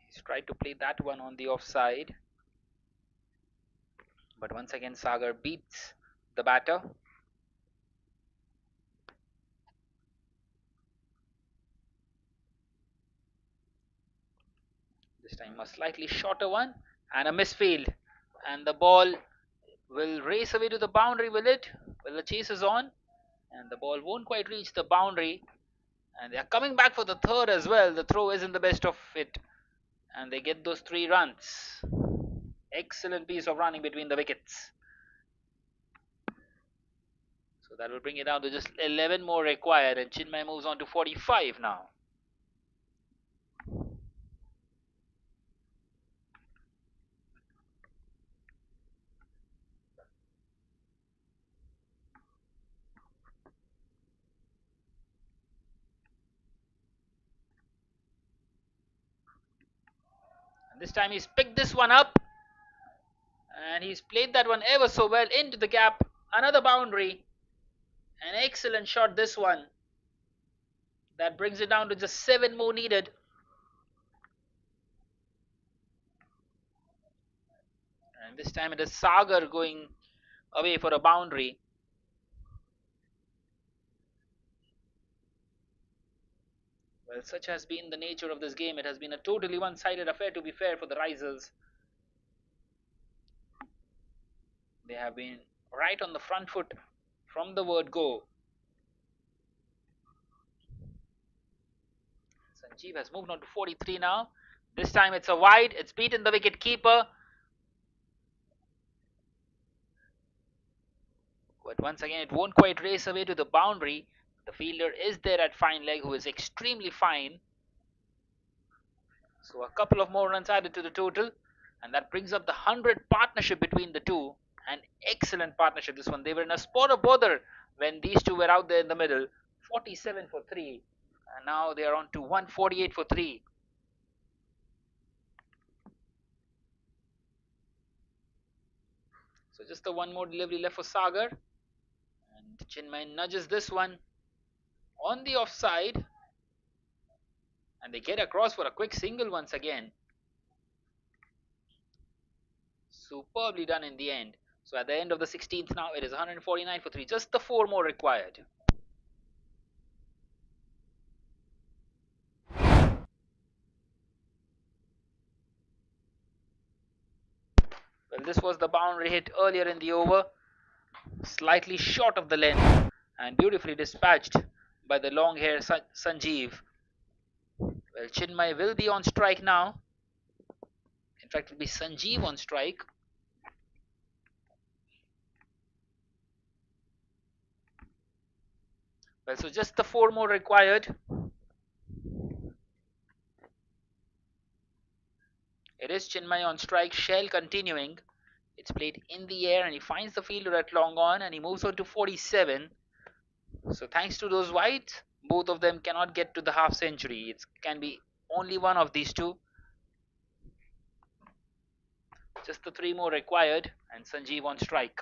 He's tried to play that one on the offside. But once again, Sagar beats the batter. This time a slightly shorter one and a misfield. And the ball will race away to the boundary, will it? Well, the chase is on. And the ball won't quite reach the boundary. And they are coming back for the third as well. The throw isn't the best of it. And they get those 3 runs. Excellent piece of running between the wickets. So that will bring it down to just 11 more required. And Chinmay moves on to 45 now. And this time he's picked this one up. And he's played that one ever so well into the gap. Another boundary. An excellent shot, this one. That brings it down to just 7 more needed. And this time it is Sagar going away for a boundary. Well, such has been the nature of this game. It has been a totally one-sided affair, to be fair, for the Risers. They have been right on the front foot from the word go. Sanjeev has moved on to 43 now. This time it's a wide. It's beaten the wicket keeper. But once again, it won't quite race away to the boundary. The fielder is there at fine leg, who is extremely fine. So a couple of more runs added to the total. And that brings up the 100 partnership between the two. An excellent partnership, this one. They were in a spot of bother when these two were out there in the middle. 47 for 3. And now they are on to 148 for 3. So just the one more delivery left for Sagar. And Chinmay nudges this one on the offside. And they get across for a quick single once again. Superbly done in the end. So at the end of the 16th now, it is 149 for 3. Just the 4 more required. Well, this was the boundary hit earlier in the over. Slightly short of the length and beautifully dispatched by the long hair Sanjeev. Well, Chinmay will be on strike now. In fact, it will be Sanjeev on strike. Well, so just the 4 more required. It is Chinmay on strike. Shell continuing. It's played in the air and he finds the fielder at long on and he moves on to 47. So thanks to those wides, both of them cannot get to the half century. It can be only one of these two. Just the 3 more required and Sanjeev on strike.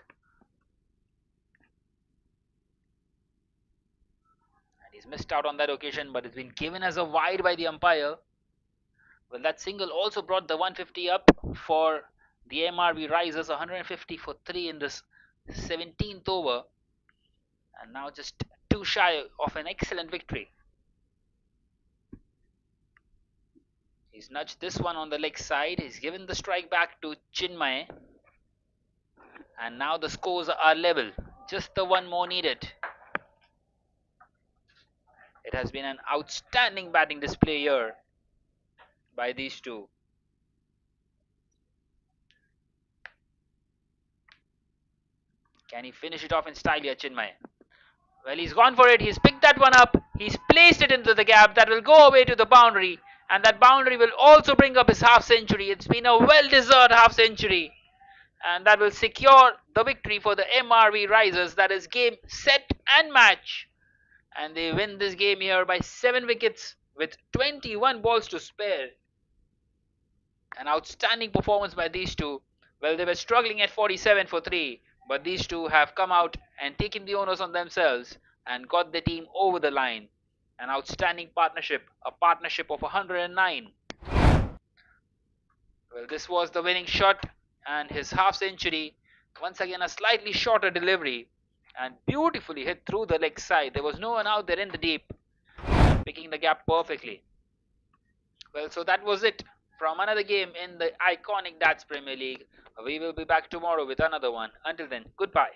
And he's missed out on that occasion, but it's been given as a wide by the umpire. Well, that single also brought the 150 up for the MRB Risers, 150 for 3 in this 17th over. And now just too shy of an excellent victory. He's nudged this one on the leg side. He's given the strike back to Chinmay. And now the scores are level. Just the 1 more needed. It has been an outstanding batting display here by these two. Can he finish it off in style here, Chinmay? Well, he's gone for it. He's picked that one up. He's placed it into the gap. That will go away to the boundary. And that boundary will also bring up his half century. It's been a well-deserved half century. And that will secure the victory for the MRV Risers. That is game, set and match. And they win this game here by 7 wickets with 21 balls to spare. An outstanding performance by these two. Well, they were struggling at 47 for 3. But these two have come out and taken the onus on themselves and got the team over the line. An outstanding partnership, a partnership of 109. Well, this was the winning shot and his half century Once again, a slightly shorter delivery and beautifully hit through the leg side. There was no one out there in the deep, picking the gap perfectly. Well, so that was it from another game in the iconic Darts Premier League. We will be back tomorrow with another one. Until then, goodbye.